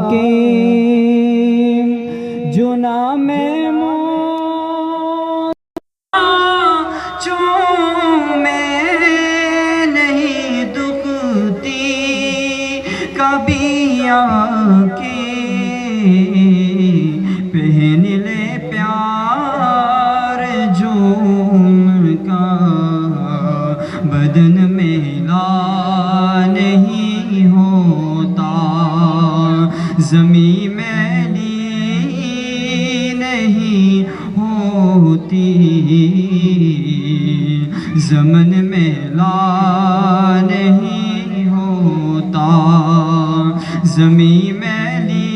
के जुना में में नहीं दुखती कभी आके पहन ले प्यार जो उनका बदन मेला नहीं होता ज़मीं मैली नहीं होती ज़मन मेला नहीं होता ज़मीं मैली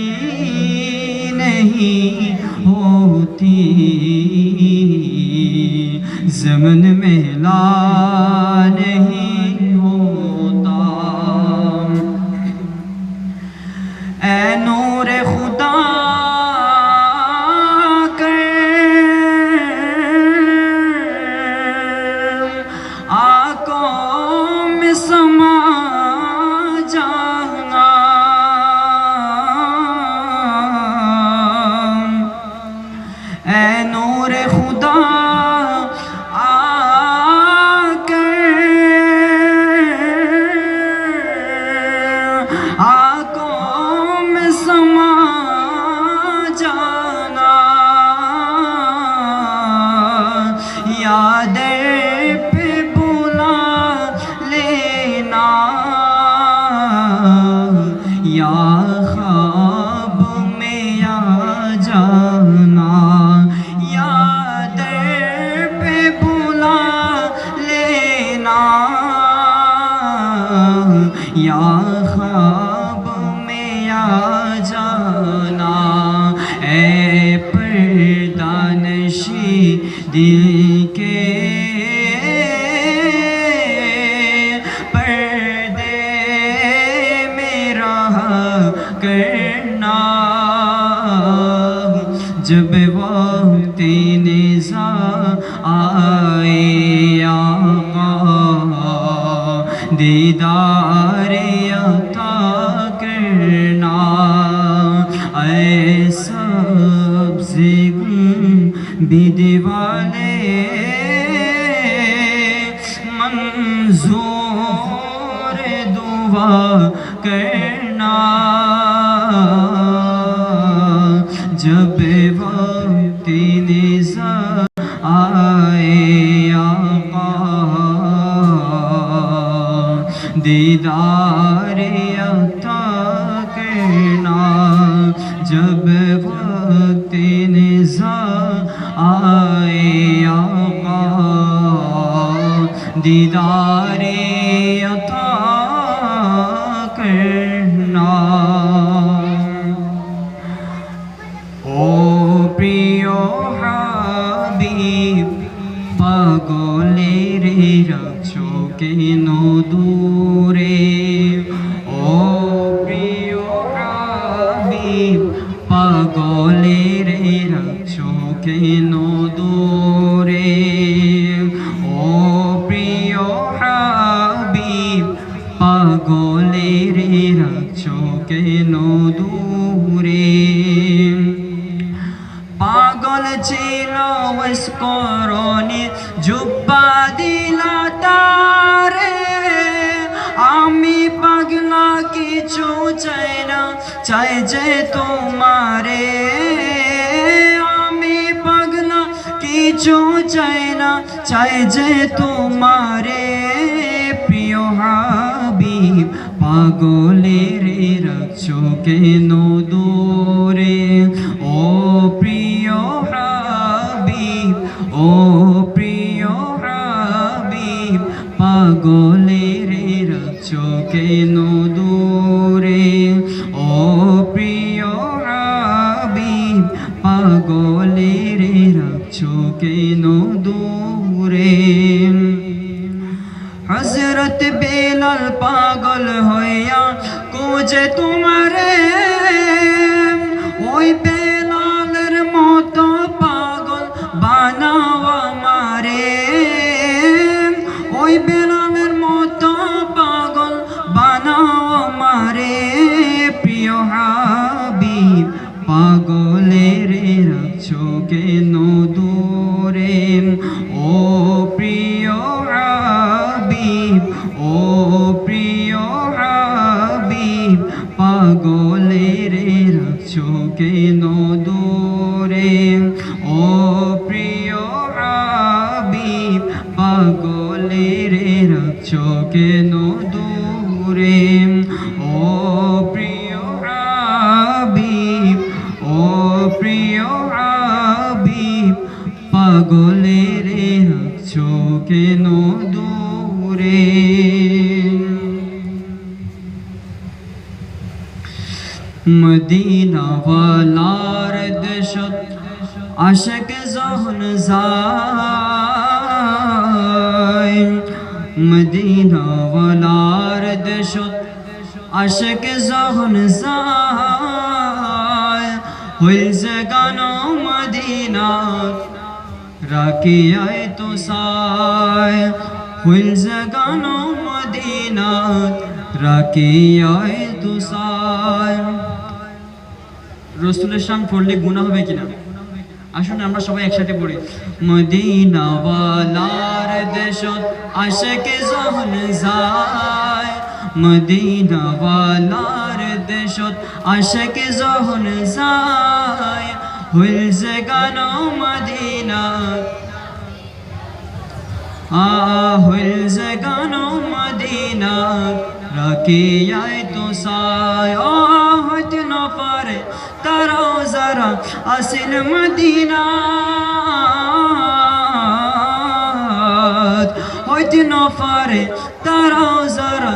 नहीं होती ज़मन मेला नहीं होता। ऐ नूर खुदा आँखों में समा जाना ऐ नूर खुदा आँखों में समा जाना यादें पे बुला लेना या ख्वाब में आ जाना यादें पे बुला लेना या ख्वाब में आ जाना ऐ पर्दानशी दिल के पर्दे में रहा करना जब वक्त निज़ा आए आका दीदार अता करना ऐ सब्ज़ गुंबद वाले मंजूर दुआ करना जब वक्त निज़ा आए आका दीदार अता करना जब वक्त निज़ा आए आका दीदार अता करना। ओ प्रियो हाबिब पागले रे रक्षो के नो दूरे ओ प्रियो हाबिब पागले रे रक्षो के नो दूरे ओ प्रियो हाबिब पागले रे रक्षो के नो दूरे পাগল ছিল ওসকরণে জুব্বা দিলা তারে আমি পাগলা কিছু চাই না চাই যে তোমারে আমি পাগলা কিছু চাই না চাই যে তোমারে প্রিয় হাবিব পাগলের রাখছো কেন দূরে ও প্রিয় হাবিব ও প্রিয় হাবিব পাগলের রাখছো কেন দূরে ও প্রিয় হাবিব পাগলের রাখছো কেন দূরে হযরত বেলাল পাগল হইয়া কোজে তোমারে ওই বেলালের মতো পাগল বানাও আমারে ওই বেলালের মতো পাগল বানাও আমারে প্রিয় রাখছো কেন দূরে ও প্রিয় হাবিব পাগলে রে রাখছো কেন দূরে ও প্রিয় হাবিব ও প্রিয় হাবিব পাগলে রে রাখছো কেন দূরে মদিনা ওয়ালার দেশত আশিক যখন যায় মদিনা ওয়ালার দেশত আশিক যখন যায় হইছে গান মদিনা রাখিয়ায় তো সায় হইছে গান মদিনা রাখিয়ায় তো সায় রাসূলের শান পড়লে গুনাহ হবে কিনা আসুন আমরা সবাই একসাথে পড়ি মদিনা ওয়ালার দেশত আশিক যখন যায় মদিনা ওয়ালার দেশত আশিক যখন যায় হইছে গান মদিনা হইছে গান মদিনা রাখিয়ায় তো সায় হইতে না পারে তারাও যারা আসিল মদিনা হইতে না পারে তারাও যারা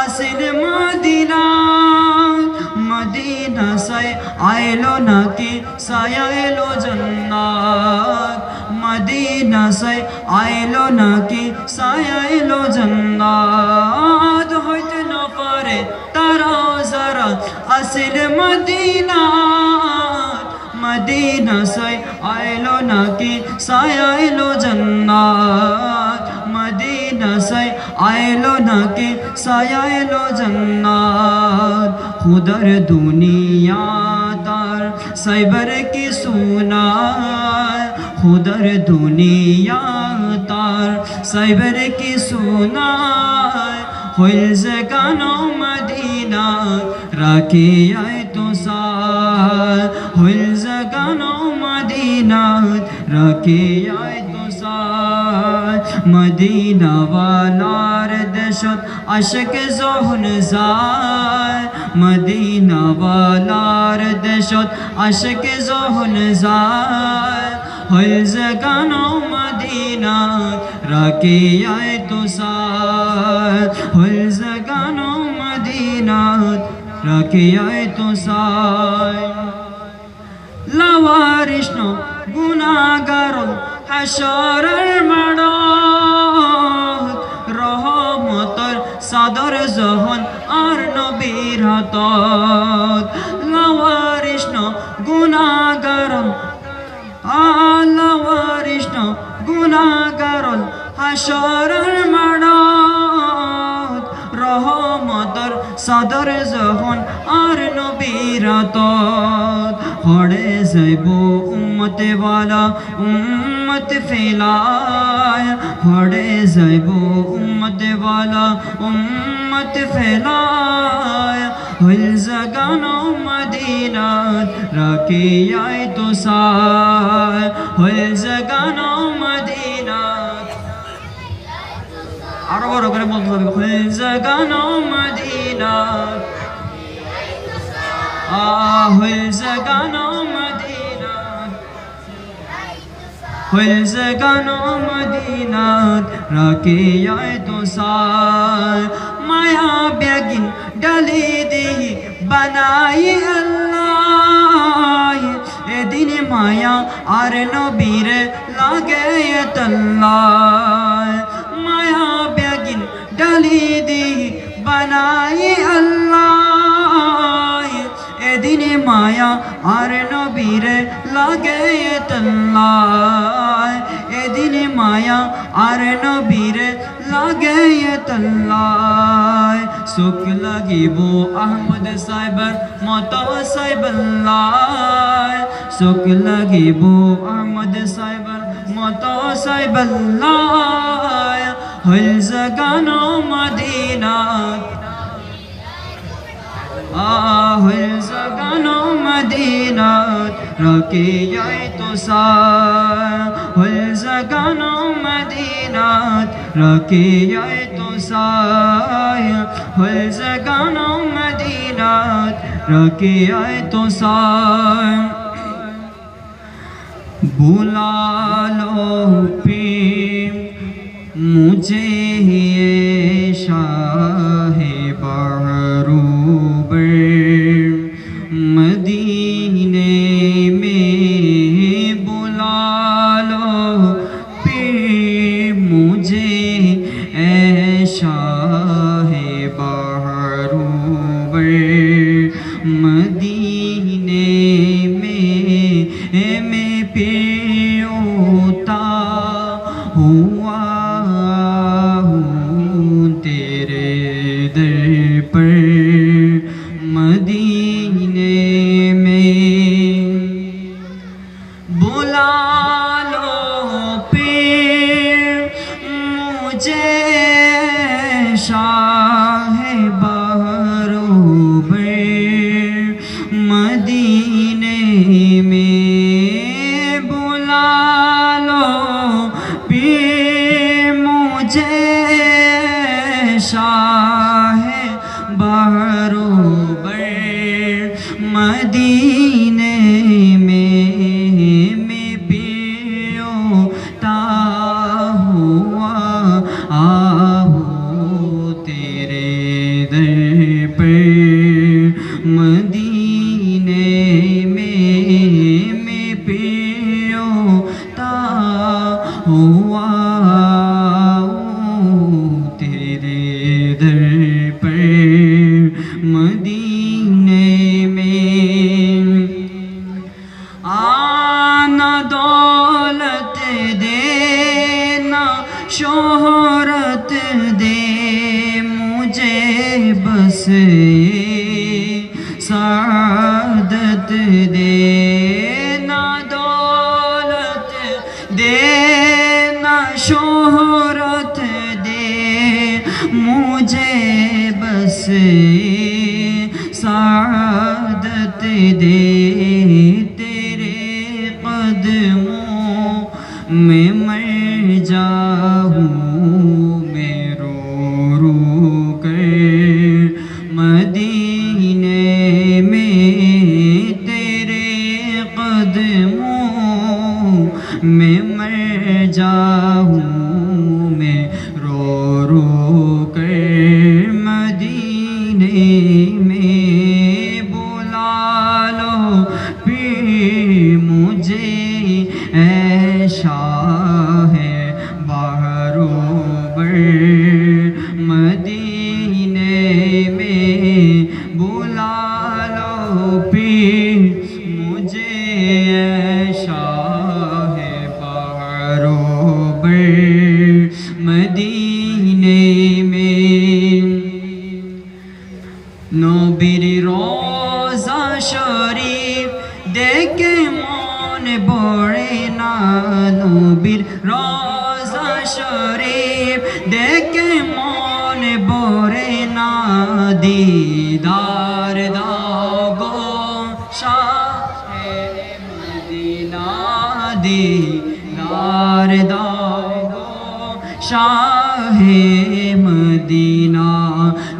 আসিল মদিনা মদিনা সাই আইলো নাকি সায়া এলো জান্নাত মদিনা সাই আইলো নাকি সায়া এলো জান্নাত হইতে না পারে তারাও যারা আসিল মদিনা মদিনা সাই আইলো নাকি সায়া এলো জান্নাত মদিনা সাই আইলো নাকি সায়া এলো জান্নাত খুদার দুনিয়া তার সাইবার কি সুনায় খুদার দুনিয়া তার সাইবার কি সুনায় হইছে গান মদিনা রাখিয়ায় তো সায় হইছে গান মদিনা রাখিয়ায় তো সায় মদিনা ওয়ালার দেশত আশিক যখন যায় মদিনা ওয়ালার দেশত আশিক যখন যায় হইছে গান মদিনা রাখিয়ায় তো সায় হইছে গান মদিনা রাখিয়ায় তো সায় লাওয়ারিশ গুনাহগার হাশরের মাঠত রহমতের চাদর যখন আর নবীর হাতত লাওয়ারিশ গুনাহগার লাওয়ারিশ গুনাহগার হাশরের মাঠত রহমতের চাদর যখন আর নবীর হাতত হড়ে যাইব উম্মতে ওয়ালা উম্মত ফেলায় হড়ে যাইব উম্মতে ওয়ালা উম্মত ফেলায় হইছে গান মদিনাত রাখিয়ায় তো সায় হইছে গান মদিনাত আরো বড় করে বলতে হবে হইছে গান মদিনাত হইছে গান মদিনাত হইছে গান মদিনাত রাখিয়ায় তো সায় মায়া বেগিন ডালি দিহি বানাই আল্লাহ এদিন মায়া আর নবীর লাগে তল্লাহ মায়া বেগিন ডালি দিহি বানাই আল্লাহ এদিন মায়া আর নবীর লাগে তল্লাহ এদিন মায়া আর নবীর লাগে তল্লাহ সুখ লাগিব আহমদ সাইবার মত সাইবাল্লাহ সুখ লাগিব আহমদ সাইবার মত সাইবাল্লাহ হইছে গান মদিনাত আহুল জাগানো মদিনাত রাকিয়ায় তো সাহুল জাগানো মদিনাত রাকিয়ায় তো সাহুল জাগানো মদিনাত রাকিয়ায় তো बुला लो पीर मुझे ये शाहे बहरूबर मदीने में बुला लो पीर मुझे ए शाहे बहरूबर मदीने में पियोता हुआ हूँ तेरे दर पर मदीने में बुला लो पीर मुझे शाहे बहरूबर मदीने में शाहे बहरूबर मदीने में पियोता हुआ आहूँ तेरे दर पर मदीने में पियोता हुआ मदीने में आना दौलत देना शोहरत दे मुझे बस सादत देना दौलत देना शोहरत दे मुझे बस सादत दे तेरे कदमों में मर जाऊँ मैं रो रो कर मदीने में तेरे कदमों में मर जाऊँ मैं रो रो कर मदीने में बुला लो फिर मुझे ऐशा है बहरूबर मदीने में बुला लो फिर मुझे ऐशा है बहरूबर मदीने में नबीर रोज़ा शरीफ देखे मन भरे ना नबीर रोज़ा शरीफ देखे मन भरे ना दीदार दाओ गो शाहे मदीना दीदार दाओ गो शाहे मदीना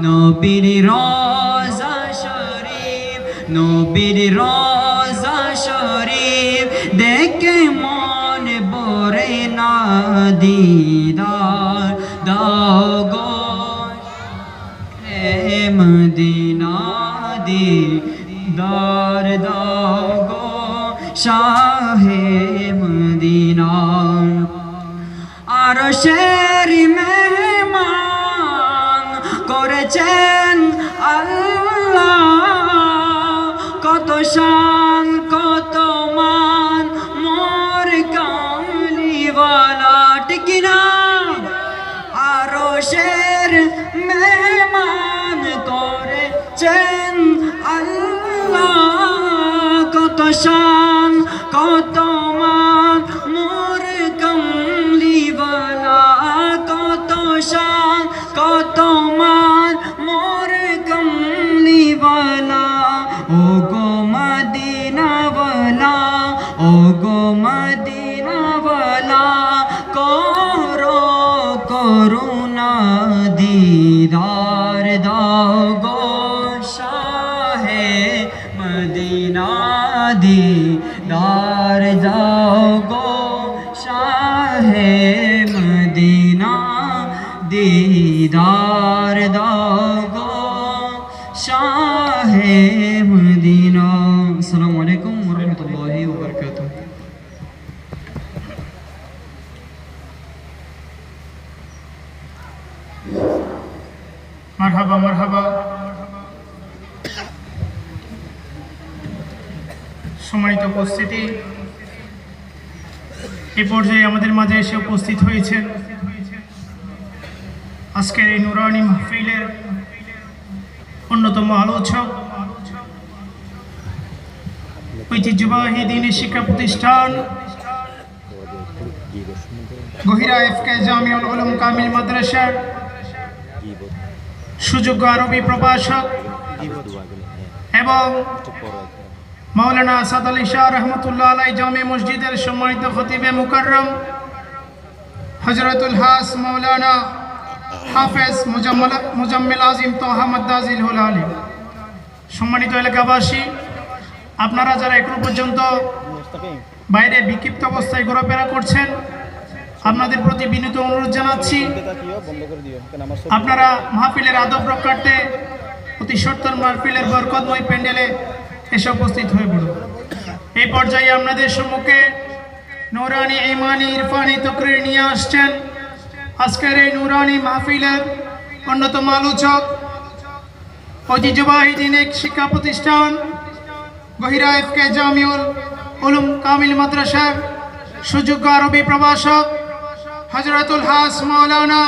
नबीर रोज़ा शरीफ नबीर रोज़ा शरीफ देखे मन भरे ना दीदार दाओ गो हे मदीना दीदार दाओ गो शाहे मदीना আরশের মেহমান করেছেন আল্লাহ কত শান কত মান মোর কামলিওয়ালা ঠিক না আরশের মেহমান করেছেন আল্লাহ কত শান কত মান মোর কামলিওয়ালা কত শান কত মান মোর কামলিওয়ালা করুণা দিদার দাও গো শাহে মদিনা দিদার দাও গো শাহে মদিনা দিদার দাও গো শাহে মদিনা। আসসালামু আলাইকুম ওয়া রাহমাতুল্লাহি ওয়া বারাকাতুহু। মারহাবা মারহাবা। সম্মানিত উপস্থিতি, এই পর্যায়ে আমাদের মাঝে এসে উপস্থিত হয়েছেন আজকের এই নুরানি মাহফিলের অন্যতম আলোচক, ঐতিহ্যবাহী দ্বীনি শিক্ষা প্রতিষ্ঠান গহিরা এফকে জামিউল উলুম কামিল মাদ্রাসার সুযোগ্য আরবি প্রভাষক এবং মাওলানা আসাদ আলী শাহ রহমতুল্লাহ আলাই জামে মসজিদের সম্মানিত খতিবে মুকাররম হযরতুল হাস মাওলানা হাফেজ মুজাম্মিল আজিম তোহা মাদ্দাজিল হুল আলী। সম্মানিত এলাকাবাসী, আপনারা যারা এখনো পর্যন্ত বাইরে বিক্ষিপ্ত অবস্থায় ঘোরাফেরা করছেন, আপনাদের প্রতি বিনীত অনুরোধ জানাচ্ছি আপনারা মাহফিলের আদব রক্ষার্থে অতি সত্তর মাহফিলের বরকতময় প্যান্ডেলে এসে উপস্থিত হয়ে পড়ুন। এই পর্যায়ে আপনাদের সম্মুখে নূরানি ঈমানি ইরফানি তাকরীর নিয়ে আসছেন আজকের এই নূরানি মাহফিলের অন্যতম আলোচক, ঐতিহ্যবাহী দ্বীনি শিক্ষা প্রতিষ্ঠান গহিরা এফকে জামিউল উলুম কামিল মাদ্রাসার সুযোগ্য আরবি প্রভাষক হযরতুল হাস মাওলানা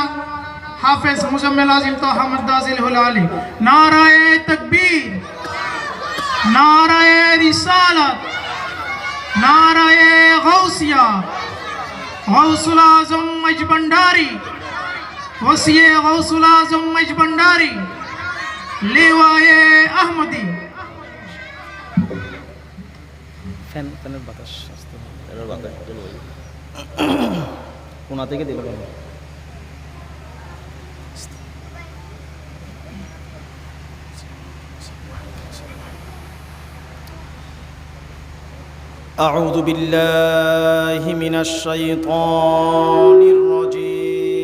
হাফেজ মুজাম্মিল আজিম তোহা মাদ্দাজিল হুল আলী। নারায়ে তাকবীর, নারায়ে রিসালাত, নারায়ে গাউসিয়া, গাউসুল আজম মজ ভंडारी, ওসিয়ে গাউসুল আজম মজ भंडारी, লিওয়ায়ে আহমদি। ফ্যানের বাতাস আসতে ফ্যানের বাতাস কোনা থেকে দিল। أعوذ بالله من الشيطان الرجيم.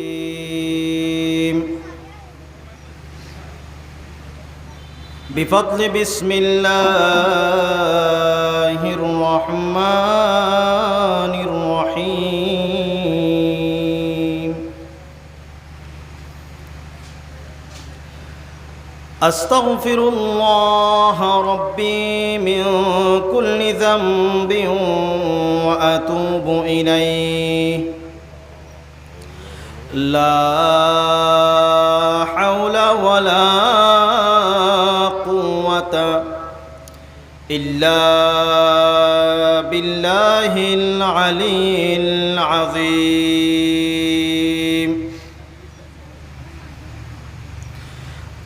بفضل بسم الله الرحمن الرحيم. أستغفر الله ربي من كل ذنب وأتوب إليه. لا حول ولا قوة إلا بالله العلي العظيم.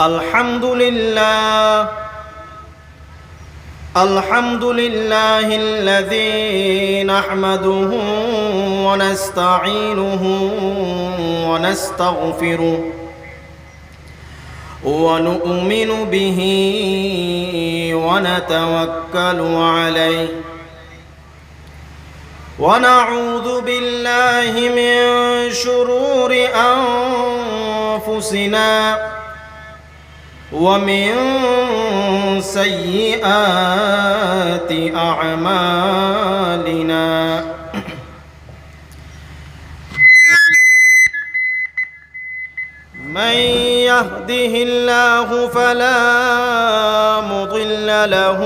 الحمد لله الذي نحمده ونستعينه ونستغفره ونؤمن به ونتوكل عليه ونعوذ بالله من شرور أنفسنا ومن سيئات أعمالنا. من يهده الله فلا مضل له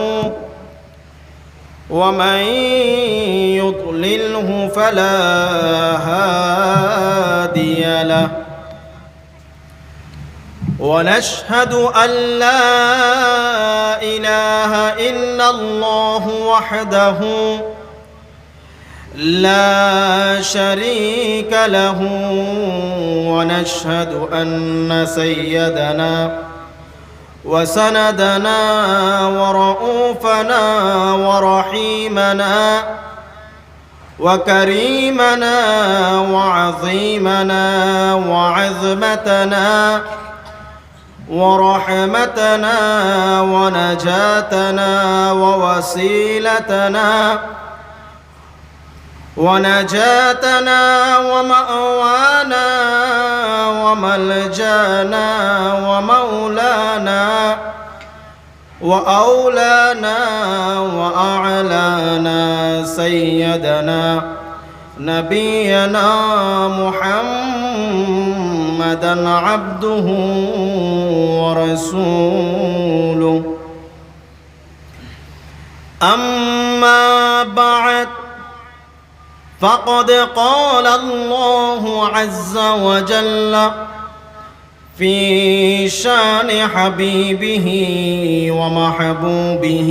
ومن يضلله فلا هادي له. ونشهد أن لا إله إلا الله وحده لا شريك له. ونشهد أن سيدنا وسندنا ورؤوفنا ورحيمنا وكريمنا وعظيمنا وعظمتنا ورحمتنا ونجاتنا ووسيلتنا ومأوانا وملجانا ومولانا وأولانا وأعلانا سيدنا نبينا محمدا عبده ورسوله. أما بعد، فقد قال الله عز وجل في شان حبيبه ومحبوبه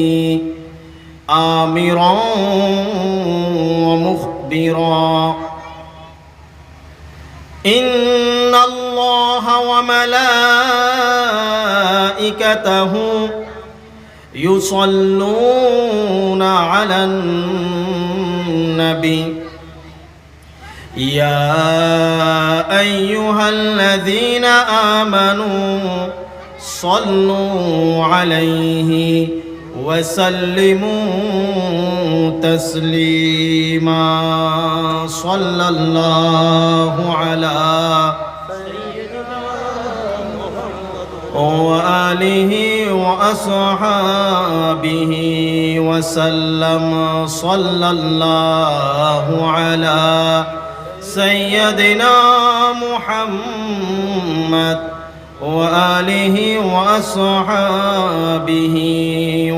آمرا ومخبرا: إن الله وملائكته يصلون على النبي يا أيها الذين آمنوا صلوا عليه وسلموا تسليما. صلى الله على وآله وأصحابه وسلم. صلى الله على سيدنا محمد وآله وأصحابه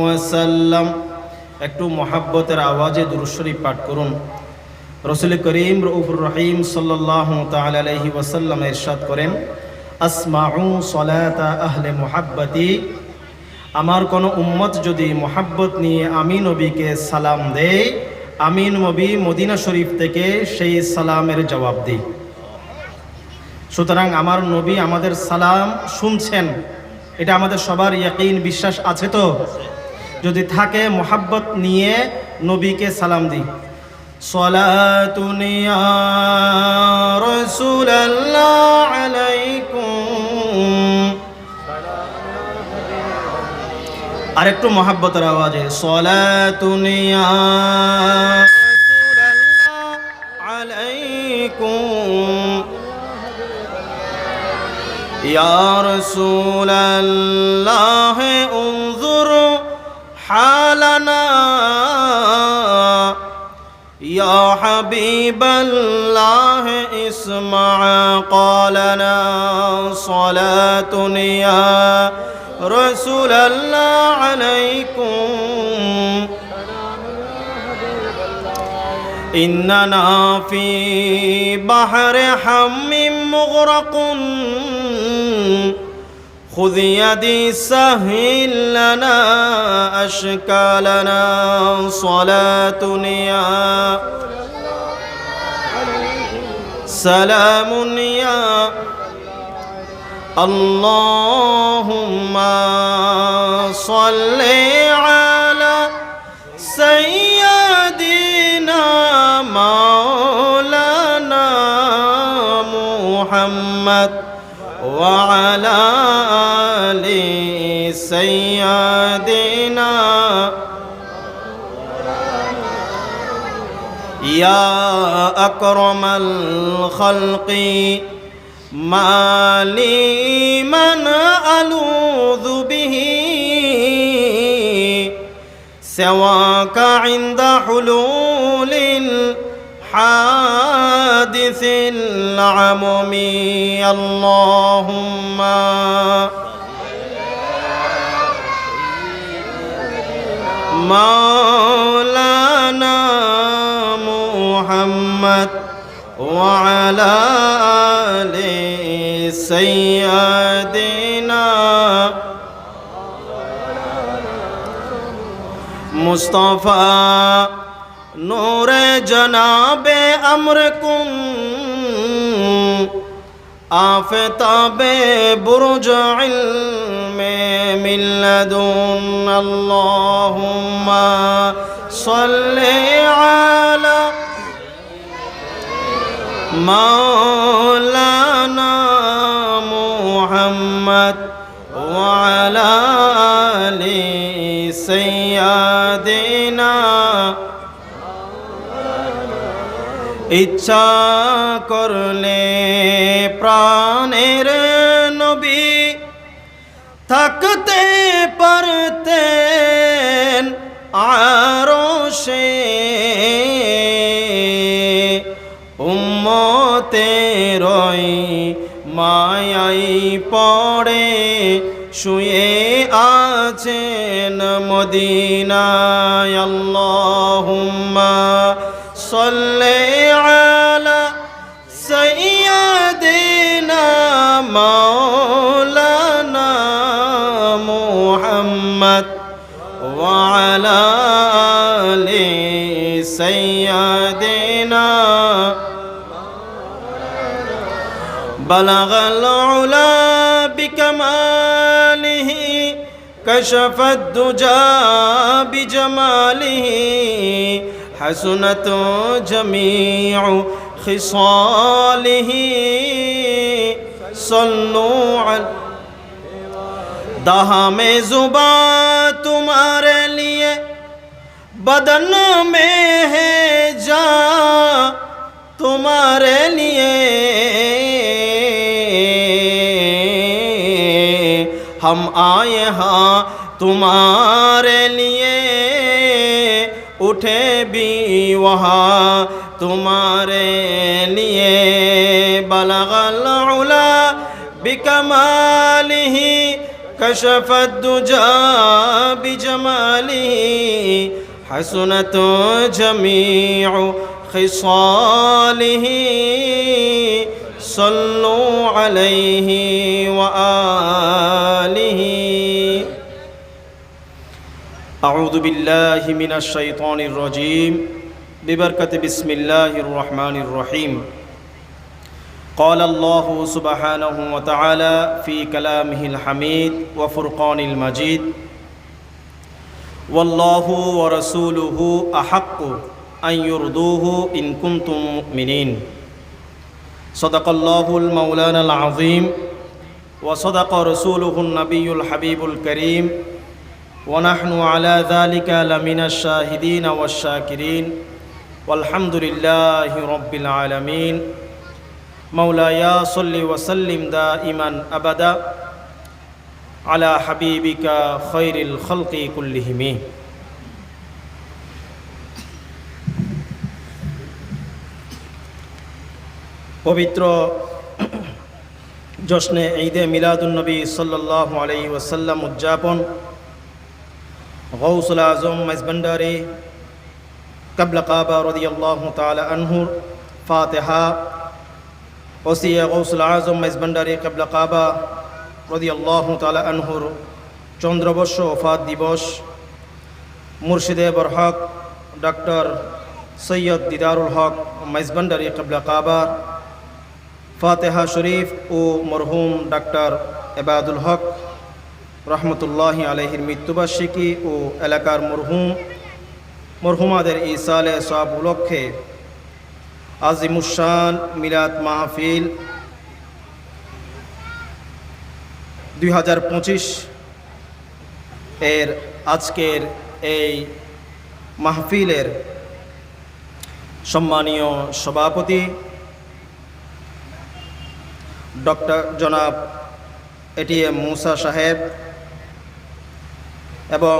وسلم. একটু মহাব্বতের আওয়াজে দুরূদ শরীফ পাঠ করুন। রাসূল করিম রউফুর রহিম সাল্লাল্লাহু তাআলা আলাইহি ওয়াসাল্লাম ইরশাদ করেন: আসমাউ সলাতা আহলে মুহাব্বতি, আমার কোন উম্মত যদি মুহাব্বত নিয়ে আমি নবীকে সালাম দেয়, আমি নবী মদিনা শরীফ থেকে সেই সালামের জবাব দিই। সুতরাং আমার নবী আমাদের সালাম শুনছেন, এটা আমাদের সবার ইয়াকিন বিশ্বাস আছে তো? যদি থাকে মুহাব্বত নিয়ে নবীকে সালাম দিই। সালাতুন ইয়া রাসূলুল্লাহ আলাইকুম, আরেকটু মুহাব্বতের আওয়াজে সালাতুন ইয়া রাসূলুল্লাহ আলাইকুম ইয়া রাসূলুল্লাহ উনজুর হালানা ইয়া হাবিবাল্লাহ ইসমা ক্বালানা সালাতুন ইয়া রাসূলুল্লাহ আলাইকুম ইন্নানা ফি বাহরি হাম্মিম মুগরাকুন খুয ইয়াদি সাহিল লানা আশকালানা সালাতুন ইয়া সালামুন ইয়া আল্লাহুম্মা সাল্লি আলা সাইয়্যিদিনা মাওলানা মুহাম্মদ ওয়া আলা আলি সাইয়্যিদিনা ইয়া আকরামাল খালকি মালি মান আলুযু বিহি সাওয়াকা ইনদা হুলুলিল হাদিসিল আমমি আল্লাহুম্মা মাওলানা মুহাম্মদ ওয়া আলা আলি সাইয়্যিদিনা মুস্তাফা নূরে জনাবে আমরকুম আফতাবে বুরুজ ইলমে মিল্লাদুন আল্লাহুম্মা সাল্লি আলা মাওলানা মুহাম্মদ ওয়া আলা আলি সাইয়্যিদিনা ইচ্ছা করলে প্রাণের নবী থাকতে পারতেন আরশে উম্মতেরই মায়াই পড়ে শুয়ে আছেন মদিনায় আল্লাহুম্মা সাল্লি আলা সাইয়্যিদিনা মাওলানা মুহাম্মদ ওয়া আলা আলি সাইয়্যিদিনা বালাগাল উলা বিকামালিহি কাশাফাদ দুজা বিজামালিহি حسنت جميع خصاله صلوا على دہا میں زباں تمہارے لیے بدن میں ہے جان تمہارے لیے ہم آئے ہاں تمہارے لیے उठे भी वहाँ तुम्हारे लिए बलगल उला बिकमालिही कशफत दुजा बिजमालिही हसनत जमीउ खिसालिही सल्लु अलैहि व आलिही أعوذ بالله من الشيطان الرجيم ببركة بسم الله الرحمن الرحيم قال الله سبحانه وتعالى في كلامه الحميد وفرقان المجيد والله ورسوله أحق أن يرضوه إن كنتم مؤمنين صدق الله المولانا العظيم وصدق رسوله النبي الحبيب الكريم ونحن على ذلك لمن الشاهدين والشاكرين والحمد لله رب العالمين مولاي صل وسلم دائما أبدا على حبيبك خير الخلق كلهم পবিত্র জশ্নে ঈদে মিলাদুন নবী সাল্লাল্লাহু আলাইহি ওয়াসাল্লাম উদযাপন গৌসুল আজম মাইজভান্ডারী কাবলা কাবা রাদিয়াল্লাহু তাআলা আনহুর ফাতিহা ওসিয়া গৌসুল আজম মাইজভান্ডারী কাবলা কাবা রাদিয়াল্লাহু তাআলা আনহুর চন্দ্রবর্ষ ওফাত দিবস মুর্শিদে বরহক ডক্টর সৈয়দ দিদারুল হক মাইজভান্ডারী কাবলা কাবা ফাতিহা শরীফ ও মরহুম ডক্টর এবাদুল হক রহমতুল্লাহি আলাইহির মৃত্যুবার্ষিকী ও এলাকার মরহুমাদের ইসালে সওয়াব উপলক্ষে আজিমুশান মিলাদ মাহফিল 2025 এর আজকের এই মাহফিলের সম্মানীয় সভাপতি ডক্টর জনাব এটিএম মুসা সাহেব এবং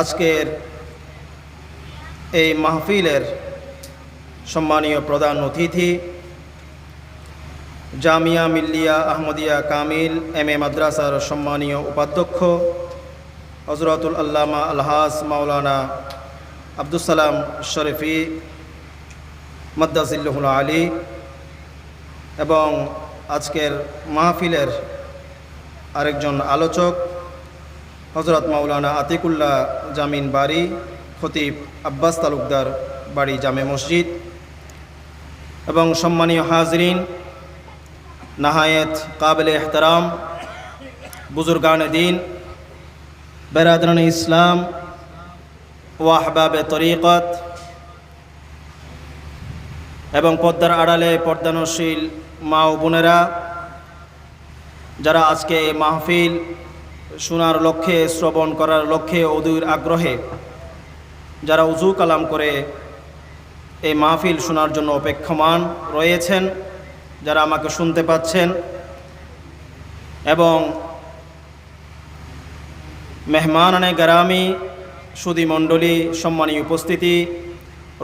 আজকের এই মাহফিলের সম্মানীয় প্রধান অতিথি জামিয়া মিল্লিয়া আহমদিয়া কামিল এম এ মাদ্রাসার সম্মানীয় উপাধ্যক্ষ হজরতুল আল্লামা আলহাজ মাওলানা আব্দুস সালাম শরীফি মাদ্দাজিল্লাহুল আলী এবং আজকের মাহফিলের আরেকজন আলোচক হজরত মাওলানা আতিকুল্লাহ জামিন বাড়ি খতিব আব্বাস তালুকদার বাড়ি জামে মসজিদ এবং সম্মানীয় হাজরিন নাহায়েত কাবিল এহতারাম বুজুর্গান দিন বেরাদরান ইসলাম ও আহবাবে তরিকত এবং পর্দার আড়ালে পর্দানশীল মা ও বোনেরা, যারা আজকে এই মাহফিল শোনার লক্ষ্যে, শ্রবণ করার লক্ষ্যে অধীর আগ্রহে যারা উজু কালাম করে এই মাহফিল শোনার জন্য অপেক্ষমান রয়েছেন, যারা আমাকে শুনতে পাচ্ছেন, এবং মেহমানানে গারামি, সুদী মণ্ডলী, সম্মানীয় উপস্থিতি,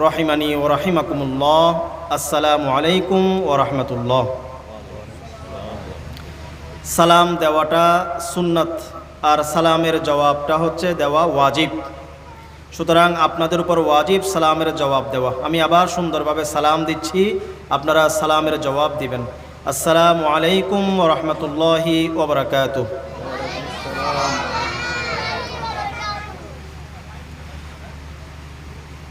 রহিমানি ও রাহিমাকুমুল্লাহ, আসসালামু আলাইকুম ও রহমতুল্লাহ। সালাম দেওয়াটা সুন্নাত আর সালামের জবাবটা হচ্ছে দেওয়া ওয়াজিব। সুতরাং আপনাদের উপর ওয়াজিব সালামের জবাব দেওয়া। আমি আবার সুন্দরভাবে সালাম দিচ্ছি, আপনারা সালামের জবাব দিবেন। আসসালামু আলাইকুম ওয়া রাহমাতুল্লাহি ওয়া বারাকাতুহু।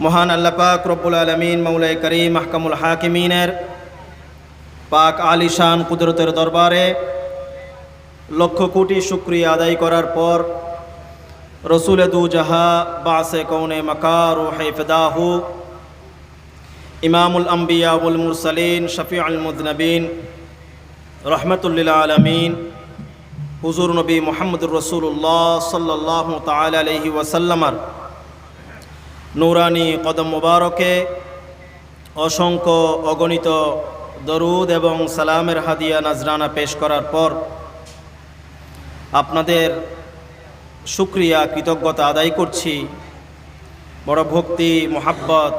মহান আল্লাহ পাক রব্বুল আলামিন মৌলাই করিম মাহকামুল হাকিমিনের পাক আলিশান কুদরতের দরবারে লক্ষ কোটি শুকরিয়া আদায় করার পর রসুল দু জাহা বাসে কৌনে মকার ও হেফদাহু ইমামুল আম্বিয়া ওয়াল মুরসালিন শফিউল মুযনিবিন রহমতুল্লিল আলমিন হুজুর নবী মুহাম্মদুর রাসূলুল্লাহ সাল্লাল্লাহু তাআলা আলাইহি ওয়াসাল্লামার নূরানি কদম মুবারকে অসংখ্য অগণিত দরুদ এবং সালামের হাদিয়া নাজরানা পেশ করার পর আপনাদের শুকরিয়া কৃতজ্ঞতা আদায় করছি। বড় ভক্তি, মোহাব্বত,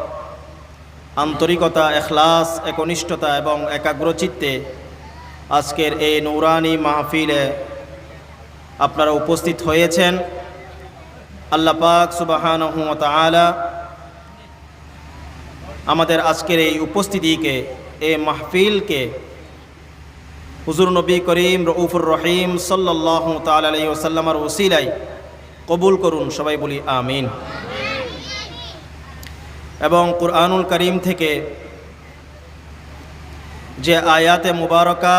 আন্তরিকতা, এখলাস, একনিষ্ঠতা এবং একাগ্রচিত্তে আজকের এই নূরানি মাহফিলে আপনারা উপস্থিত হয়েছেন। আল্লাহ পাক সুবহানাহু ওয়া তাআলা আমাদের আজকের এই উপস্থিতিকে, এই মাহফিলকে হুজুর নবী করিম রউফুর রহিম সাল্লাল্লাহু তাআলা আলাইহি ওয়াসাল্লামের ওসিলায় কবুল করুন, সবাই বলি আমিন। এবং কুরআনুল করিম থেকে যে আয়াতে মুবারকা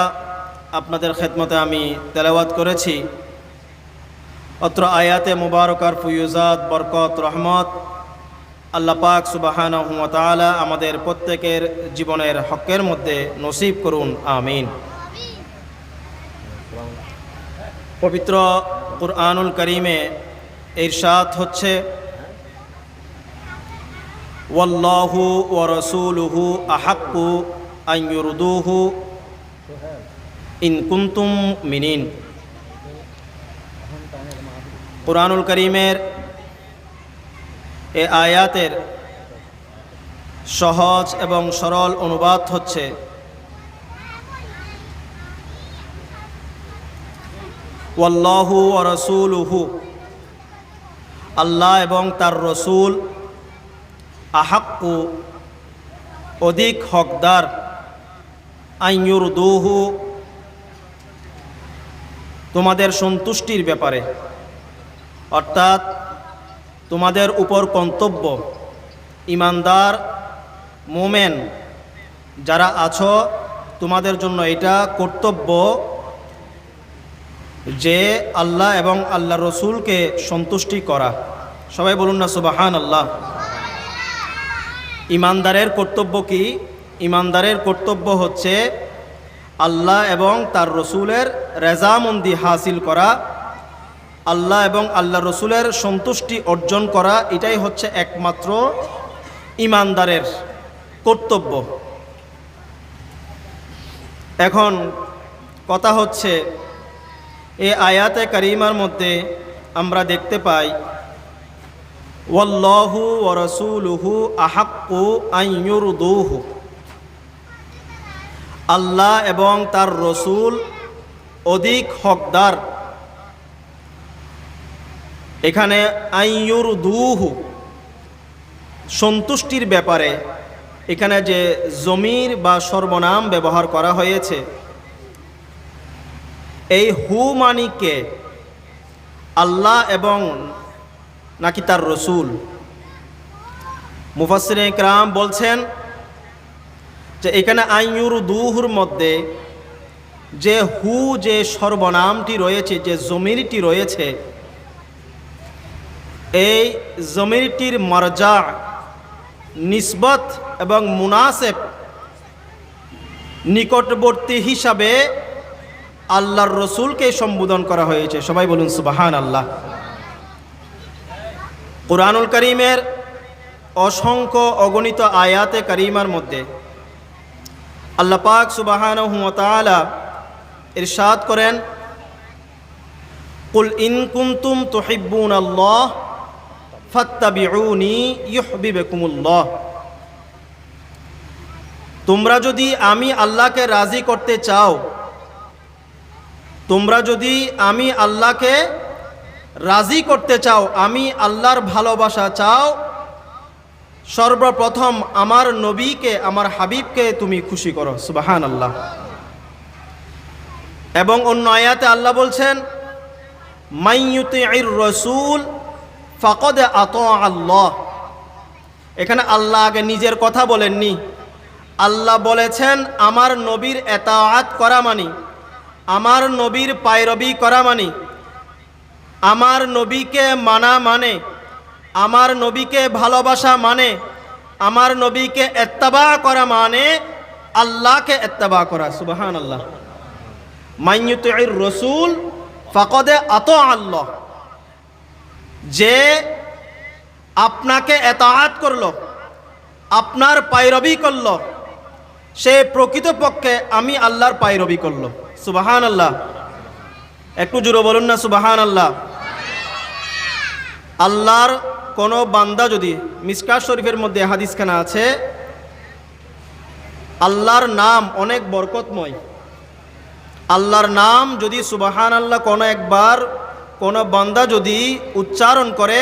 আপনাদের খেদমতে আমি তেলাওয়াত করেছি, অত্র আয়াতে মুবারকার ফুয়ুজাত, বরকত, রহমত আল্লাহ পাক সুবহানাহু ওয়া তাআলা আমাদের প্রত্যেকের জীবনের হকের মধ্যে নসিব করুন, আমিন। পবিত্র কুরআনুল কারীমে ইরশাদ হচ্ছে, ওয়াল্লাহু ওয়া রাসূলুহু আহাক্কু আন ইউরদুহু ইন কুনতুম মুমিনিন। কুরআনুল কারীমের এই আয়াতের সহজ এবং সরল অনুবাদ হচ্ছে, ওয়াল্লাহু ওয়া রাসূলুহু, আল্লাহ এবং তার রসুল, আহাক্কু, অধিক হকদার, আন ইউরদুহু, তোমাদের সন্তুষ্টির ব্যাপারে, অর্থাৎ তোমাদের উপর কর্তব্য, ইমানদার মোমেন যারা আছো তোমাদের জন্য এটা কর্তব্য যে আল্লাহ এবং আল্লাহ রসুলকে সন্তুষ্টি করা। সবাই বলুন না সুবহানাল্লাহ। ইমানদারের কর্তব্য কি? ইমানদারের কর্তব্য হচ্ছে আল্লাহ এবং তার রসুলের রেজামন্দি হাসিল করা, আল্লাহ এবং আল্লাহ রসুলের সন্তুষ্টি অর্জন করা। এটাই হচ্ছে একমাত্র ইমানদারের কর্তব্য। এখন কথা হচ্ছে, এই আয়াতে কারিমার মধ্যে আমরা দেখতে পাই, ওয়াল্লাহু ওয়া রাসূলুহু আহাক্কু আন ইউরদুহু, আল্লাহ এবং তার রসুল অধিক হকদার। এখানে আন ইউরদুহু সন্তুষ্টির ব্যাপারে এখানে যে জমির বা সর্বনাম ব্যবহার করা হয়েছে, এই হু মানিকে আল্লাহ এবং নাকি তার রসুল? মুফাসসিরে ইকরাম বলছেন যে এখানে আন ইউরদুহুর মধ্যে যে হু, যে সর্বনামটি রয়েছে, যে জমিরটি রয়েছে, এই জমিরটির মারজা, নিসবত এবং মুনাসেব নিকটবর্তী হিসাবে আল্লাহর রসুলকে সম্বোধন করা হয়েছে। সবাই বলুন সুবহানাল্লাহ। কুরআনুল কারীমের অসংখ্য অগণিত আয়াতে কারিমার মধ্যে আল্লাহ পাক সুবহানাহু ওয়া তাআলা ইরশাদ করেন, কুল ইন কুনতুম তুহিব্বুনাল্লাহ ফাত্তাবিউনি ইউহিব্বুকুমুল্লাহ। তোমরা যদি আমি আল্লাহকে রাজি করতে চাও, তোমরা যদি আমি আল্লাহকে রাজি করতে চাও, আমি আল্লাহর ভালোবাসা চাও, সর্বপ্রথম আমার নবীকে, আমার হাবিবকে তুমি খুশি করো। সুবহানাল্লাহ। এবং অন্য আয়াতে আল্লাহ বলছেন, মাইয়ুতিউর রাসূল ফাকাদ আতা আল্লাহ। এখানে আল্লাহ আগে নিজের কথা বলেননি, আল্লাহ বলেছেন আমার নবীর এতাআত করা মানি, আমার নবীর পায়রবি করা মানি, আমার নবীকে মানা মানে, আমার নবীকে ভালোবাসা মানে, আমার নবীকে ইত্তেবা করা মানে আল্লাহকে ইত্তেবা করা। সুবহানাল্লাহ। মাইয়ুতিউর রাসূল ফাকাদ আতা আল্লাহ। যে আপনাকে এতাআত করলো, আপনার পায়রবি করলো, সে প্রকৃতপক্ষে আমি আল্লাহর পায়রবি করলো। সুবহানাল্লাহ। একটু জোরে বলুন না সুবহানাল্লাহ। আল্লাহর কোনো বান্দা যদি, মিশকাত শরীফের মধ্যে হাদিসখানা আছে, আল্লাহর নাম অনেক বরকতময়। আল্লাহর নাম যদি সুবহানাল্লাহ কোনো একবার কোনো বান্দা যদি উচ্চারণ করে,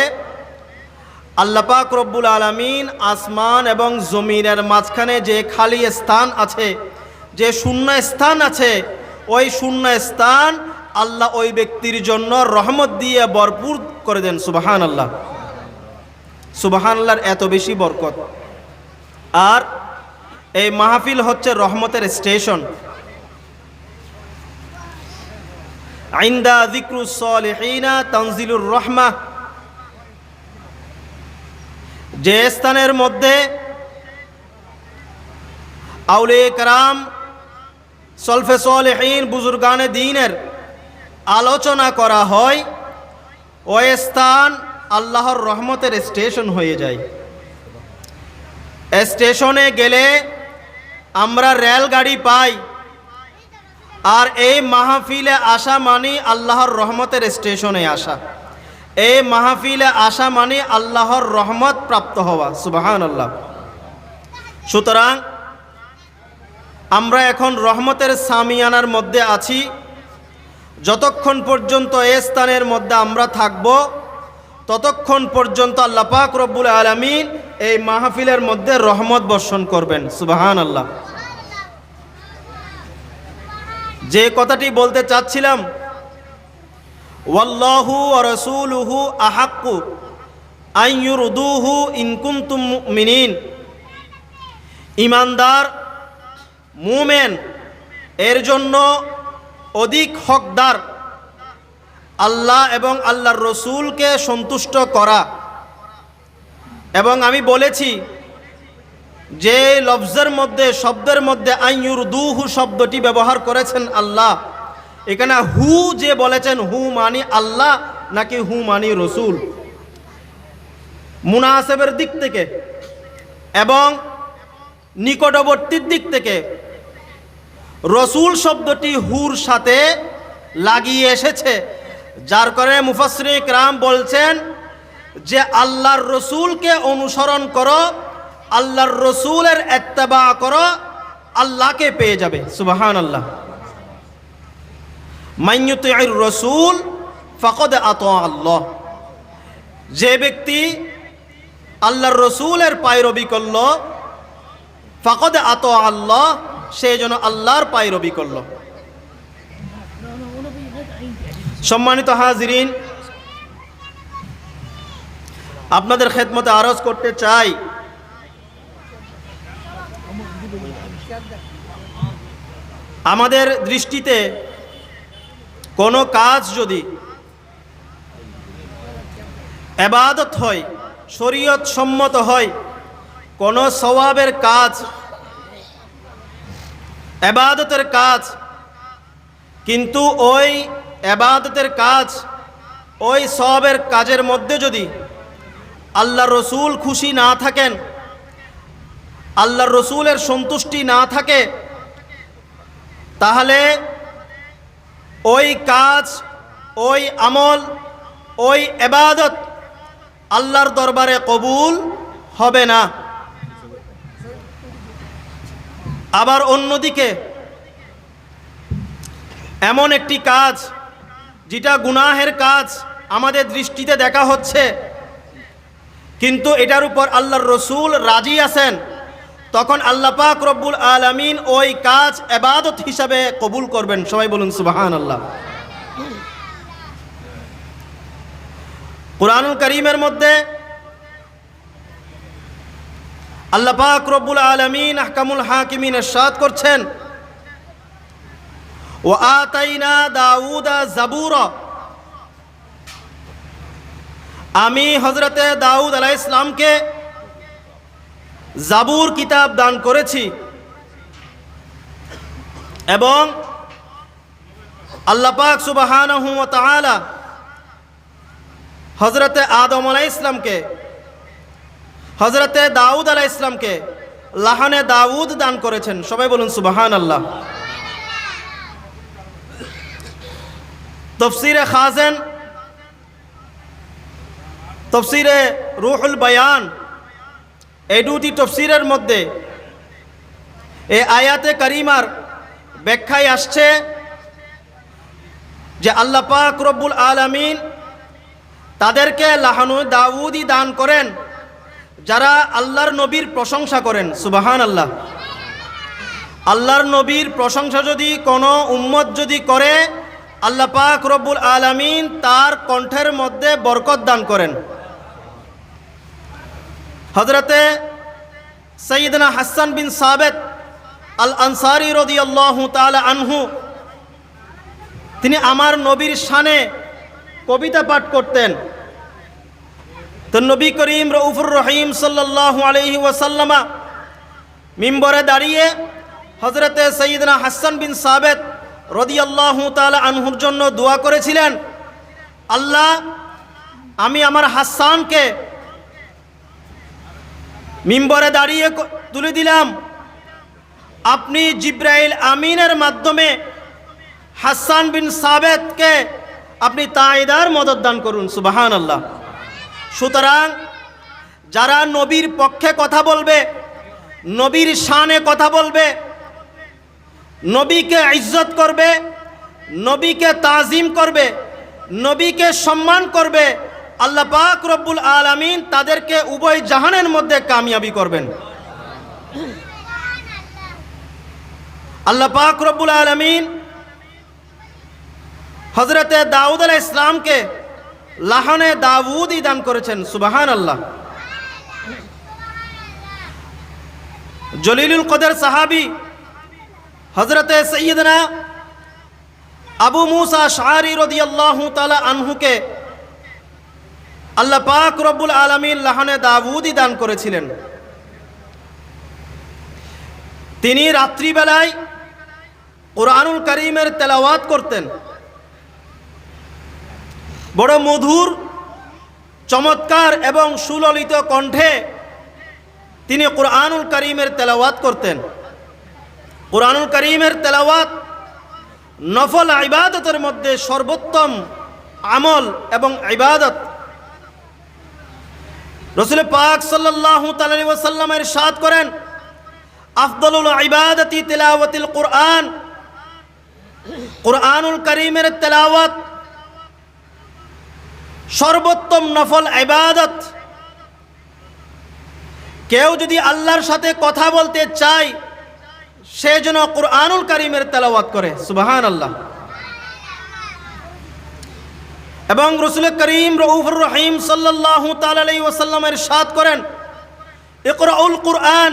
আল্লাহ পাক রব্বুল আলামিন আসমান এবং জমিনের মাঝখানে যে খালি স্থান আছে, যে শূন্য স্থান আছে, ওই শূন্য স্থান আল্লাহ ওই ব্যক্তির জন্য রহমত দিয়ে ভরপুর করে দেন। সুবহানাল্লাহ। সুবহানাল্লাহর এত বেশি বরকত। আর এই মাহফিল হচ্ছে রহমতের স্টেশন। ইনদা যিকরুস সালিহিনা তানজিলুর রহমা। যে স্থানের মধ্যে আউলিয়া কেরাম, সলফে সালেহীন, বুজুর্গানে দ্বীনের আলোচনা করা হয়, ওই স্থান আল্লাহর রহমতের স্টেশন হয়ে যায়। স্টেশনে গেলে আমরা রেলগাড়ি পাই, আর এই মাহফিলে আসা মানে আল্লাহর রহমতের স্টেশনে আসা। এই মাহফিলে আসা মানে আল্লাহর রহমত প্রাপ্ত হওয়া। সুবহানাল্লাহ। সুতরাং আমরা এখন রহমতের সামিয়ানার মধ্যে আছি। যতক্ষণ পর্যন্ত এই স্থানের মধ্যে আমরা থাকব, ততক্ষণ পর্যন্ত আল্লাহ পাক রব্বুল আলামিন এই মাহফিলের মধ্যে রহমত বর্ষণ করবেন। সুবহানাল্লাহ। যে কথাটি বলতে চাচ্ছিলাম, ওয়াল্লাহু ওয়া রাসূলুহু আহাক্কু আন ইউরদুহু ইন কুনতুম মুমিনিন। ঈমানদার মুমিন এর জন্য অধিক হকদার আল্লাহ এবং আল্লাহর রসুলকে সন্তুষ্ট করা। এবং আমি বলেছি যে লফজের মধ্যে, শব্দের মধ্যে আন ইউরদুহু শব্দটি ব্যবহার করেছেন আল্লাহ, এখানে হু যে বলেছেন, হু মানি আল্লাহ নাকি হু মানি রসুল, মুনাসেবের দিক থেকে এবং নিকটবর্তীর দিক থেকে রসুল শব্দটি হুর সাথে লাগিয়ে এসেছে, যার কারণে মুফাসসিরিন কিরাম বলছেন যে আল্লাহর রসুলকে অনুসরণ করো, আল্লাহর রসুলের ইত্তেবা করো, আল্লাহকে পেয়ে যাবে। সুবহানাল্লাহ। মাইয়ুতিউর রাসূল ফাকাদ আতা আল্লাহ। যে ব্যক্তি আল্লাহর রসুলের পায়রবি করল, ফাকাদ আতা আল্লাহ, সে যেন আল্লাহর পায়রবি করল। সম্মানিত হাজিরিন, আপনাদের খেদমতে আরজ করতে চাই, আমাদের দৃষ্টিতে কোনো কাজ যদি ইবাদত হয়, শরীয়ত সম্মত হয়, কোনো সওয়াবের কাজ ইবাদতের কাজ, কিন্তু ওই ইবাদতের কাজ, ওই সওয়াবের কাজের মধ্যে যদি আল্লাহ রসুল খুশি না থাকেন, আল্লাহর রসুলের সন্তুষ্টি না থাকে, তাহলে ওই কাজ, ওই আমল, ওই ইবাদত আল্লাহর দরবারে কবুল হবে না। আবার অন্যদিকে এমন একটি কাজ যেটা গুনাহের কাজ আমাদের দৃষ্টিতে দেখা হচ্ছে, কিন্তু এটার উপর আল্লাহর রসুল রাজি আছেন, তখন আল্লাহ পাক রব্বুল আলামিন ওই কাজ ইবাদত হিসাবে কবুল করবেন। সবাই বলুন সুবহানাল্লাহ। কুরআনুল কারীমের মধ্যে আল্লাহ পাক রব্বুল আলামিন আহকামুল হাকিমিন ইরশাদ করছেন, ওয়া আতাইনা দাউদা জাবুরা, আমি হযরতে দাউদ আলাইহিস সালামকে জাবুর কিতাব দান করেছি, এবং আল্লাহ পাক সুবহানাহু ওয়া তাআলা হযরতে আদম আলাইহিস সালামকে, হযরতে দাউদ আলাইহিস সালামকে লাহানে দাউদ দান করেছেন। সবাই বলুন সুবহানাল্লাহ। তফসিরে খাজেন, তফসিরে রুহুল বায়ান, এই দুটি তফসিরের মধ্যে এই আয়াতে কারিমার ব্যাখ্যায় আসছে যে আল্লাহ পাক রব্বুল আলামিন তাদেরকে লাহানু দাউদি দান করেন যারা আল্লাহর নবীর প্রশংসা করেন। সুবহানাল্লাহ। আল্লাহর নবীর প্রশংসা যদি কোনো উম্মত যদি করে, আল্লাহ পাক রব্বুল আলামিন তার কণ্ঠের মধ্যে বরকত দান করেন। হযরতে সাইয়্যিদনা হাসান বিন সাবিত আল আনসারী রাদিয়াল্লাহু তাআলা আনহু, তিনি আমার নবীর শানে কবিতা পাঠ করতেন। তো নবী করিম রউফুর রহিম সাল্লাল্লাহু আলাইহি ওয়াসাল্লামা মিম্বরে দাঁড়িয়ে হযরতে সাইয়্যিদনা হাসান বিন সাবিত রাদিয়াল্লাহু তাআলা আনহুর জন্য দোয়া করেছিলেন, আল্লাহ, আমি আমার হাসানকে মিম্বরে দাঁড়িয়ে তুলে দিলাম, আপনি জিব্রাইল আমিনের মাধ্যমে হাসান বিন সাবিতকে আপনি তাইদার মদদ দান করুন। সুবহানাল্লাহ। সুতরাং যারা নবীর পক্ষে কথা বলবে, নবীর শানে কথা বলবে, নবীকে ইজ্জত করবে, নবীকে তাজিম করবে, নবীকে সম্মান করবে, আল্লাহ পাক রব্বুল আলামিন তাদেরকে উভয় জাহানের মধ্যে কামিয়াবি করবেন। আল্লাহ পাক রব্বুল আলামিন হযরতে দাউদ আলাইহিস সালামকে লাহানে দাউদি দান করেছেন। সুবহানাল্লাহ। জলিলুল কদর সাহাবী হযরতে সাইয়্যিদনা আবু মুসা আশআরী রাদিয়াল্লাহু তাআলা আনহুকে আল্লাহ পাক রব্বুল আলামিন লাহানে দাউদি দান করেছিলেন। তিনি রাত্রিবেলায় কুরআনুল কারীমের তেলাওয়াত করতেন। বড় মধুর, চমৎকার এবং সুললিত কণ্ঠে তিনি কুরআনুল কারীমের তেলাওয়াত করতেন। কুরআনুল কারীমের তেলাওয়াত নফল ইবাদতের মধ্যে সর্বোত্তম আমল এবং ইবাদত। রাসূল পাক সাল্লাল্লাহু তাআলা আলাইহি ওয়াসাল্লাম ইরশাদ করেন, আফদালুল ইবাদাতি তিলাওয়াতুল কুরআন, কুরআনুল কারীমের তেলাওয়াত সর্বোত্তম নফল ইবাদত। কেউ যদি আল্লাহর সাথে কথা বলতে চায়, সে যেন কুরআনুল কারীমের তেলাওয়াত করে। সুবহানাল্লাহ। এবং রাসূল করিম রউফুর রহিম সাল্লাল্লাহু তাআলা আলাইহি ওয়াসাল্লাম ইরশাদ করেন, ইকরাউল কুরআন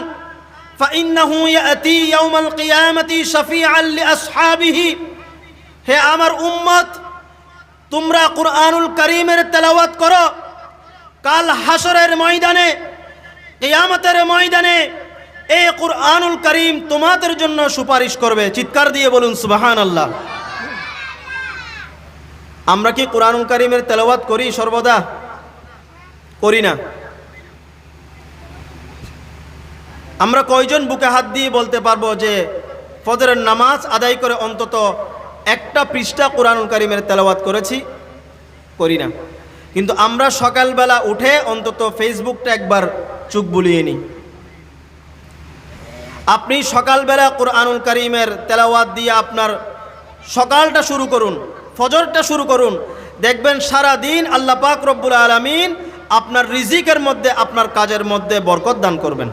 ফাইন্নাহু ইয়াতি ইয়াউমাল কিয়ামাতি শাফিআন লিআসহাবিহি। হে আমার উম্মত, তোমরা কুরআনুল কারীমের তেলাওয়াত করো, কাল হাসরের ময়দানে, কিয়ামতের ময়দানে এই কুরআনুল কারীম তোমাদের জন্য সুপারিশ করবে। চিৎকার দিয়ে বলুন সুবহানাল্লাহ। আমরা কি কুরআনুল কারীমের তেলাওয়াত করি সর্বদা? করি না। আমরা কয়জন বুকে হাত দিয়ে বলতে পারবো যে ফজরের নামাজ আদায় করে অন্তত একটা পৃষ্ঠা কুরআনুল কারীমের তেলাওয়াত করেছি? করি না। কিন্তু আমরা সকালবেলা উঠে অন্তত ফেসবুকটা একবার চোখ বুলিয়ে নিই। আপনি সকালবেলা কুরআনুল কারীমের তেলাওয়াত দিয়ে আপনার সকালটা শুরু করুন, ফজরটা শুরু করুন। দেখবেন সারা দিন আল্লাহ পাক রব্বুল আলামিন আপনার রিজিকের মধ্যে, আপনার কাজের মধ্যে বরকত দান করবেন।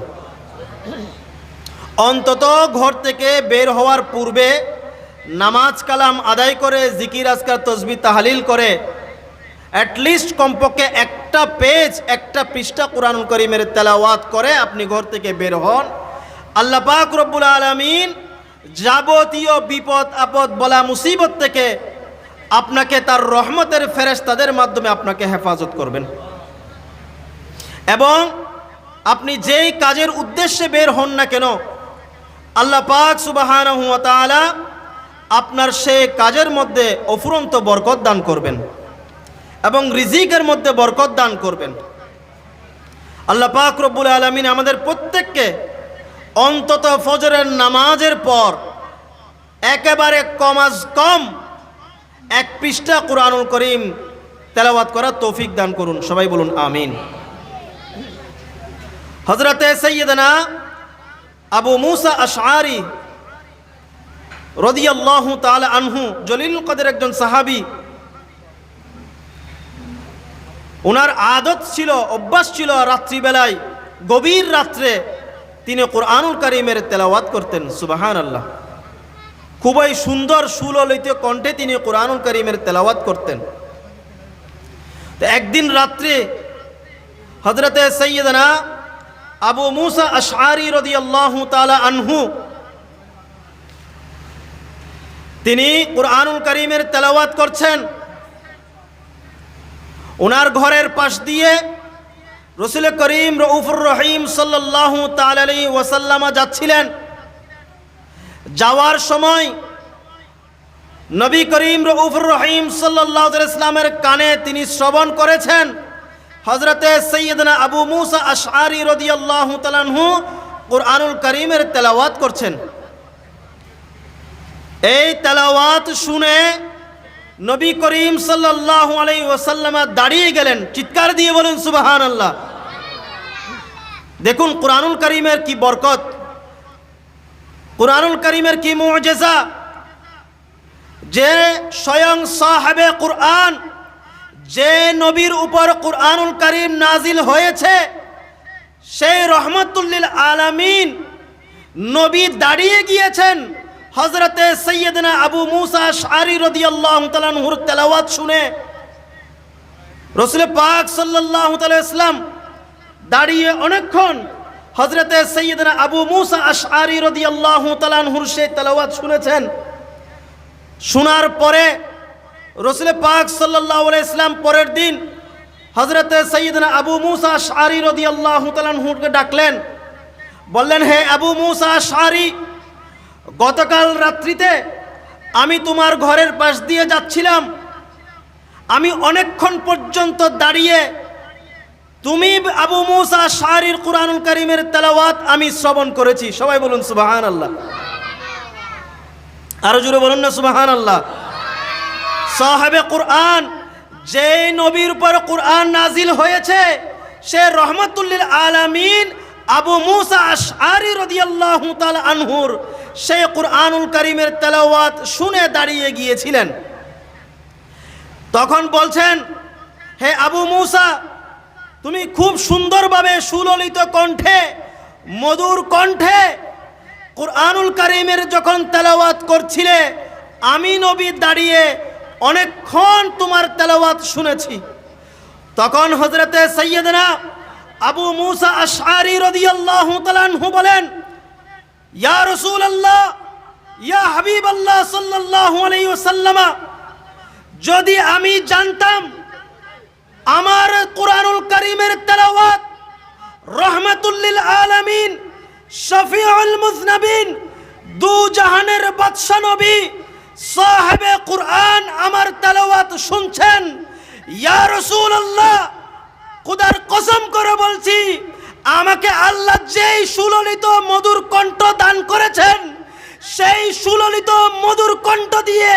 অন্তত ঘর থেকে বের হওয়ার পূর্বে নামাজ কালাম আদায় করে জিকির আজকার তসবিহ তাহলিল করে অ্যাটলিস্ট কমপক্ষে একটা পেজ, একটা পৃষ্ঠা কুরআনুল কারীমের তেলাওয়াত করে আপনি ঘর থেকে বের হন। আল্লাহ পাক রব্বুল আলামিন যাবতীয় বিপদ আপদ বলা মুসিবত থেকে আপনাকে তার রহমতের ফেরেশতাদের মাধ্যমে আপনাকে হেফাজত করবেন। এবং আপনি যেই কাজের উদ্দেশ্যে বের হন না কেন, আল্লাহ পাক সুবহানাহু ওয়া তাআলা আপনার সেই কাজের মধ্যে অফুরন্ত বরকত দান করবেন এবং রিজিকের মধ্যে বরকত দান করবেন। আল্লাহ পাক রব্বুল আলামিন আমাদের প্রত্যেককে অন্তত ফজরের নামাজের পর একেবারে কমাজ কম এক পৃষ্ঠা কুরআনুল কারীম তেলাওয়াত করার তৌফিক দান করুন। সবাই বলুন আমিন। হযরতে সাইয়্যিদানা আবু মুসা আশআরী রাদিয়াল্লাহু তাআলা আনহু জলিলুল কদর একজন সাহাবী। ওনার আদত ছিল, অভ্যাস ছিল রাত্রিবেলায় গভীর রাত্রে তিনি কুরআনুল কারীমের তেলাওয়াত করতেন। সুবহানাল্লাহ। খুবই সুন্দর সুললিত কণ্ঠে তিনি কুরআনুল কারীমের তেলাওয়াত করতেন। তো একদিন রাত্রে হযরতে সাইয়্যিদানা আবু মুসা আশআরী রাদিয়াল্লাহু তাআলা আনহু তিনি কুরআনুল কারীমের তেলাওয়াত করছেন। ওনার ঘরের পাশ দিয়ে রাসূল করিম রউফুর রহিম সাল্লাল্লাহু তাআলা আলাইহি ওয়াসাল্লাম যাচ্ছিলেন। যাওয়ার সময় নবী করিম রউফুর রহিম সাল্লাল্লাহু আলাইহি ওয়াসাল্লামের কানে তিনি শ্রবণ করেছেন হযরতে সাইয়্যিদনা আবু মুসা আশআরী রাদিয়াল্লাহু তাআলা আনহু কুরআনুল কারীমের তেলাওয়াত করছেন। এই তেলাওয়াত শুনে নবী করিম সাল্লাল্লাহু আলাইহি ওয়াসাল্লাম দাঁড়িয়ে গেলেন। চিৎকার দিয়ে বলুন সুবহানাল্লাহ। দেখুন কুরআনুল কারীমের কি বরকত, কুরআনুল কারীমের কি মুজিজা, যে স্বয়ং সাহেবে কুরআন, যে নবীর উপর কুরআনুল কারীম নাজিল হয়েছে, সেই রহমাতুল লিল আলামিন নবী দাঁড়িয়ে গিয়েছেন হযরতে সাইয়্যিদনা আবু মুসা আশআরী রাদিয়াল্লাহু তাআলা আনহুর তেলাওয়াত শুনে। রাসূল পাক সাল্লাল্লাহু আলাইহি ওয়াসাল্লাম দাঁড়িয়ে অনেকক্ষণ হযরতে সাইয়্যিদনা আবু মুসা আশআরী রাদিয়াল্লাহু তাআলা আনহুর সেই তেলাওয়াত শুনেছেন। শোনার পরে রাসূল পাক সাল্লাল্লাহু আলাইহি ওয়াসাল্লাম পরের দিন হযরতে সাইয়্যিদনা আবু মুসা আশআরী রাদিয়াল্লাহু তাআলা আনহুকে ডাকলেন। বললেন, হে আবু মুসা আশআরী, গতকাল রাত্রিতে আমি তোমার ঘরের পাশ দিয়ে যাচ্ছিলাম। আমি অনেকক্ষণ পর্যন্ত দাঁড়িয়ে তুমি আবু মুসা আশআরীর কুরআনুল কারীমের তেলাওয়াত আমি শ্রবণ করেছি। সবাই বলুন সুবহানাল্লাহ। আরো জোরে বলুন না সুবহানাল্লাহ। সাহেবে কুরআন, যে নবীর উপর কুরআন নাজিল হয়েছে, সে রহমাতুল লিল আলামিন আবু মুসা আশআরী রাদিয়াল্লাহু তাআলা আনহুর সেই কুরআনুল কারীমের তেলাওয়াত শুনে দাঁড়িয়ে গিয়েছিলেন। তখন বলছেন, হে আবু মুসা, তুমি খুব সুন্দরভাবে সুললিত কণ্ঠে, মধুর কণ্ঠে কুরআনুল কারীমের যখন তেলাওয়াত করছিলে, আমি নবী দাঁড়িয়ে অনেকক্ষণ তোমার তেলাওয়াত শুনেছি। তখন হযরতে সাইয়্যিদনা আবু মুসা আশআরী রাদিয়াল্লাহু তাআলা আনহু বলেন, ইয়া রাসূলুল্লাহ, ইয়া হাবিবাল্লাহ সাল্লাল্লাহু আলাইহি ওয়াসাল্লাম, যদি আমি জানতাম আমার কুরআনুল কারীমের তেলাওয়াত রহমাতুল লিল আলামিন শফিউল মুজনাবিন, দু জাহানের বাদশা নবী সাহেবে কুরআন আমার তেলাওয়াত শুনছেন। ইয়া রাসূলুল্লাহ, খোদার কসম করে বলছি, আমাকে আল্লাহ যেই সুললিত মধুর কণ্ঠ দান করেছেন, সেই সুললিত মধুর কণ্ঠ দিয়ে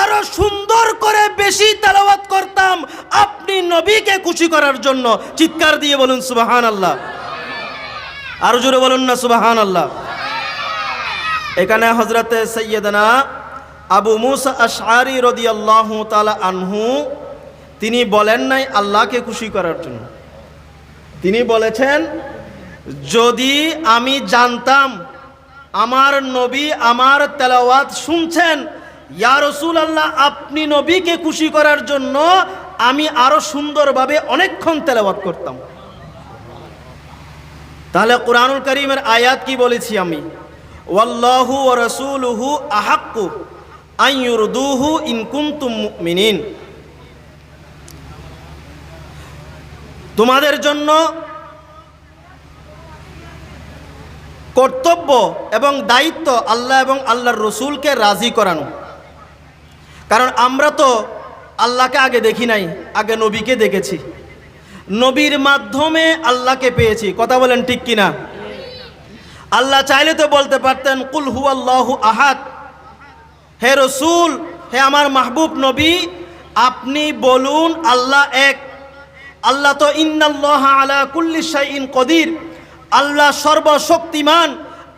আরো সুন্দর করে বেশি তেলাওয়াত করতাম আপনি নবীকে খুশি করার জন্য। চিৎকার দিয়ে বলুন সুবহানাল্লাহ। আরো জোরে বলুন না সুবহানাল্লাহ। এখানে হযরতে সাইয়্যিদানা আবু মুসা আশআরী রাদিয়াল্লাহু তাআলা আনহু তিনি বলেন নাই আল্লাহকে খুশি করার জন্য, তিনি বলেছেন যদি আমি জানতাম আমার নবী আমার তেলাওয়াত শুনছেন, ইয়া রাসূলুল্লাহ আপনি নবীকে খুশি করার জন্য আমি আরো সুন্দরভাবে অনেকক্ষণ তেলাওয়াত করতাম। তাহলে কুরআনুল কারীমের আয়াত কি বলেছি আমি? ওয়াল্লাহু ওয়া রাসূলুহু আহাক্কু আন ইউরদুহু ইন কুনতুম মুমিনিন। তোমাদের জন্য কর্তব্য এবং দায়িত্ব আল্লাহ এবং আল্লাহর রসুলকে রাজি করানো। কারণ আমরা তো আল্লাহকে আগে দেখি নাই, আগে নবীকে দেখেছি, নবীর মাধ্যমে আল্লাহকে পেয়েছি। কথা বলেন ঠিক কিনা? আল্লাহ চাইলে তো বলতে পারতেন কুল হুয়াল্লাহু আহাদ, হে রসুল, হে আমার মাহবুব নবী, আপনি বলুন আল্লাহ এক। আল্লাহ তো ইন্নাল্লাহা আলা কুল্লি শাইইন কদির, আল্লাহ সর্বশক্তিমান।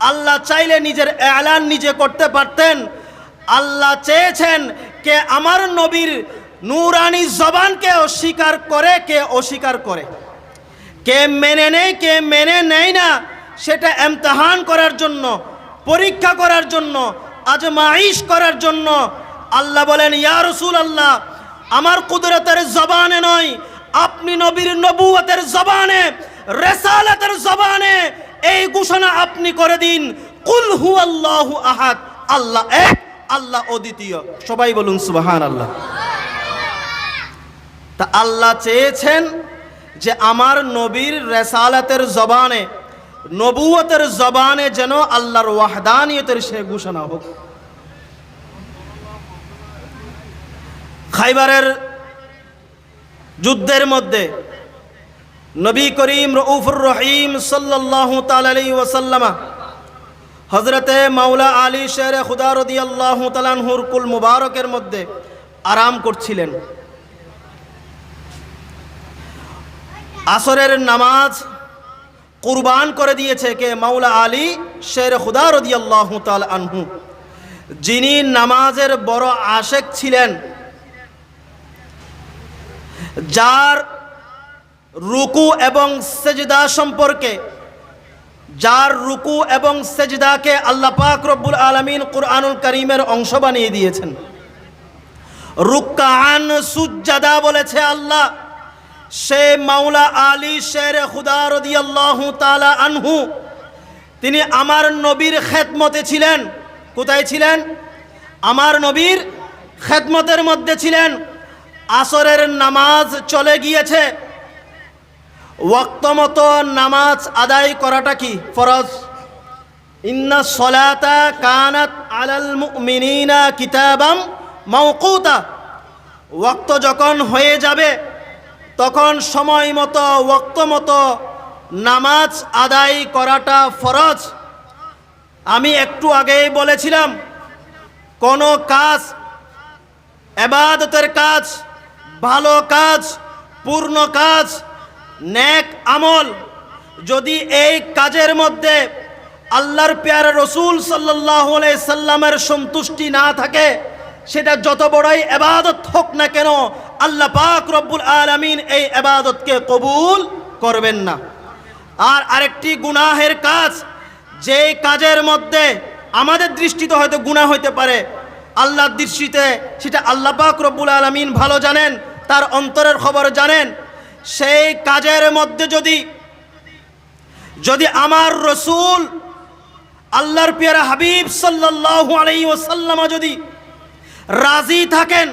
আল্লাহ চাইলে নিজের এলান নিজে করতে পারতেন। আল্লাহ চেয়েছেন কে আমার নবীর নূরানি জবানকে অস্বীকার করে, কে অস্বীকার করে, কে মেনে নেয়, কে মেনে নেয় না, সেটা ইমতিহান করার জন্য, পরীক্ষা করার জন্য, আজমাইশ করার জন্য। আল্লাহ বলেন ইয়া রাসূলুল্লাহ, আমার কুদরতের জবানে নয়, আপনি নবীর নবুয়তের জবানে, রিসালাতের জবানে এই ঘোষণা আপনি করে দিন, কুল হুয়াল্লাহু আহাদ, আল্লাহ এক, আল্লাহ অদ্বিতীয়। সবাই বলুন সুবহানাল্লাহ। তা আল্লাহ চেয়েছেন যে আমার নবীর রিসালাতের জবানে, নবুয়তের জবানে যেন আল্লাহর ওয়াহদানিয়তের সে ঘোষণা হোক। খাইবারের যুদ্ধের মধ্যে নবী করিম রউফুর রহিম সাল্লাল্লাহু তাআলা আলাইহি ওয়াসাল্লাম হযরতে মাওলা আলী শেরে খুদা রাদিয়াল্লাহু তাআলা আনহুর কুল মুবারকের মধ্যে আরাম করছিলেন। আসরের নামাজ কুরবান করে দিয়েছে কে? মাওলা আলী শেরে খুদা রাদিয়াল্লাহু তাআলা আনহু, যিনি নামাজের বড় আশেক ছিলেন, যার রুকু এবং সেজদা সম্পর্কে, যার রুকু এবং সেজদাকে আল্লাহ পাক রব্বুল আলামিন কুরআনুল কারীমের অংশ বানিয়ে দিয়েছেন। রুকআন সুজদা বলেছে আল্লাহ। সে মাওলা আলী শেরে খুদা রাদিয়াল্লাহু তাআলা আনহু, তিনি আমার নবীর খেদমতে ছিলেন। কোথায় ছিলেন? আমার নবীর খেদমতের মধ্যে ছিলেন। আসরের নামাজ চলে গিয়েছে, ওয়াক্ত মতো নামাজ আদায় করাটা কি ফরজ। ইন্না সলাতা কানাত আলাল মুমিনিনা কিতাবাম মাওকুতা, ওয়াক্ত যখন হয়ে যাবে তখন সময় মতো ওয়াক্ত মতো নামাজ আদায় করাটা ফরজ। আমি একটু আগেই বলেছিলাম, কোনো কাজ, ইবাদতের কাজ, ভালো কাজ, পূর্ণ কাজ, নেক আমল, যদি এই কাজের মধ্যে আল্লাহর প্যারা রসুল সাল্লাল্লাহু আলাইহি সাল্লামের সন্তুষ্টি না থাকে, সেটা যত বড়ই ইবাদত হোক না কেন, আল্লাহ পাক রব্বুল আলামিন এই ইবাদতকে কবুল করবেন না। আর আরেকটি গুনাহের কাজ, যে কাজের মধ্যে আমাদের দৃষ্টিতে হয়তো গুনাহ হইতে পারে, আল্লাহর দৃষ্টিতে সেটা আল্লাহ পাক রব্বুল আলামিন ভালো জানেন, তার অন্তরের খবর জানেন। সেই কাজের মধ্যে যদি আমার রসুল আল্লাহর প্যারা হাবিব সাল্লাল্লাহু আলাইহি ওয়াসাল্লাম যদি রাজি থাকেন,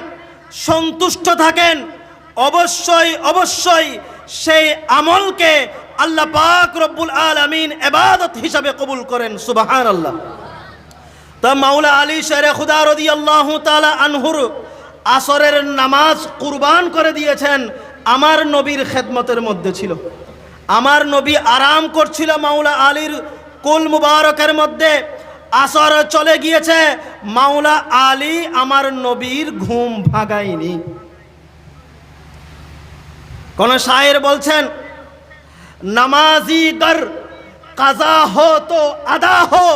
সন্তুষ্ট থাকেন, অবশ্যই অবশ্যই সেই আমলকে আল্লাহ পাক রব্বুল আলামিন ইবাদত হিসাবে কবুল করেন। সুবহানাল্লাহ। তা মাওলা আলী শেরে খুদা রাদিয়াল্লাহু তাআলা আনহুর আসরের নামাজ কুরবান করে দিয়েছেন, আমার নবীর খেদমতের মধ্যে ছিল। আমার নবী আরাম করছিল মাওলা আলীর কুল মুবারকের মধ্যে, আসর চলে গিয়েছে, মাওলা আলী আমার নবীর ঘুম ভাগায়নি। কোন শায়ের বলছেন, নামাজি গর কাজা হো তো আদা হো,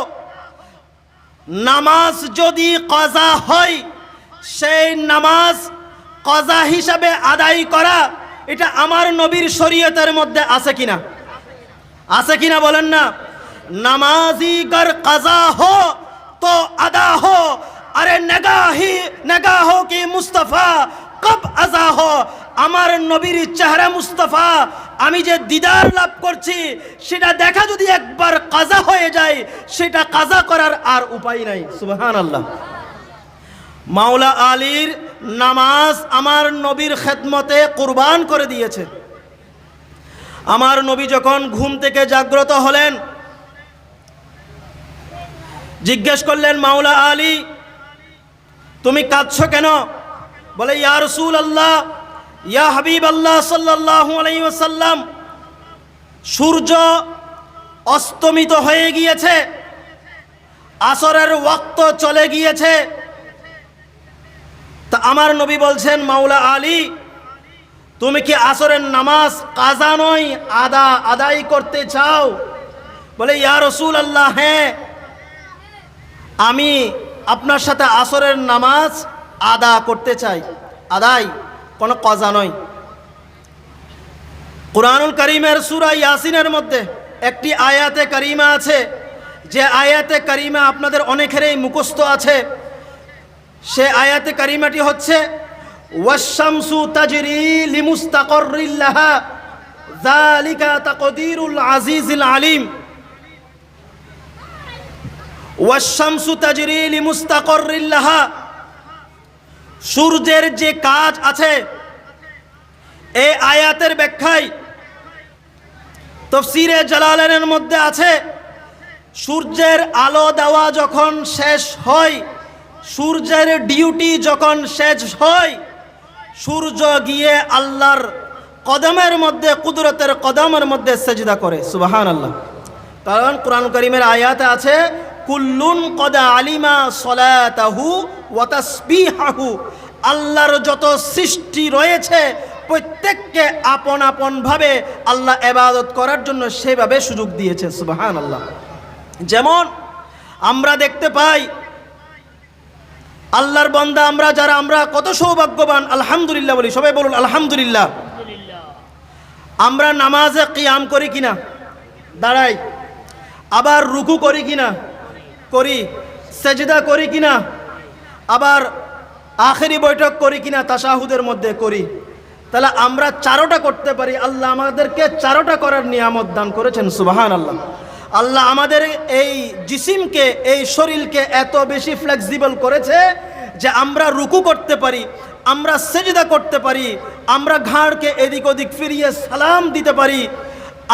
নামাজ যদি কাজা হয় সেই নামাজ কাজা হিসাবে আদায় করা, এটা আমার নবীর শরীয়তের মধ্যে আছে কিনা? আছে কিনা বলেন না? নামাজি গর কাজা হো তো আদা হো, আরে নেগাহো কি মুস্তাফা কব আজা হো, আমার নবীর চেহারা মুস্তাফা আমি যে দিদার লাভ করছি সেটা দেখা যদি একবার কাজা হয়ে যায়, সেটা কাজা করার আর উপায় নাই। সুবহানাল্লাহ। মাওলা আলীর নামাজ আমার নবীর খেদমতে কুরবান করে দিয়েছে। আমার নবী যখন ঘুম থেকে জাগ্রত হলেন, জিজ্ঞেস করলেন, মাওলা আলী তুমি কাঁদছো কেন? বলে, ইয়া রাসূলুল্লাহ, ইয়া হাবিবাল্লাহ সাল্লাল্লাহু আলাইহি ওয়াসাল্লাম, সূর্য অস্তমিত হয়ে গিয়েছে, আসরের ওয়াক্ত চলে গিয়েছে। তা আমার নবী বলছেন, মাওলা আলী তুমি কি আসরের নামাজ কাজা নয় আদায় করতে চাও? বলে, ইয়া রাসূলুল্লাহ, হ্যাঁ আমি আপনার সাথে আসরের নামাজ আদা করতে চাই, আদায়, কোনো কাজা নয়। কুরআনুল কারীমের সূরা ইয়াসিনের মধ্যে একটি আয়াতে কারিমা আছে, যে আয়াতে কারিমা আপনাদের অনেকেরই মুখস্থ আছে। সে আয়াতে কারিমাটি হচ্ছে, ওয়াশ-শামসু তাজরি লিমুস্তাকাররিল লাহা যালিকা তাকদীরুল আজিজিল আলিম। ওয়াশ-শামসু তাজরি লিমুস্তাকাররিল লাহা, সূর্যের যে কাজ আছে, এই আয়াতের ব্যাখ্যায় তাফসীরে জালালাইনের মধ্যে আছে, সূর্যের আলো দেওয়া যখন শেষ হয়, সূর্যের ডিউটি যখন শেষ হয়, সূর্য গিয়ে আল্লাহর কদমের মধ্যে, কুদরতের কদমের মধ্যে সেজদা করে। সুবহানাল্লাহ। কারণ কুরআন কারীমের আয়াতে আছে, কুল্লুন কদ আলিমা সলাতাহু ওয়া তাসবিহাহু, আল্লাহর যত সৃষ্টি রয়েছে প্রত্যেককে আপন আপন ভাবে আল্লাহ ইবাদত করার জন্য সেভাবে সুযোগ দিয়েছে। সুবহানাল্লাহ। যেমন আমরা দেখতে পাই আল্লাহর বান্দা আমরা যারা, আমরা কত সৌভাগ্যবান, আলহামদুলিল্লাহ বলি, সবাই বলুন আলহামদুলিল্লাহ। আমরা নামাজে কিয়াম করি কিনা? দাঁড়াই। আবার রুকু করি কিনা? করি। সেজদা করি কিনা? আবার আখেরি বৈঠক করি কিনা? তাশাহুদের মধ্যে করি। তাহলে আমরা চারোটা করতে পারি। আল্লাহ আমাদেরকে চারোটা করার নিয়ামত দান করেছেন। সুবহানাল্লাহ। আল্লাহ আমাদের এই জিসিমকে, এই শরীরকে এত বেশি ফ্লেক্সিবল করেছে যে আমরা রুকু করতে পারি, আমরা সেজদা করতে পারি, আমরা ঘাড়কে এদিক ওদিক ফিরিয়ে সালাম দিতে পারি,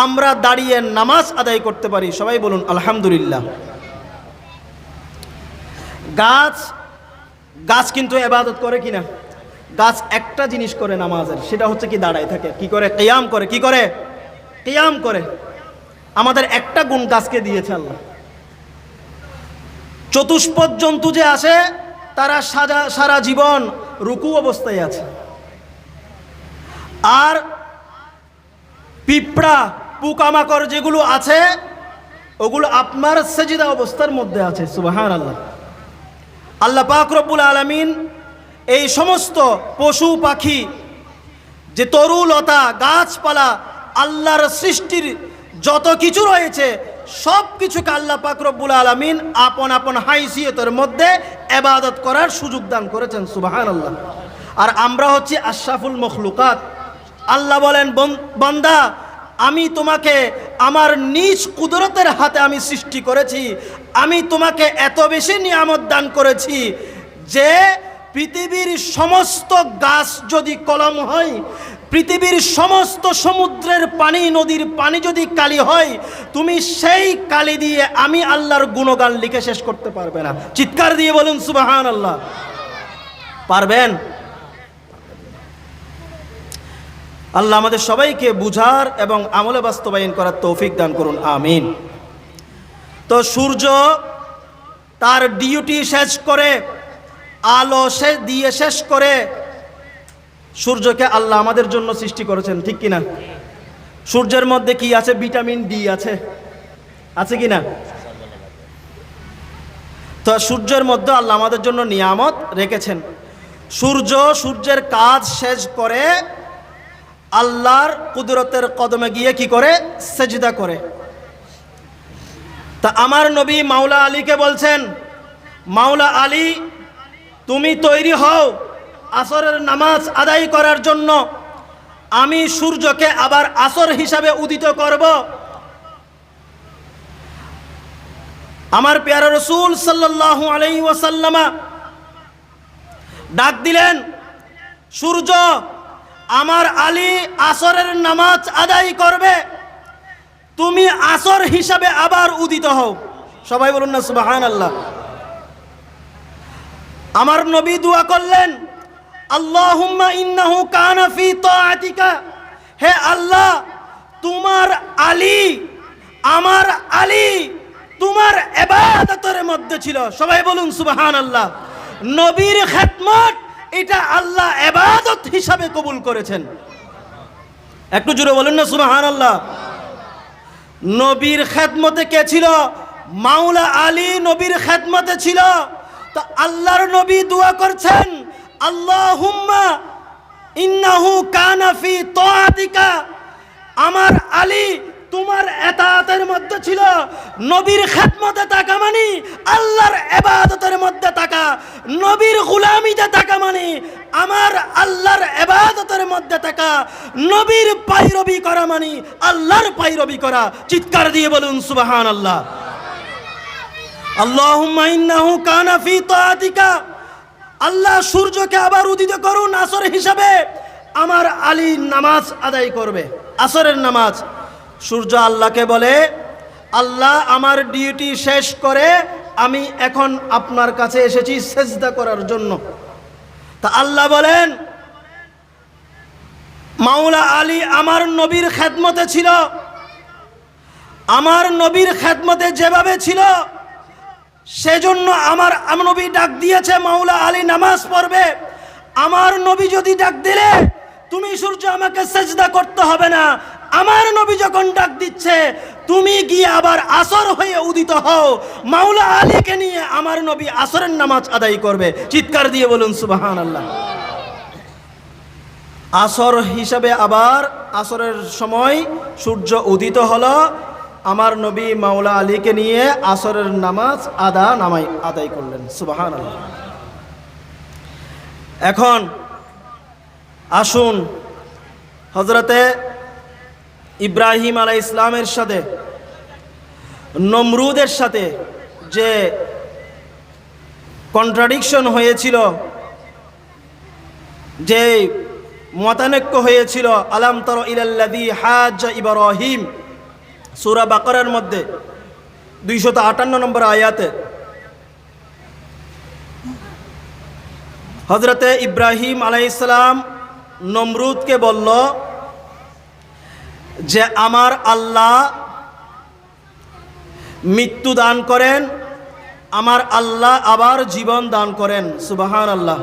আমরা দাঁড়িয়ে নামাজ আদায় করতে পারি। সবাই বলুন আলহামদুলিল্লাহ। গাছ কিন্তু ইবাদত করে কিনা? গাছ একটা জিনিস করে নামাজের, সেটা হচ্ছে কি? দাঁড়ায় থাকে। কি করে? কিয়াম করে। কি করে? কিয়াম করে। আমাদের একটা গুণ গাছকে দিয়েছে আল্লাহ। চতুষ্পদ জন্তু যে আছে তারা সারা জীবন রুকু অবস্থায় আছে, আর পিঁপড়া পোকামাকড় যেগুলো আছে ওগুলো আপনার সেজদা অবস্থার মধ্যে আছে। সুবহানাল্লাহ। আল্লাহ পাক রব্বুল আলামিন এই সমস্ত পশু পাখি, যে তরুলতা, গাছপালা, আল্লাহর সৃষ্টির যত কিছু রয়েছে সব কিছুকে আল্লাহ পাক রব্বুল আলামিন আপন আপন হাইসিয়তের মধ্যে ইবাদত করার সুযোগ দান করেছেন। সুবহানাল্লাহ। আর আমরা হচ্ছি আশরাফুল মখলুকাত। আল্লাহ বলেন, বান্দা আমি তোমাকে আমার নিজ কুদরতের হাতে আমি সৃষ্টি করেছি, আমি তোমাকে এত বেশি নিয়ামত দান করেছি যে পৃথিবীর সমস্ত গাছ যদি কলম হয়, পৃথিবীর সমস্ত সমুদ্রের পানি, নদীর পানি যদি কালি হয়, তুমি সেই কালি দিয়ে আমি আল্লাহর গুণগান লিখে শেষ করতে পারবে না। চিৎকার দিয়ে বলুন সুবহানাল্লাহ। পারবেন? আল্লাহ আমাদের সবাইকে বুঝার এবং আমলে বাস্তবায়ন করার তৌফিক দান করুন, আমিন। তো সূর্য তার ডিউটি শেষ করে, আলো দিয়ে শেষ করে, সূর্যকে আল্লাহ আমাদের জন্য সৃষ্টি করেছেন, ঠিক কিনা? সূর্যের মধ্যে কি আছে? ভিটামিন ডি আছে, আছে কিনা? তো সূর্যের মধ্যে আল্লাহ আমাদের জন্য নিয়ামত রেখেছেন। সূর্যের কাজ শেষ করে আল্লাহর কুদরতের কদমে গিয়ে কি করে? সেজদা করে। তা আমার নবী মাওলা আলীকে বলছেন, মাওলা আলী তুমি তৈরি হও আসরের নামাজ আদায় করার জন্য। আমি সূর্যকে আবার আসর হিসাবে উদিত করব। আমার প্যারা রাসূল সাল্লাল্লাহু আলাইহি ওয়াসাল্লাম ডাক দিলেন, সূর্য আমার আলী আসরের নামাজ আদায় করবে, তুমি আসর হিসাবে আবার উদিত হও। সবাই বলুন না সুবহানাল্লাহ। আমার নবী দোয়া করলেন, আল্লাহুম্মা ইন্নাহু কানা ফি তাআতিকা, হে আল্লাহ তোমার আলী, আমার আলী তোমার ইবাদতের মধ্যে ছিল। সবাই বলুন সুবহানাল্লাহ। নবীর খেদমত এটা আল্লাহ ইবাদত হিসাবে কবুল করেছেন। একটু জোরে বলুন না সুবহানাল্লাহ। নবীর খেদমতে কে ছিল? মাওলা আলী নবীর খেদমতে ছিল। তো আল্লাহর নবী দোয়া করছেন, আল্লাহুম্মা ইন্নাহু কানা ফি তাআতিকা, আমার আলী তোমার ইতাআতের মধ্যে ছিল। নবীর খেদমতে থাকা মানে আল্লাহর ইবাদতের মধ্যে থাকা, নবীর গোলামিতে থাকা মানে আমার আল্লাহর ইবাদতের মধ্যে থাকা, নবীর পায়রবি করা মানে আল্লাহর পায়রবি করা। চিৎকার দিয়ে বলুন সুবহানাল্লাহ। আল্লাহুম্মা ইন্নাহু কানা ফি তাআতিকা, আল্লাহ সূর্যকে আবার উদিত করুন আসর হিসাবে, আমার আলী নামাজ আদায় করবে, আসরের নামাজ। সূর্য আল্লাহকে বলে, আল্লাহ আমার ডিউটি শেষ করে আমি এখন আপনার কাছে এসেছি সেজদা করার জন্য। তা আল্লাহ বলেন, মাওলা আলী আমার নবীর খেদমতে ছিল, আমার নবীর খেদমতে যেভাবে ছিল সেজন্য আমার নবী ডাক দিয়েছে মাওলা আলী নামাজ পড়বে। আমার নবী যদি ডাক দিলে তুমি সূর্য আমাকে সেজদা করতে হবে না, আমার নবী যখন ডাক দিচ্ছে তুমি গিয়ে আবার আসর হয়ে উদিত হও, মাওলা আলীকে নিয়ে আমার নবী আসরের নামাজ আদায় করবে। চিৎকার দিয়ে বলুন সুবহানাল্লাহ। আসর হিসাবে আবার আসরের সময় সূর্য উদিত হলো, আমার নবী মাওলা আলীকে নিয়ে আসরের নামাজ আদায় করলেন। সুবহানাল্লাহ। এখন আসুন হযরতে ইব্রাহিম আলাইহিস সালামের সাথে নমরুদের সাথে যে কন্ট্রাডিকশন হয়েছিল, যে মতানৈক্য হয়েছিল, আলাম তারা ইলাল্লাযী হাজ্জা ইব্রাহিম, সূরা বাকারার মধ্যে 258 নম্বর আয়াতে হযরতে ইব্রাহিম আলাইহিস সালাম নমরুদকে বলল যে আমার আল্লাহ মৃত্যু দান করেন, আমার আল্লাহ আবার জীবন দান করেন। সুবহানাল্লাহ।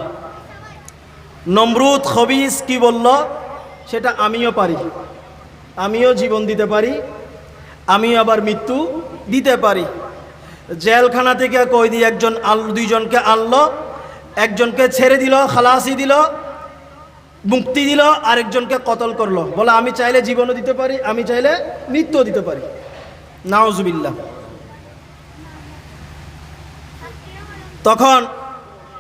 নমরুদ খবিস কি বলল? সেটা আমিও পারি, আমিও জীবন দিতে পারি, আমিও আবার মৃত্যু দিতে পারি। জেলখানা থেকে কয়েদি দুইজনকে আনলো, একজনকে ছেড়ে দিল, খালাসি দিল, মুক্তি দিল, আরেকজনকে কতল করলো। বলে আমি চাইলে জীবনও দিতে পারি, আমি চাইলে মৃত্যুও দিতে পারি। নাউজুবিল্লাহ। তখন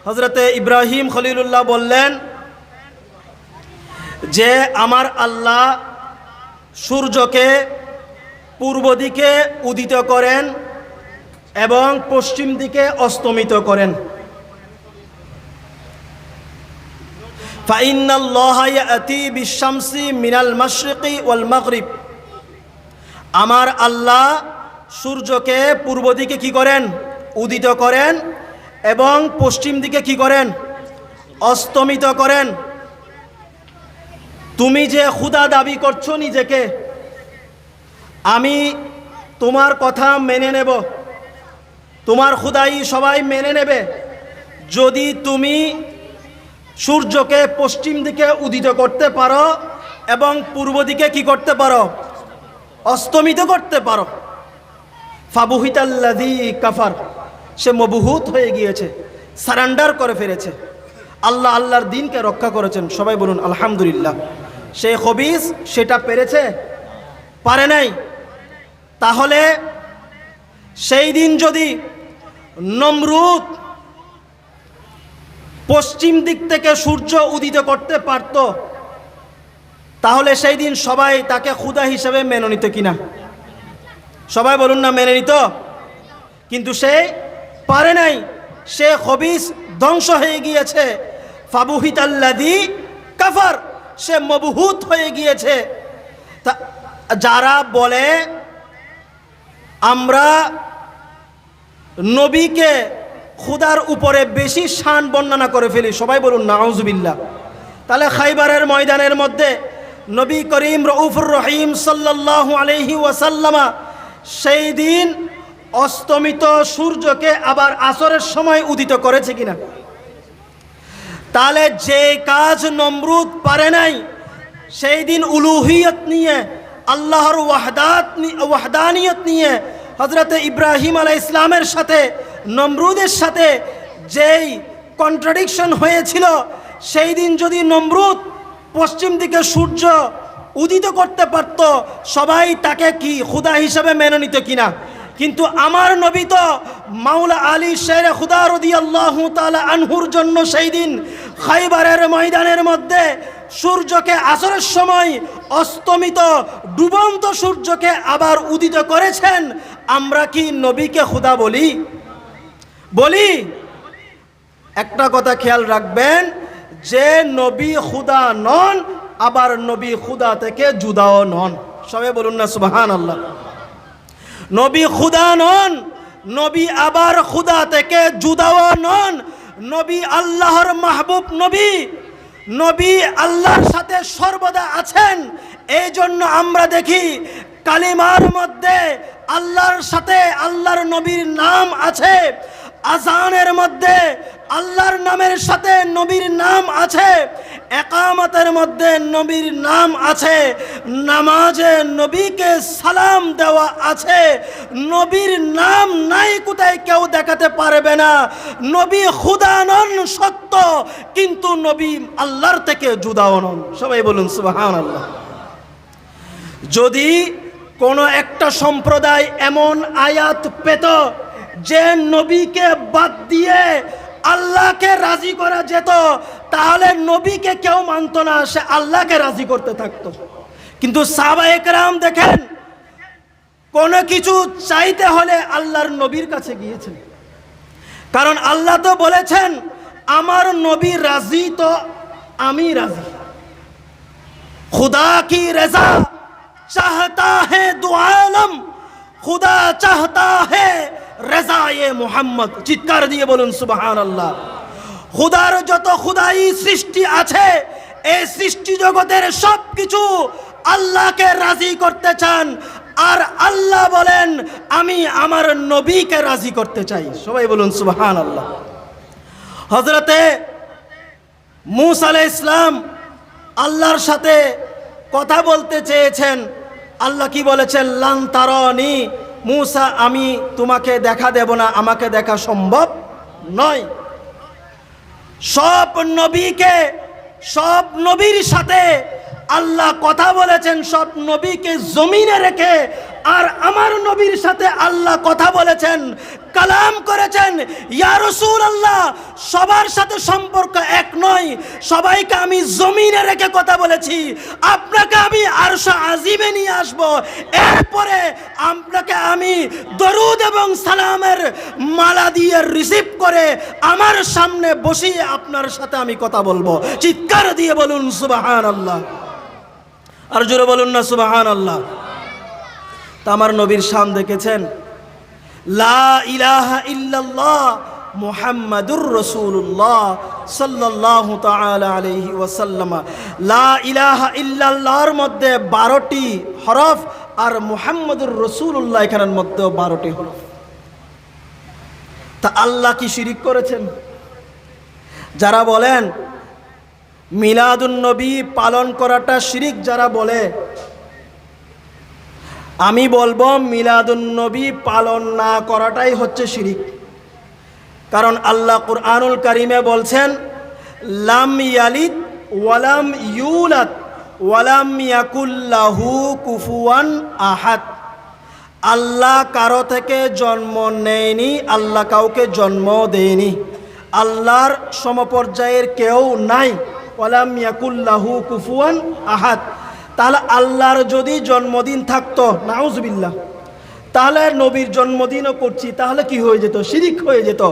হযরতে ইব্রাহিম খলিলুল্লাহ বললেন যে আমার আল্লাহ সূর্যকে পূর্ব দিকে উদিত করেন এবং পশ্চিম দিকে অস্তমিত করেন। ফাইন্নাল্লাহা ইয়াতি বিশ-শামসি মিনাল মাশরিকি ওয়াল মাগরিব, আমার আল্লাহ সূর্যকে পূর্ব দিকে কি করেন? উদিত করেন, এবং পশ্চিম দিকে কি করেন? অস্তমিত করেন। তুমি যে খুদা দাবি করছো নিজেকে, আমি তোমার কথা মেনে নেব, তোমার খুদাই সবাই মেনে নেবে যদি তুমি সূর্যকে পশ্চিম দিকে উদিত করতে পারো এবং পূর্ব দিকে কি করতে পারো? অস্তমিত করতে পারো। ফাবুহিতাল্লাযী কাফার, সে মবহুত হয়ে গিয়েছে, সারেন্ডার করে ফেলেছে, আল্লাহর দিনকে রক্ষা করেছেন। সবাই বলুন আলহামদুলিল্লাহ। সে খবিস সেটা পেরেছে? পারে নাই। তাহলে সেই দিন যদি নমরুদ পশ্চিম দিক থেকে সূর্য উদিত করতে পারত, তাহলে সেই দিন সবাই তাকে খুদা হিসেবে মেনে নিত কিনা? সবাই বলুন না, মেনে নিত। কিন্তু সে পারে নাই, সে খবিস ধ্বংস হয়ে গিয়েছে। ফাবুহিতাল্লাযী কাফার, সে মবহুত হয়ে গিয়েছে। তা যারা বলে আমরা নবীকে খুদার উপরে বেশি শান বর্ণনা করে ফেলি, সবাই বলুন নাউজুবিল্লাহ। তাহলে খাইবারের ময়দানের মধ্যে নবী করিম রউফুর রহিম সাল্লাল্লাহু আলাইহি ওয়াসাল্লামা সেই দিন অস্তমিত সূর্যকে আবার আসরের সময় উদিত করেছে কিনা? তাহলে যে কাজ নমরুদ পারে নাই, সেই দিন উলুহিয়ত নিয়ে, আল্লাহর ওয়াহদানিয়ত নিয়ে হযরতে ইব্রাহিম আলাইহিস সালামের সাথে নমরুদের সাথে যেই কন্ট্রাডিকশন হয়েছিল, সেই দিন যদি নমরুদ পশ্চিম দিকে সূর্য উদিত করতে পারত, সবাই তাকে কি খুদা হিসাবে মেনে নিত কিনা? কিন্তু আমার নবী তো মাওলা আলী শের খুদা রাদিয়াল্লাহু তাআলা আনহুর জন্য সেই দিন খাইবারের ময়দানের মধ্যে সূর্যকে আসরের সময় অস্তমিত ডুবন্ত সূর্যকে আবার উদিত করেছেন। আমরা কি নবীকে খুদা বলি? বলি? একটা কথা খেয়াল রাখবেন, যে নবী খুদা নন, আবার নবী খুদা থেকে জুদাও নন। সবাই বলুন না সুবহানাল্লাহ। নবী খুদা নন, নবী আবার খুদা থেকে জুদাও নন। নবী আল্লাহর মাহবুব নবী, নবী আল্লাহর সাথে সর্বদা আছেন। এই জন্য আমরা দেখি কালিমার মধ্যে আল্লাহর সাথে আল্লাহর নবীর নাম আছে, আযানের মধ্যে আল্লাহর নামের সাথে নবীর নাম আছে, একামতের মধ্যে নবীর নাম আছে, নামাজে নবীকে সালাম দেওয়া আছে। নবীর নাম নাই কোথায় কেউ দেখাতে পারবে না। নবী খুদা নন সত্য, কিন্তু নবী আল্লাহর থেকে জুদাও নন। সবাই বলুন সুবহানাল্লাহ। যদি কোনো একটা সম্প্রদায় এমন আয়াত পেত যে নবীকে বাদ দিয়ে আল্লাহকে রাজি করা যেত, তাহলে নবীকে কেউ মানত না, সে আল্লাহকে রাজি করতে থাকতো। কিন্তু সাহাবায়ে কেরাম দেখেন, কোনো কিছু চাইতে হলে আল্লাহর নবীর কাছে গিয়েছেন। কারণ আল্লাহ তো বলেছেন আমার নবী রাজি তো আমি রাজি। खुदा की रजा चाहता है दो आलम, खुदा चाहता है रजाए मोहम्मद। চিৎকার দিয়ে বলুন সুবহানাল্লাহ। খুদার যত খুদাই সৃষ্টি আছে, এই সৃষ্টি জগতের সব কিছু আল্লাহকে রাজি করতে চান, আর আল্লাহ বলেন আমি আমার নবীকে রাজি করতে চাই। সবাই বলুন সুবহানাল্লাহ। হযরতে মূসা আলাইহিস সালাম আল্লাহর সাথে কথা বলতে চেয়েছেন। আল্লাহ কি বলেছেন? লান তারানি, মূসা আমি তোমাকে দেখা দেব না, আমাকে দেখা সম্ভব নয়। সব নবীকে, সব নবীর সাথে আল্লাহ কথা বলেছেন, সব নবীকে জমিনে রেখে, আর আমার নবীর সাথে আল্লাহ কথা বলেছেন, কালাম করেছেন। ইয়া রাসূলুল্লাহ, সবার সাথে সম্পর্ক এক নয়, নাই, সবাইকে আমি জমিনে রেখে কথা বলেছি। আপনাকে আমি আরশ আজিমে নিয়ে আসব, এরপরে আপনাকে আমি দরুদ এবং সালামের মালা দিয়ে রিসিভ করে আমার সামনে বসিয়ে আপনার সাথে আমি কথা বলবো। চিৎকার দিয়ে বলুন সুবহানাল্লাহ, আর জোরে বলুন না সুবহানাল্লাহ। তা আমার নবীর শান দেখেছেন, লা ইলাহা ইল্লাল্লাহ মুহাম্মাদুর রাসূলুল্লাহ সাল্লাল্লাহু তাআলা আলাইহি ওয়াসাল্লাম। লা ইলাহা ইল্লাল্লাহর মধ্যে 12টি হরফ, আর মুহাম্মাদুর রাসূলুল্লাহ এখানের মধ্যে 12টি হরফ। তা আল্লাহ কি শিরিক করেছেন? যারা বলেন মিলাদুন নবী পালন করাটা শিরিক, যারা বলে, আমি বলবো মিলাদুন নবী পালন না করাটাই হচ্ছে শিরিক। কারণ আল্লাহ কুরআনুল কারীমে বলছেন, লাম ইয়ালিদ ওয়ালাম ইউলাদ ওয়ালাম ইয়াকুল লাহু কুফুয়ান আহাদ। আল্লাহ কারো থেকে জন্ম নেয়নি, আল্লাহ কাউকে জন্ম দেয়নি, আল্লাহর সমপর্যায়ের কেউ নাই। ওয়ালাম ইয়াকুল লাহু কুফুয়ান আহাদ। তাহলে আল্লাহর যদি জন্মদিন থাকতো, নাউজুবিল্লাহ, তাহলে নবীর জন্মদিনও করছি, তাহলে কি হয়ে যেত? শিরিক হয়ে যেত।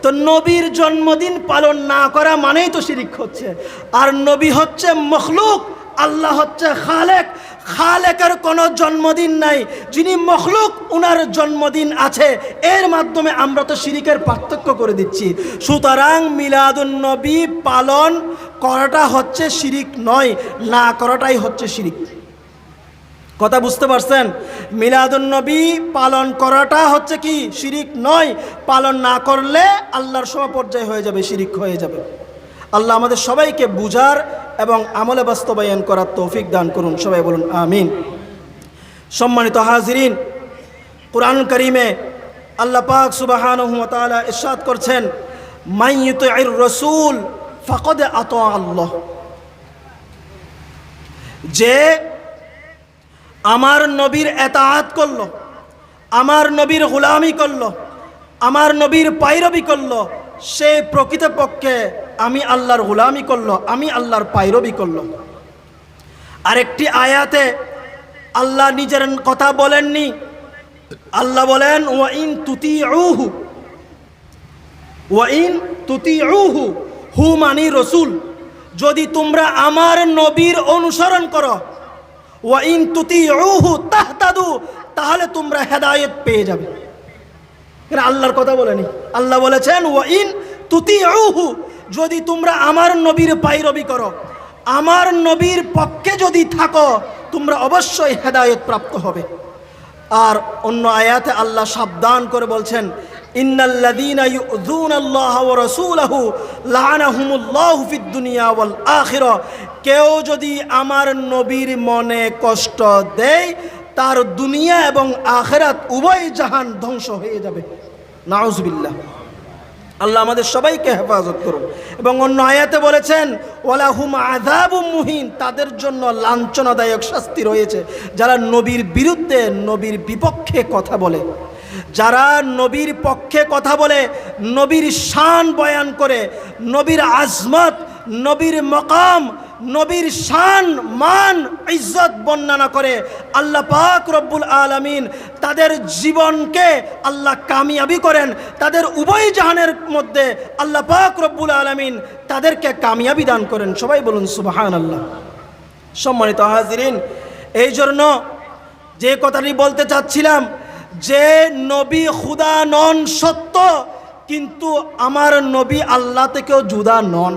তো নবীর জন্মদিন পালন না করা মানেই তো শিরিক হচ্ছে। আর নবী হচ্ছে মখলুক, আল্লাহ হচ্ছে খালেক। খালেকের কোনো জন্মদিন নাই, যিনি মখলুক উনার জন্মদিন আছে। এর মাধ্যমে আমরা তো শিরিকের পার্থক্য করে দিচ্ছি। সুতরাং মিলাদুন নবী পালন করাটা হচ্ছে শিরিক নয়, না করাটাই হচ্ছে শিরিক। কথা বুঝতে পারছেন? মিলাদুন নবী পালন করাটা হচ্ছে কি? শিরিক নয়। পালন না করলে আল্লাহর সমপর্যায় হয়ে যাবে, শিরিক হয়ে যাবে। আল্লাহ আমাদের সবাইকে বুঝার এবং আমলে বাস্তবায়ন করার তৌফিক দান করুন। সবাই বলুন আমিন। সম্মানিত হাজিরিন, কুরআন কারীমে আল্লাহ পাক সুবহানাহু ওয়া তাআলা ইরশাদ করছেন, মান ইউতি'র রাসূল ফাকাদ আতা আল্লাহ। যে আমার নবীর এতাআত করলো, আমার নবীর গোলামি করলো, আমার নবীর পায়রবি করলো, সে প্রকৃতপক্ষে আমি আল্লাহর গোলামি করলো, আমি আল্লাহর পায়রবি করলো। আরেকটি আয়াতে আল্লাহ নিজের কথা বলেননি, আল্লাহ বলেন ওয়া ইন তুতিউহু, ওয়া ইন তুতিউহু, হু মানি রসুল, যদি তোমরা আমার নবীর অনুসরণ করো, ওয়া ইন তুতিউহু তাহতাদু, তাহলে তোমরা হেদায়েত পেয়ে যাবে। এখানে আল্লাহর কথা বলেনি, আল্লাহ বলেছেন ওয়া ইন তুতিউহু, যদি তোমরা আমার নবীর পায়রবি করো, আমার নবীর পক্ষে যদি থাকো, তোমরা অবশ্যই হেদায়েত প্রাপ্ত হবে। আর অন্য আয়াতে আল্লাহ সাবধান করে বলছেন, ইন্নাল্লাযীনা ইউযুনাল্লাহা ওয়া রাসূলাহু লাআনাহুমুল্লাহু ফিদ দুনিয়া ওয়াল আখিরা। কেউ যদি আমার নবীর মনে কষ্ট দেয়, তার দুনিয়া এবং আখিরাত উভয় জাহান ধ্বংস হয়ে যাবে। নাউজুবিল্লাহ। আল্লাহ আমাদের সবাইকে হেফাজত করুন। এবং অন্য আয়াতে বলেছেন ওয়ালাহুম আযাবুম মুহিন, তাদের জন্য লাঞ্ছনাদায়ক শাস্তি রয়েছে যারা নবীর বিরুদ্ধে, নবীর বিপক্ষে কথা বলে। যারা নবীর পক্ষে কথা বলে, নবীর শান বয়ান করে, নবীর আজমত, নবীর মকাম, নবীর শান মান ইজ্জত বর্ণনা করে, আল্লাহ পাক রব্বুল আলামিন তাদের জীবনকে আল্লাহ কামিয়াবি করেন। তাদের উভয় জাহানের মধ্যে আল্লাহ পাক রব্বুল আলামিন তাদেরকে কামিয়াবি দান করেন। সবাই বলুন সুবহানাল্লাহ। সম্মানিত হাজিরিন, এই জন্য যে কথাটি বলতে চাচ্ছিলাম, যে নবী খুদা নন সত্য, কিন্তু আমার নবী আল্লাহ থেকেও জুদা নন।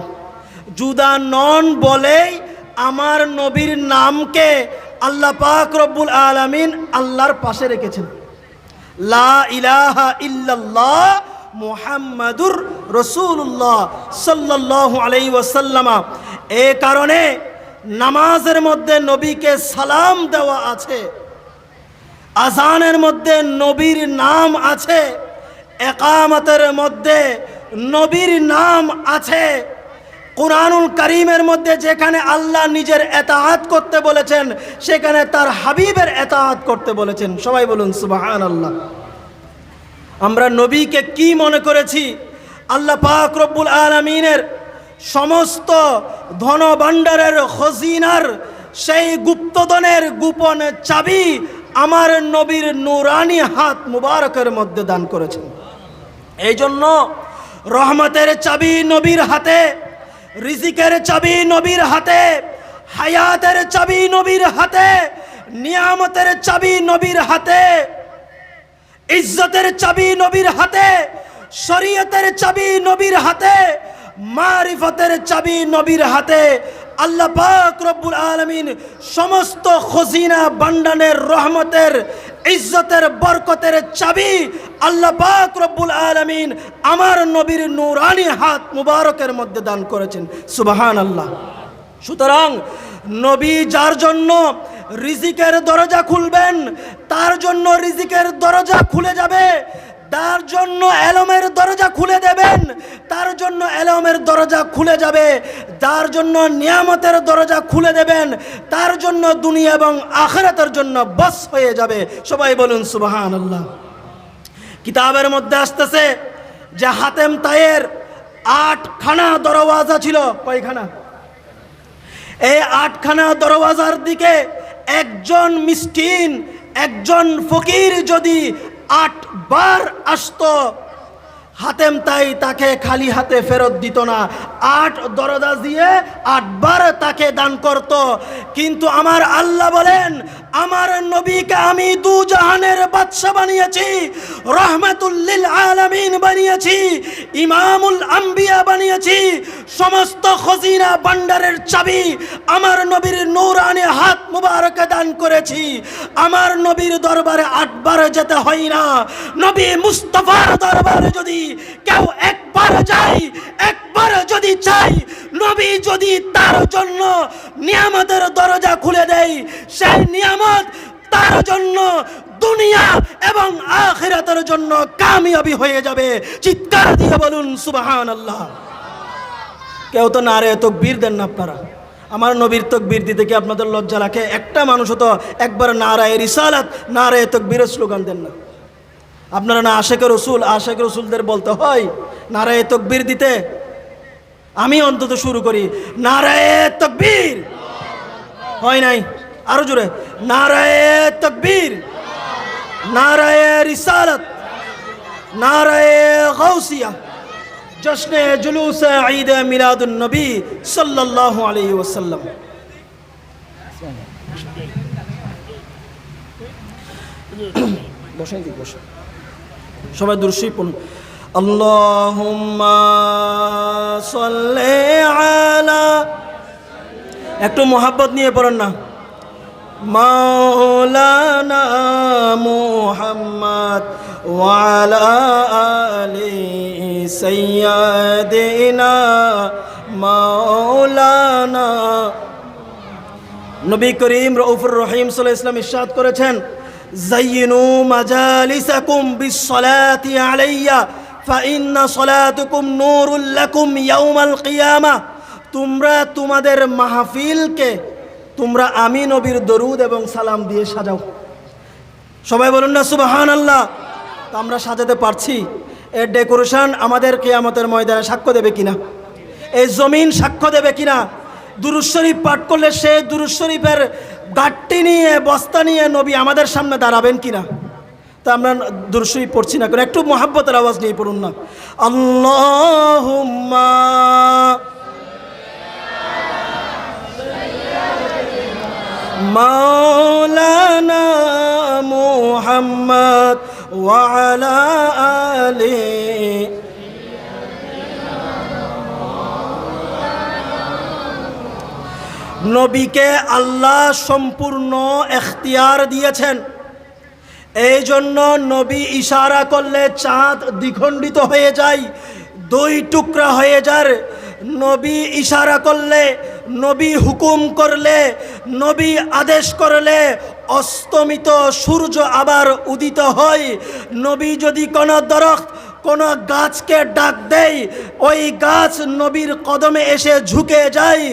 জুদা নন বলেই আমার নবীর নামকে আল্লাহ পাক রব্বুল আলামিন আল্লাহর পাশে রেখেছেন। লা ইলাহা ইল্লাল্লাহ মুহাম্মাদুর রাসূলুল্লাহ সাল্লাল্লাহু আলাইহি ওয়াসাল্লাম। এই কারণে নামাজের মধ্যে নবীকে সালাম দেওয়া আছে, আযানের মধ্যে নবীর নাম আছে, ইকামতের মধ্যে নবীর নাম আছে। কুরআনুল কারীমের মধ্যে যেখানে আল্লাহ নিজের এতাআত করতে বলেছেন, সেখানে তার হাবিবের এতাআত করতে বলেছেন। সবাই বলুন সুবহানাল্লাহ। আমরা নবীকে কি মনে করেছি? আল্লাহ পাক রব্বুল আলামিনের সমস্ত ধন ভাণ্ডারের খজিনার সেই গুপ্তধনের গোপন চাবি আমার নবীর নূরানি হাত মুবারকের মধ্যে দান করেছেন। এই জন্য রহমতের চাবি নবীর হাতে, রিজিকের চাবি নবীর হাতে, হায়াতের চাবি নবীর হাতে, নিয়ামতের চাবি নবীর হাতে, ইজ্জতের চাবি নবীর হাতে, শরীয়তের চাবি নবীর হাতে, মারিফতের চাবি নবীর হাতে। আল্লাহ পাক রব্বুল আলামিন সমস্ত খজিনা বান্ডানের রহমতের ইজ্জতের বরকতের চাবি আল্লাহ পাক রব্বুল আলামিন আমার নবীর নূরানি হাত মুবারকের মধ্যে দান করেছেন। সুবহানাল্লাহ। সুতরাং নবী যার জন্য রিজিকের দরজা খুলবেন তার জন্য রিজিকের দরজা খুলে যাবে, তার জন্য এলমের দরজা খুলে দেবেন তার জন্য এলমের দরজা খুলে যাবে, তার জন্য নিয়ামতের দরজা খুলে দেবেন তার জন্য দুনিয়া এবং আখিরাতের জন্য বস হয়ে যাবে। সবাই বলুন সুবহানাল্লাহ। কিতাবের মধ্যে আসতেছে যে হাতেম তায়ের 8খানা দরওয়াজা ছিল। কয়খানা? এই 8খানা দরওয়াজার দিকে একজন মিসকিন, একজন ফকির যদি 8 বার আসতো, হাতেম তাই তাকে খালি হাতে ফেরত দিত না, 8 দরজা দিয়ে 8 বার তাকে দান করত। কিন্তু আমার আল্লাহ বলেন আমার নবীকে আমি দু জাহানের বাদশা বানিয়েছি, রহমাতুল লিল আলামিন বানিয়েছি, ইমামুল আম্বিয়া বানিয়েছি। সমস্ত খজিনা ভান্ডারের চাবি আমার নবীর নূরানি হাত মুবারকে দান করেছি। আমার নবীর দরবারে 8 বার যেতে হয় না, নবী মুস্তাফার দরবারে যদি কেউ একবার যায়, একবার যদি চাই, নবী যদি তার জন্য নিয়ামতের দরজা খুলে দেয়, সেই নিয়ামত তার জন্য দুনিয়া এবং আখিরাতের জন্য কামিয়াবি হয়ে যাবে। চিৎকার দিয়ে বলুন সুবহানাল্লাহ। কেউ তো নারে তাকবীর দেন না আপনারা। আমার নবীর তাকবীর দিতে কি আপনাদের লজ্জা লাগে? একটা মানুষও তো একবার নারায়ে রিসালাত, নারায়ে তাকবীরের স্লোগান দেন না। আপনারা না আশেক রসুল, আশেক রসুলদের বলতে হয় নারায়ে তাকবীর দিতে। আমি অন্তত শুরু করি নারায়ে তাকবীর। হয় নাই? আরো জোরে নারায়ে তাকবীর, নারায়ে রিসালাত, নারায়ে গাউসিয়া, জশ্নে জুলুস ঈদ মিলাদুন নবী সাল্লাল্লাহু আলাইহি ওয়াসাল্লাম। বসেন কি বসেন, সবাই দুরূদ পড়ুন। আল্লাহুম্মা সাল্লি আলা, একটু মোহাব্বত নিয়ে পড়েন না। মাওলানা মুহাম্মদ ওয়া আলা আলি সাইয়্যিদিনা মাওলানা। নবী করিম রউফুর রহিম সাল্লাল্লাহু আলাইহি ওয়াসাল্লাম ইরশাদ করেছেন, জাইয়িনু মাজালিসাকুম বিসসালাতি আলাইয়া ফাইন্না সালাতুকুম নূরুল লাকুম ইয়াউমাল কিয়ামা। তোমরা তোমাদের মাহফিলকে তোমরা আমি নবীর দরুদ এবং সালাম দিয়ে সাজাও। সবাই বলুন না সুবহানাল্লাহ। তো আমরা সাজাতে পারছি? এর ডেকোরেশন আমাদের কিয়ামতের ময়দানে সাক্ষ্য দেবে কিনা? এই জমিন সাক্ষ্য দেবে কিনা? দুরূদ শরীফ পাঠ করলে সে দুরূদ শরীফের গাঁটটি নিয়ে বস্তা নিয়ে নবী আমাদের সামনে দাঁড়াবেন কিনা? তা আমরা দুরূদ শরীফ পড়ছি না কেন? একটু মোহাব্বতের আওয়াজ নিয়ে পড়ুন না। আল্লাহুম্মা মাওলানা মুহাম্মদ ওয়া আলা আলি। নবীকে আল্লাহ সম্পূর্ণ এখতিয়ার দিয়েছেন। এই জন্য নবী ইশারা করলে চাঁদ দ্বিখণ্ডিত হয়ে যায়, 2 টুকরা হয়ে যায়। নবী ইশারা করলে, নবী হুকুম করলে, নবী আদেশ করলে অস্তমিত সূর্য আবার উদিত হয়। নবী যদি কোনো দরখত কোন গাছকে ডাক দেই, ওই গাছ নবীর কদমে এসে ঝুঁকে যায়,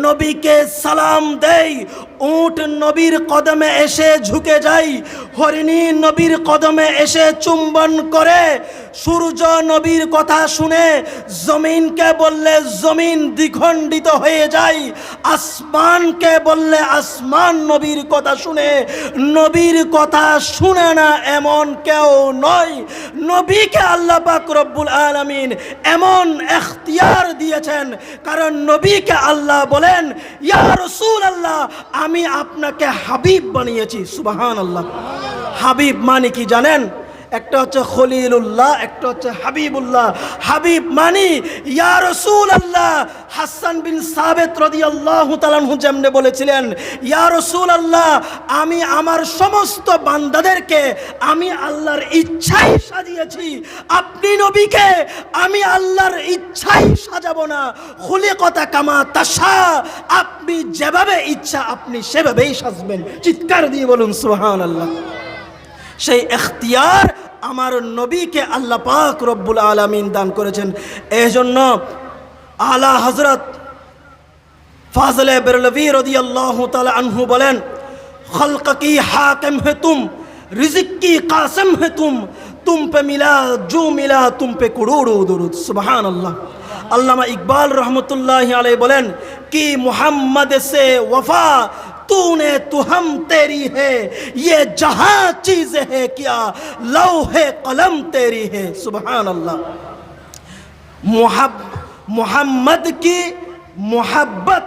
নবীকে সালাম দেই। উট নবীর কদমে এসে ঝুঁকে যায়, হরিণী নবীর কদমে এসে চুম্বন করে। সূর্য নবীর কথা শুনে জমিনকে বললে জমিন দ্বিখণ্ডিত হয়ে যায়, আসমানকে বললে আসমান নবীর কথা শুনে। নবীর কথা শুনে না এমন কেউ নয়। নবীকে আল্লাহ পাক রব্বুল আলামিন এমন এখতিয়ার দিয়েছেন, কারণ নবীকে আল্লাহ বলেন, ইয়া রাসূলুল্লাহ, আমি আপনাকে হাবিব বানিয়েছি। সুবহানাল্লাহ। হাবিব মানে কি জানেন? একটা হচ্ছে খলিলুল্লাহ, একটা হচ্ছে হাবিবুল্লাহ। হাবিব মানে ইয়া রাসূলুল্লাহ। হাসান বিন সাবিত রাদিয়াল্লাহু তাআলা আনহু যেমনে বলেছিলেন, ইয়া রাসূলুল্লাহ, আমি আমার সমস্ত বান্দাদেরকে আমি আল্লাহর ইচ্ছায় সাজিয়েছি, আপনি নবীকে আমি আল্লাহর ইচ্ছায় সাজাবো না। খুলিকাতা কামা তাশা, আপনি যেভাবে ইচ্ছা আপনি সেভাবেই সাজবেন। চিৎকার দিয়ে বলুন সুবহানাল্লাহ। সেই এখতিয়ার আমার নবীকে আল্লাহ পাক রব্বুল আলামিন দান করেছেন। এজন্য আলা হযরত ফাজলে বেরলভী রাদিয়াল্লাহু তাআলা আনহু বলেন, খলক কি হাকিম হে তুম, রিজিক কি কাসিম হে তুম পে মিলা জো মিলা তুম পে করোড়ো দরুদ। সুবহানাল্লাহ। আল্লামা ইকবাল রহমতুল্লাহি আলাইহি বলেন কি মুহাম্মদ সে ওয়ফা तूने तू हम तेरी है, ये जहां चीज है क्या लौहे कलम तेरी है। सुभान अल्लाह। मोहम्मद की मोहब्बत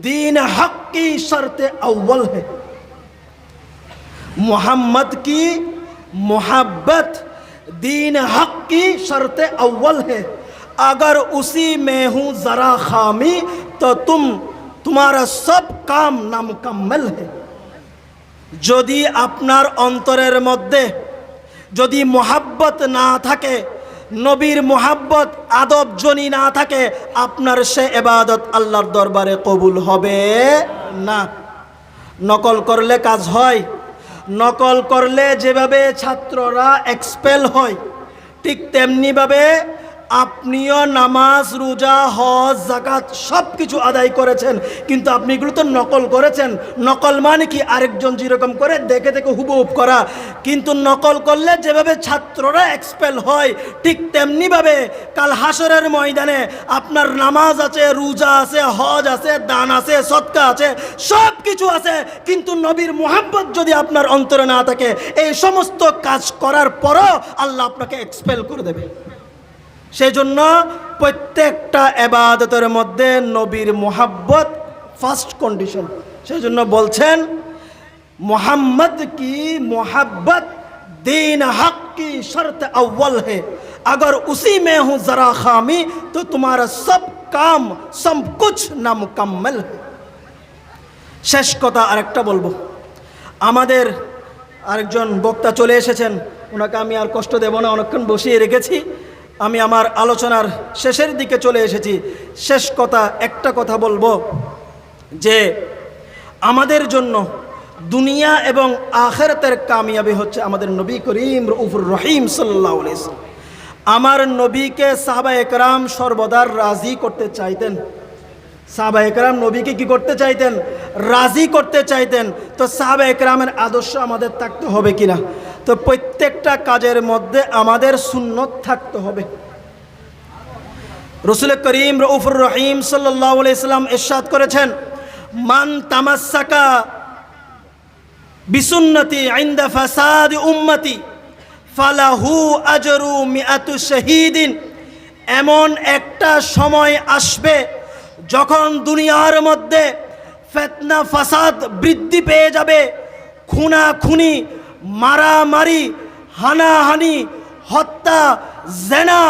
दीन हक की शर्त अव्वल है। मोहम्मद की मोहब्बत दीन हक की शर्त अव्वल है। अगर उसी में हूँ जरा खामी तो तुम्हारा सब काम नामुकम्मल है। যদি আপনার অন্তরের মধ্যে যদি মোহাব্বত না থাকে, নবীর মোহাব্বত আদবজনী না থাকে, আপনার সে ইবাদত আল্লাহর দরবারে কবুল হবে না। নকল করলে কাজ হয়। নকল করলে যেভাবে ছাত্ররা এক্সপেল হয়, ঠিক তেমনিভাবে আপনিও নামাজ, রোজা, হজ, যাকাত সব কিছু আদায় করেছেন, কিন্তু আপনি এগুলো তো নকল করেছেন। নকল মানে কি? আরেকজন যেরকম করে দেখে দেখে হুবহুব করা। কিন্তু নকল করলে যেভাবে ছাত্ররা এক্সপেল হয়, ঠিক তেমনিভাবে কাল হাসরের ময়দানে আপনার নামাজ আছে, রোজা আছে, হজ আছে, দান আছে, সদকা আছে, সব কিছু আছে, কিন্তু নবীর মোহাব্বত যদি আপনার অন্তরে না থাকে, এই সমস্ত কাজ করার পরও আল্লাহ আপনাকে এক্সপেল করে দেবে। সেজন্য প্রত্যেকটা ইবাদতের মধ্যে নবীর মোহাব্বত ফার্স্ট কন্ডিশন। সেজন্য বলছেন मोहम्मद की मोहब्बत दीन हक की शर्त अव्वल है, अगर उसी में हूँ ज़रा खामी तो तुम्हारा सब काम सब कुछ नामुकम्मल है। শেষ কথা আরেকটা বলবো, আমাদের আরেকজন বক্তা চলে এসেছেন, ওনাকে আমি আর কষ্ট দেব না, অনেকক্ষণ বসিয়ে রেখেছি। আমি আমার আলোচনার শেষের দিকে চলে এসেছি। শেষ কথা একটা কথা বলবো যে আমাদের জন্য দুনিয়া এবং আখিরাতের কামিয়াবি হচ্ছে আমাদের নবী করিম রউফুর রহিম সাল্লাল্লাহু আলাইহি ওয়াসাল্লাম। আমার নবীকে সাহাবায়ে কেরাম সর্বদা রাজি করতে চাইতেন। সাহাবায়ে কেরাম নবীকে কি করতে চাইতেন? রাজি করতে চাইতেন। তো সাহাবায়ে কেরামের আদর্শ আমাদের থাকতে হবে কিনা? তো প্রত্যেকটা কাজের মধ্যে আমাদের সুন্নত থাকতে হবে। রাসূল করিম রউফুর রহিম সাল্লাল্লাহু আলাইহি ওয়াসাল্লাম ইরশাদ করেছেন, মান তামাসসাকা বিসুন্নতি ইনদা ফাসাদি উম্মতি ফালাহু আজরু মিআতু শাহীদিন। এমন একটা সময় আসবে যখন দুনিয়ার মধ্যে ফিতনা ফাসাদ বৃদ্ধি পেয়ে যাবে, খুনাখুনি, মারামারি, হানাহানি, হত্যা, জেনা,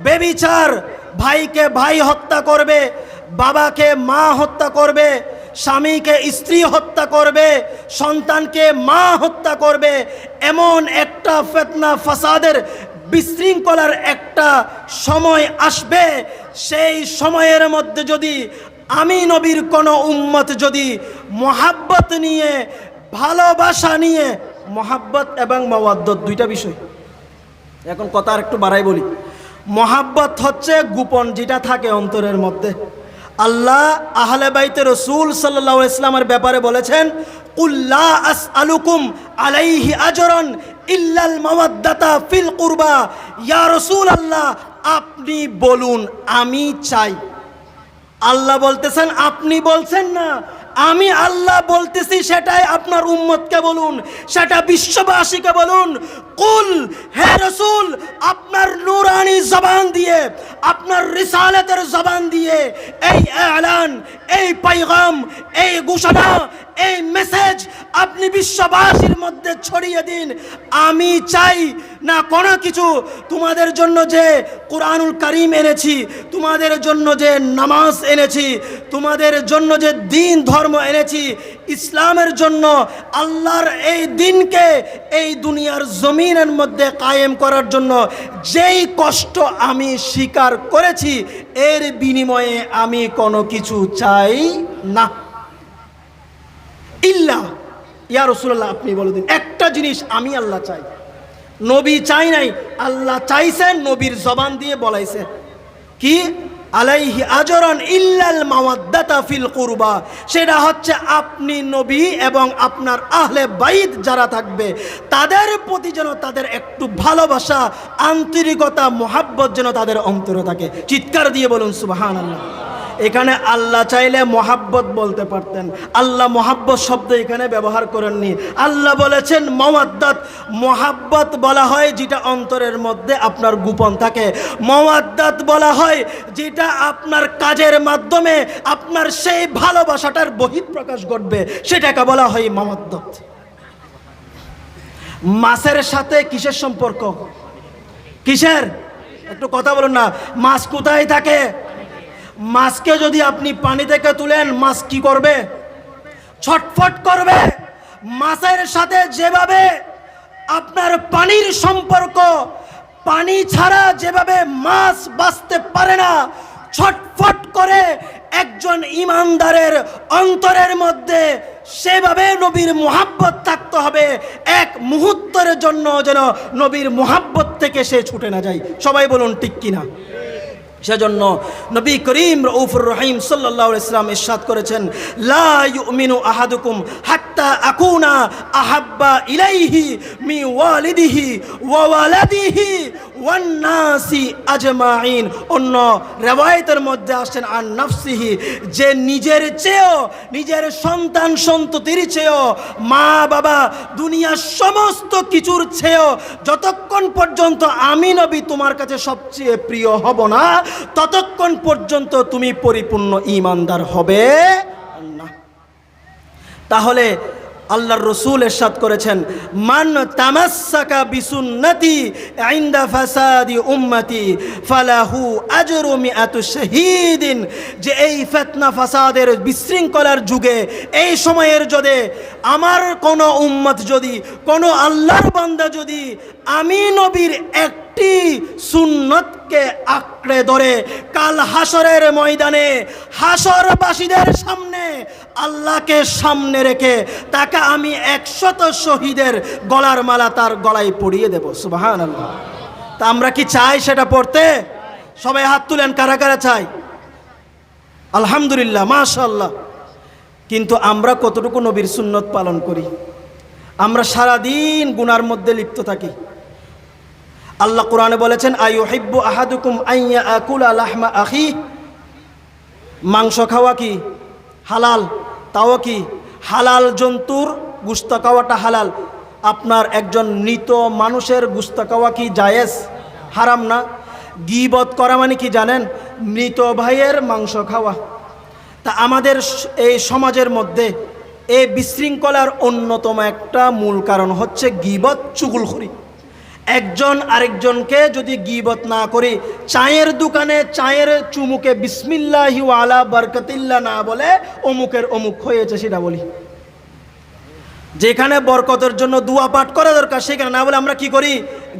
বেবিচার, ভাইকে ভাই হত্যা করবে, বাবাকে মা হত্যা করবে, স্বামীকে স্ত্রী হত্যা করবে, সন্তানকে মা হত্যা করবে। এমন একটা ফিতনা ফাসাদের বিশৃঙ্খলার একটা সময় আসবে। সেই সময়ের মধ্যে যদি আমি নবীর কোনো উম্মত যদি মোহাব্বত নিয়ে, ভালোবাসা নিয়ে, মোহাব্বত এবং মাওয়াদ্দত দুইটা বিষয়, এখন কথা আর একটু বাড়াই বলি। মহাব্বত হচ্ছে গোপন যেটা থাকে অন্তরের মধ্যে। আল্লাহ আহলে বাইতে রসুল সাল্লাল্লাহু আলাইহি ওয়াসাল্লামের ব্যাপারে বলেছেন, কুল্লা আসআলুকুম আলাইহি আজরান ইল্লাল মাওয়াদ্দাতা ফিল কুরবা। ইয়া রাসূলুল্লাহ, আপনি বলুন আমি চাই। আল্লাহ বলতেছেন, আপনি বলছেন না, আমি আল্লাহ বলতেছি। সেটাই আপনার উম্মতকে বলুন, সেটা বিশ্ববাসীকে বলুন। কুল, হে রাসূল, আপনার নূরানি জবান দিয়ে, আপনার রিসালাতের জবান দিয়ে এই এলান, এই পয়গাম, এই ঘোষণা, এই মেসেজ আপনি বিশ্ববাসীর মধ্যে ছড়িয়ে দিন। আমি চাই না কোনো কিছু, তোমাদের জন্য যে কোরআনুল কারীম এনেছি, তোমাদের জন্য যে নামাজ এনেছি, তোমাদের জন্য যে দ্বীন ধর্ম এনেছি, ইসলামের জন্য আল্লাহর এই দিনকে এই দুনিয়ার জমিনের মধ্যে কায়েম করার জন্য যেই কষ্ট আমি স্বীকার করেছি, এর বিনিময়ে আমি কোনো কিছু চাই না। ইল্লা, ইয়া রাসূলুল্লাহ, আপনি বলে দিন একটা জিনিস আমি আল্লাহ চাই। নবী চাই নাই, আল্লাহ চাইছেন, নবীর জবান দিয়ে বলাইছে কি? আলাইহি আজরান ইল্লাল মাওয়াদ্দাতা ফিল কুরবা। সেটা হচ্ছে আপনি নবী এবং আপনার আহলে বাইত যারা থাকবে তাদের প্রতি যেন তাদের একটু ভালোবাসা, আন্তরিকতা, মোহাব্বত যেন তাদের অন্তরে থাকে। চিৎকার দিয়ে বলুন সুবহানাল্লাহ। এখানে আল্লাহ চাইলে মোহাব্বত বলতে পারতেন, আল্লাহ মোহাব্বত শব্দ এখানে ব্যবহার করেননি। আল্লাহ বলেছেন মাওয়াদ্দাত। মোহাব্বত বলা হয় যেটা অন্তরের মধ্যে আপনার গোপন থাকে। মাওয়াদ্দাত বলা হয় যেটা আপনার কাজের মাধ্যমে আপনার সেই ভালোবাসাটার বহিঃপ্রকাশ ঘটবে, সেটাকে বলা হয় মাওয়াদ্দাত। মাছের সাথে কিসের সম্পর্ক? কিসের? একটু কথা বলুন না। মাছ কোথায় থাকে? মাছকে যদি আপনি পানি থেকে তুলেন, মাছ কি করবে? ছটফট করবে। মাছের সাথে যেভাবে আপনার পানির সম্পর্ক, পানি ছাড়া যেভাবে মাছ বাঁচতে পারে না, ছটফট করে একজন ইমানদারের অন্তরের মধ্যে সেভাবে নবীর মুহাব্বত থাকতে হবে, এক মুহূর্তের জন্য যেন নবীর মুহাব্বত থেকে সে ছুটে না যায়। সবাই বলুন ঠিক কিনা? সেজন্য নবী করিম রউফুর রহিম সাল্লাল্লাহু আলাইহি ওয়াসাল্লাম ইরশাদ করেছেন, লা ইউমিনু আহাদুকুম হাত্তা আকুনা আহাব্বা ইলাইহি মি ওয়ালিদিহি ওয়া ওয়ালাদিহি ওয়ান নাসি আজমাইন। অন্য রিওয়ায়াতের মধ্যে আসেন আন নাফসিহি, যে নিজের চেয়েও, নিজের সন্তান সন্ততির চেয়েও, মা বাবা, দুনিয়ার সমস্ত কিছুর চেয়েও যতক্ষণ পর্যন্ত আমি নবী তোমার কাছে সবচেয়ে প্রিয় হব না, ততক্ষণ পর্যন্ত তুমি পরিপূর্ণ ঈমানদার হবে না। তাহলে আল্লাহর রাসূল ইরশাদ করেছেন, মান তামাসসাকা বিসুন্নতি ইনদা ফাসাদি উম্মতি ফালাহু আজরু মিআতু শাহীদিন। যে এই ফিতনা ফাসাদের বিশৃঙ্খলার যুগে, এই সময়ের যদি আমার কোন উম্মত, যদি কোন আল্লাহর বান্দা যদি আমি নবীর একটি সুন্নতকে আঁকড়ে ধরে কাল হাসরের ময়দানে হাসরবাসীদের সামনে আল্লাহকে সামনে রেখে তাকে আমি 100 শহীদের গলার মালা তার গলায় পরিয়ে দেব। সুবহানাল্লাহ। তা আমরা কি চাই সেটা পড়তে? সবাই হাত তুলেন, কারা কারা চাই? আলহামদুলিল্লাহ, মাশাআল্লাহ। কিন্তু আমরা কতটুকু নবীর সুন্নত পালন করি? আমরা সারাদিন গুনার মধ্যে লিপ্ত থাকি। আল্লাহ কোরআনে বলেছেন, আইয়ুহিব্বু আহাদুকুম আইয়া আকুলা লাহমা আখি। মাংস খাওয়া কি হালাল? তাও কি হালাল জন্তুর গোশত খাওয়াটা হালাল। আপনার একজন মৃত মানুষের গোশত খাওয়া কি জায়েজ? হারাম না? গীবত করা মানে কি জানেন? মৃত ভাইয়ের মাংস খাওয়া। তা আমাদের এই সমাজের মধ্যে এই বিশৃঙ্খলার অন্যতম একটা মূল কারণ হচ্ছে গীবত, চুগলখড়ি। একজন আরেকজনকে যদি গীবত না করি, চায়ের দোকানে চায়ের চুমুকে বিসমিল্লাহি ওয়া আলা বারকাতিল্লাহ না বলে অমুকের অমুক হয়েছে সেটা বলি। যেখানে বরকতের জন্য দোয়া পাঠ করা দরকার সেখানে না বলে আমরা কি করি?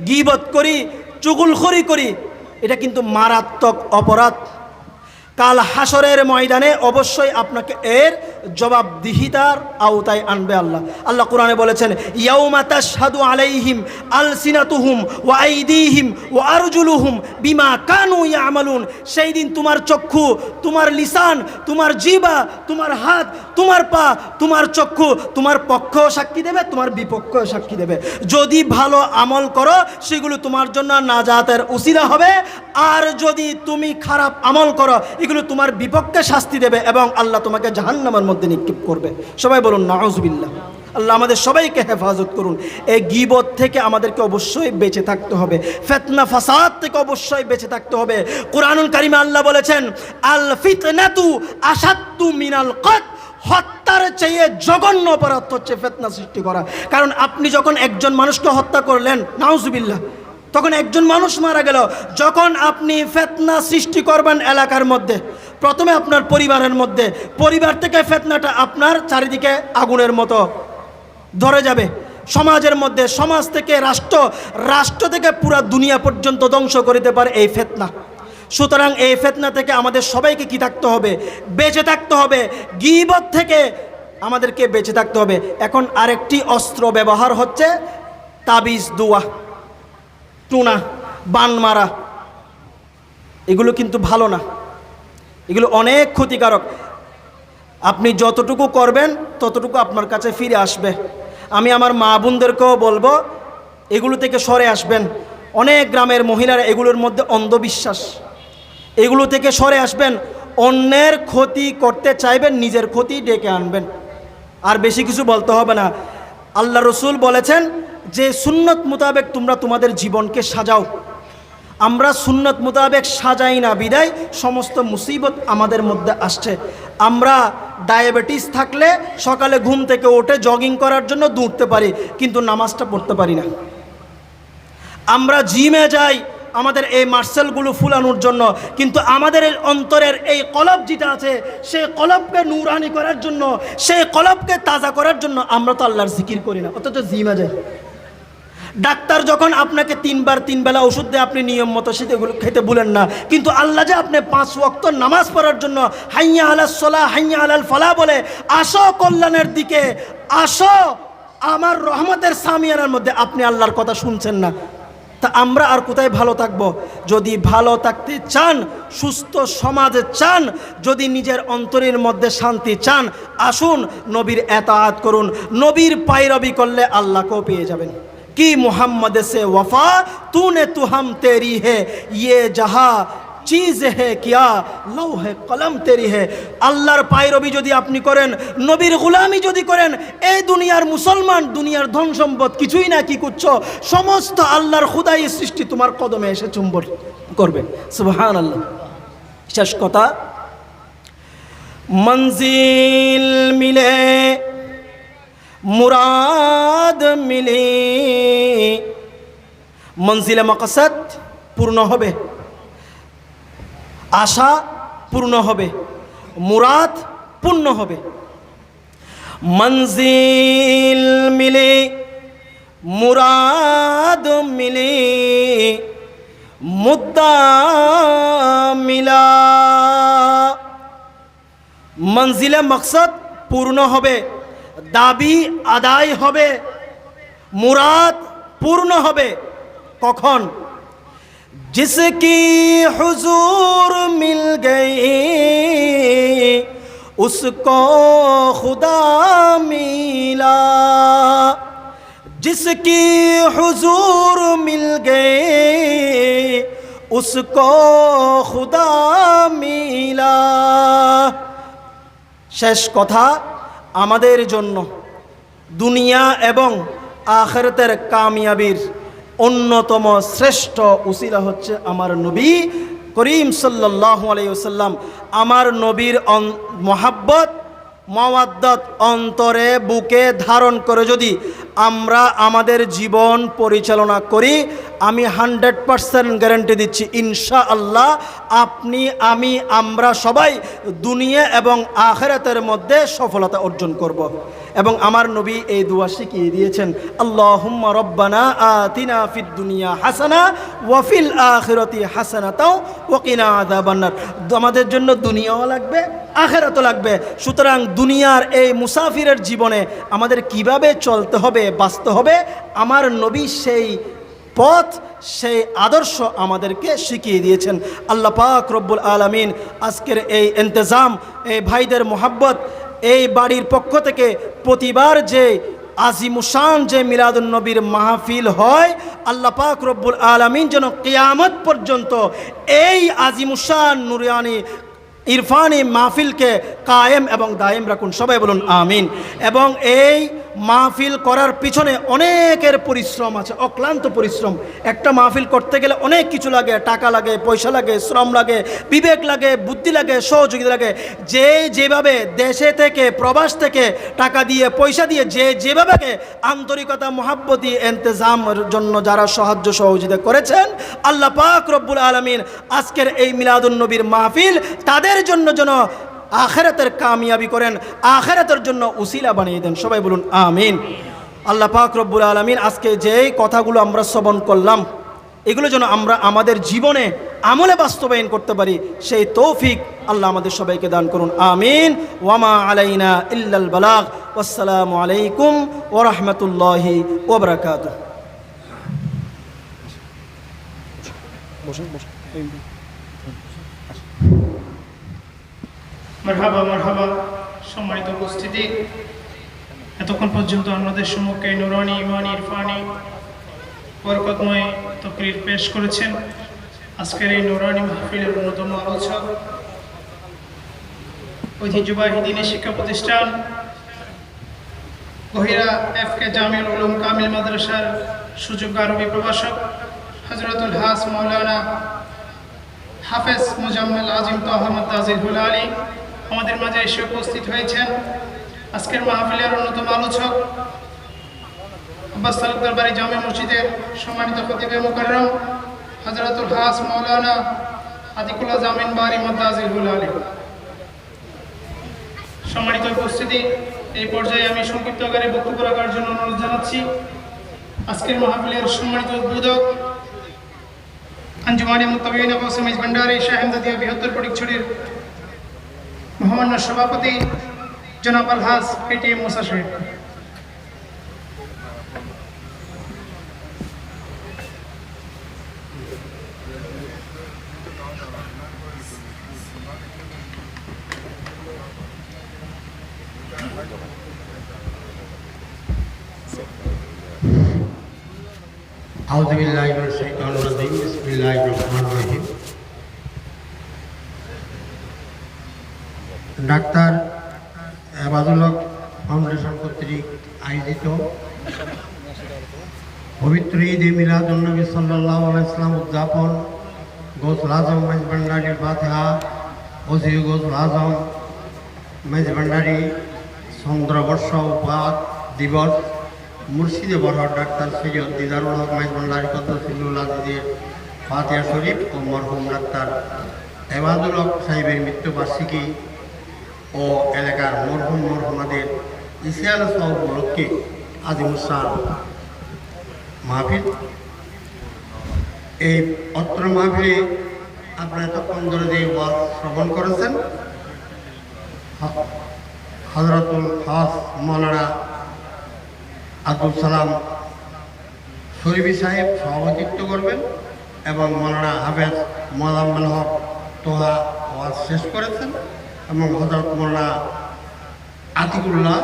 গীবত করি, চুগলখড়ি করি। এটা কিন্তু মারাত্মক অপরাধ। কাল হাসরের ময়দানে অবশ্যই আপনাকে এর জবাবদিহিতার আওতায় আনবে আল্লাহ। আল্লাহ কোরআনে বলেছেন, ইয়াউমা তাশহাদু আলাইহিম আলসিনাতুহুম ওয়া আইদিহিম ওয়া আরজুলুহুম বিমা কানু ইয়ামালুন। সেই দিন তোমার চক্ষু, তোমার লিসান, তোমার জিহ্বা, তোমার হাত, তোমার পা, তোমার চক্ষু তোমার পক্ষও সাক্ষী দেবে, তোমার বিপক্ষও সাক্ষী দেবে। যদি ভালো আমল করো সেগুলো তোমার জন্য নাজাতের উসিলা হবে, আর যদি তুমি খারাপ আমল করো এগুলো তোমার বিপক্ষে শাস্তি দেবে এবং আল্লাহ তোমাকে জাহান্নামের মধ্যে নিক্ষেপ করবে। সবাই বলুন নাউজুবিল্লাহ। আল্লাহ আমাদের সবাইকে হেফাজত করুন। এই গীবত থেকে আমাদেরকে অবশ্যই বেঁচে থাকতে হবে, ফিতনা ফাসাদ থেকে অবশ্যই বেঁচে থাকতে হবে। কুরআনুল কারীমে আল্লাহ বলেছেন, আল ফিতনাতু আশাদ্দু মিনাল কতল। হত্যার চেয়ে জঘন্য অপরাধ হচ্ছে ফিতনা সৃষ্টি করা। কারণ আপনি যখন একজন মানুষকে হত্যা করলেন, নাউজুবিল্লাহ, তখন একজন মানুষ মারা গেল। যখন আপনি ফিতনা সৃষ্টি করবেন এলাকার মধ্যে, প্রথমে আপনার পরিবারের মধ্যে, পরিবার থেকে ফিতনাটা আপনার চারিদিকে আগুনের মতো ধরে যাবে। সমাজের মধ্যে, সমাজ থেকে রাষ্ট্র, রাষ্ট্র থেকে পুরা দুনিয়া পর্যন্ত ধ্বংস করে দিতে পারে এই ফিতনা। সুতরাং এই ফিতনা থেকে আমাদের সবাইকে কি থাকতে হবে? বেঁচে থাকতে হবে। গীবত থেকে আমাদেরকে বেঁচে থাকতে হবে। এখন আরেকটি অস্ত্র ব্যবহার হচ্ছে তাবিজ, দুয়া, টুনা, বান মারা। এগুলো কিন্তু ভালো না, এগুলো অনেক ক্ষতিকারক। আপনি যতটুকু করবেন ততটুকু আপনার কাছে ফিরে আসবে। আমি আমার মা বোনদেরকেও বলবো এগুলো থেকে সরে আসবেন। অনেক গ্রামের মহিলারা এগুলোর মধ্যে অন্ধবিশ্বাস, এগুলো থেকে সরে আসবেন। অন্যের ক্ষতি করতে চাইবেন, নিজের ক্ষতি ডেকে আনবেন। আর বেশি কিছু বলতে হবে না। আল্লাহ রসুল বলেছেন যে সুন্নত মোতাবেক তোমরা তোমাদের জীবনকে সাজাও। আমরা সুন্নত মোতাবেক সাজাই না বিদায় সমস্ত মুসিবত আমাদের মধ্যে আসছে। আমরা ডায়াবেটিস থাকলে সকালে ঘুম থেকে উঠে জগিং করার জন্য দৌড়তে পারি, কিন্তু নামাজটা পড়তে পারি না। আমরা জিমে যাই আমাদের এই মার্সেলগুলো ফুলানোর জন্য, কিন্তু আমাদের এই অন্তরের এই কলব যেটা আছে সেই কলবকে নূরানি করার জন্য, সেই কলবকে তাজা করার জন্য আমরা তো আল্লাহর জিকির করি না, অথচ জিমে যাই। ডাক্তার যখন আপনাকে 3 বার 3 বেলা ওষুধ দেয়, আপনি নিয়ম মতো সেগুলো খেতে ভুলেন না, কিন্তু আল্লাহ যে আপনি 5 ওয়াক্ত নামাজ পড়ার জন্য হাইয়া আলাস সালাহ হাইয়া আলাল ফালাহ বলে, আসো কল্যাণের দিকে, আসো আমার রহমতের সামিয়ানার মধ্যে, আপনি আল্লাহর কথা শুনছেন না। তা আমরা আর কোথায় ভালো থাকব? যদি ভালো থাকতে চান, সুস্থ সমাজে চান, যদি নিজের অন্তরের মধ্যে শান্তি চান, আসুন নবীর এতাআত করুন। নবীর পায়রবি করলে আল্লাহকেও পেয়ে যাবেন। कि मोहम्मद से वफा तूने तू हम तेरी है, ये जहाँ चीज़ है क्या लौहे कलम तेरी है। আল্লাহর পায়রবি যদি আপনি করেন, নবীর গোলামি যদি করেন, এই দুনিয়ার মুসলমান, দুনিয়ার ধন সম্পদ কিছুই না কি করছো, সমস্ত আল্লাহর খুদাই সৃষ্টি তোমার কদমে এসে চুম্বন করবে। সুবহানাল্লাহ। শেষ কথা, মঞ্জিল মিলে মুরাদ মিলে, মঞ্জিলে মকসদ পূর্ণ হবে, আশা পূর্ণ হবে, মুরাদ পূর্ণ হবে। মঞ্জিল মিলে মুরাদ মিলে, মুদ্দা মিলা। মঞ্জিলে মকসদ পূর্ণ হবে, দাবি আদায় হবে, মুরাদ পূর্ণ হবে। কখন? जिसकी हुजूर मिल गई उसको खुदा मिला, जिसकी हुजूर मिल गई उसको खुदा मिला। শেষ কথা, আমাদের জন্য দুনিয়া এবং আখিরাতের কামিয়াবির অন্যতম শ্রেষ্ঠ উসিলা হচ্ছে আমার নবী করিম সাল্লাল্লাহু আলাইহি ওয়াসাল্লাম। আমার নবীর মহাব্বত মাওয়াদ্দাত অন্তরে বুকে ধারণ করে যদি আমরা আমাদের জীবন পরিচালনা করি, আমি 100% গ্যারান্টি দিচ্ছি ইনশাআল্লাহ আপনি, আমি, আমরা সবাই দুনিয়া এবং আখিরাতের মধ্যে সফলতা অর্জন করব। এবং আমার নবী এই দোয়া শিখিয়ে দিয়েছেন, আল্লাহুম্মা রব্বানা আতিনা ফিদ দুনিয়া হাসানা ওয়া ফিল আখিরাতি হাসানাতাও ওয়া কিনা আযাবান্নার। আমাদের জন্য দুনিয়াও লাগবে, আখিরাতও লাগবে। সুতরাং দুনিয়ার এই মুসাফিরের জীবনে আমাদের কিভাবে চলতে হবে, বাঁচতে হবে, আমার নবী সেই পথ, সেই আদর্শ আমাদেরকে শিখিয়ে দিয়েছেন। আল্লাহ পাক রব্বুল আলামিন আজকের এই ইন্তজাম, এই ভাইদের মোহাব্বত, এই বাড়ির পক্ষ থেকে প্রতিবার যে আজিমুশান যে মিলাদুন নবীর মাহফিল হয়, আল্লাহ পাক রব্বুল আলামিন যেন কিয়ামত পর্যন্ত এই আজিমুশান নুরানি ইরফানি মাহফিলকে কায়েম এবং দায়েম রাখুন। সবাই বলুন আমিন। এবং এই মাহফিল করার পিছনে অনেকের পরিশ্রম আছে, অক্লান্ত পরিশ্রম। একটা মাহফিল করতে গেলে অনেক কিছু লাগে, টাকা লাগে, পয়সা লাগে, শ্রম লাগে, বিবেক লাগে, বুদ্ধি লাগে, সহযোগিতা লাগে। যে যেভাবে দেশে থেকে প্রবাস থেকে টাকা দিয়ে পয়সা দিয়ে যে যেভাবে আন্তরিকতা মোহাব্বত দিয়ে ইন্তজামের জন্য যারা সাহায্য সহযোগিতা করেছেন, আল্লাহ পাক রব্বুল আলামিন আজকের এই মিলাদুন নবীর মাহফিল তাদের জন্য যেন আখিরাতের কামিয়াবি করেন, আখিরাতের জন্য উসিলা বানিয়ে দেন। সবাই বলুন আমিন। আল্লাহ পাক রব্বুল আলামিন আজকে যেই কথাগুলো আমরা শ্রবণ করলাম, এগুলো যেন আমরা আমাদের জীবনে আমলে বাস্তবায়ন করতে পারি, সেই তৌফিক আল্লাহ আমাদের সবাইকে দান করুন। আমিন। ওয়ামা আলাইনা ইল্লাল বালাগ। আসসালামু আলাইকুম ওয়া রাহমাতুল্লাহি ওয়া বারাকাতুহু। মারহাবা মারহাবা। সম্মানিত উপস্থিতি, এতক্ষণ পর্যন্ত আমাদের সম্মুখে নুরানি ইমানি ইরফানি বরকতময় তাকরীর পেশ করেছেন আজকের এই নুরানি মাহফিলের অন্যতম আলোচক, ঐতিহ্যবাহী দ্বীনি শিক্ষা প্রতিষ্ঠান গহিরা FK জামিউল উলুম কামিল মাদ্রাসার সুযোগ্য আরবি প্রভাষক হযরতুল হাস মাওলানা হাফেজ মুজাম্মেল আজিম আহমদ তাজিল হুলালি আমাদের মাঝে এসে উপস্থিত হয়েছেন। আজকের মাহফিলের অন্যতম আলোচক আব্বাস তালুকদার বাড়ি জামে মসজিদের সম্মানিত খতিবে মুকাররম হযরতুল হাস মাওলানা আতিকুল্লাহ জামিন বাড়ি তাজিল হুলালি। সম্মানিত উপস্থিতি, এই পর্যায়ে আমি সংক্ষিপ্ত আকারে বক্তব্য রাখার জন্য অনুরোধ জানাচ্ছি আজকের মাহফিলের সম্মানিত উদ্বোধক আঞ্জুমানে মুত্তাবিঈন আবু সামিজ ভান্ডারী শাহ হামজাদিয়া ৭২ পটিকছড়ির মহামান্য সভাপতি জনাব আলহাজ PTM মুসা সাহেব। আউযু বিল্লাহি মিনাশ শাইতানির রাজিম। বিসমিল্লাহির রহমানির রহিম। ডাক্তার এবাদুল হক ফাউন্ডেশন কর্তৃক আয়োজিত পবিত্র ঈদে মিলাদুন নবী সাল্লাল্লাহু আলাইহি ওয়াসাল্লাম উদযাপন, গৌসুল আজম মেজভান্ডারীর ফাতিহা, ওসি গৌসুল আজম মেজভান্ডারী চন্দ্রবর্ষ উপহার দিবস, মুর্শিদে বরহর ডাক্তার সৈয়দ দিদারুল হক মেজভান্ডারী কদ্দুসুল আজিজের ফাতিহা শরীফ ও মরহুম ডাক্তার এবাদুল হক সাহেবের মৃত্যুবার্ষিকী ও এলাকার মরহুমাদের ইসিয়াল সহ উপলক্ষে আজিমুসান মাহফিল। এই অত্র মাহফিলে আপনারা এতক্ষণ ধরে যে ওয়াজ শ্রবণ করেছেন, হযরতুল খাস মাওলানা আব্দুল সালাম শরীফী সাহেব সভাপতিত্ব করবেন এবং মাওলানা হাফেজ মোজাম্মেল হক তোহা ওয়াজ শেষ করেছেন এবং হযরত মাওলানা আতিকুল্লাহ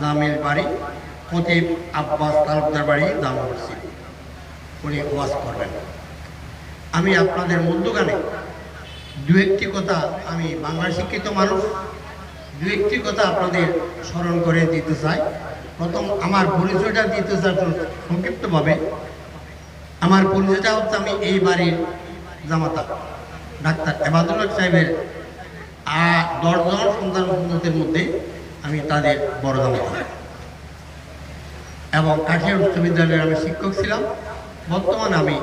জামিল বাড়ি খতিব আব্বাস তালুকদার বাড়ি জামে মসজিদ উনি ওয়াজ করবেন। আমি আপনাদের মধ্যখানে দু একটি কথা, আমি বাংলা শিক্ষিত মানুষ, দু একটি কথা আপনাদের স্মরণ করে দিতে চাই। প্রথম আমার পরিচয়টা দিতে চাই সংক্ষিপ্তভাবে। আমার পরিচয়টা হচ্ছে, আমি এই বাড়ির জামাতা ডাক্তার এবাদুল হক সাহেবের 10 জন সন্তানের মধ্যে আমি তাদের বড় জামাতা। এবং কাঠিয়ার উচ্চ বিদ্যালয়ের আমি শিক্ষক ছিলাম। বর্তমানে আমি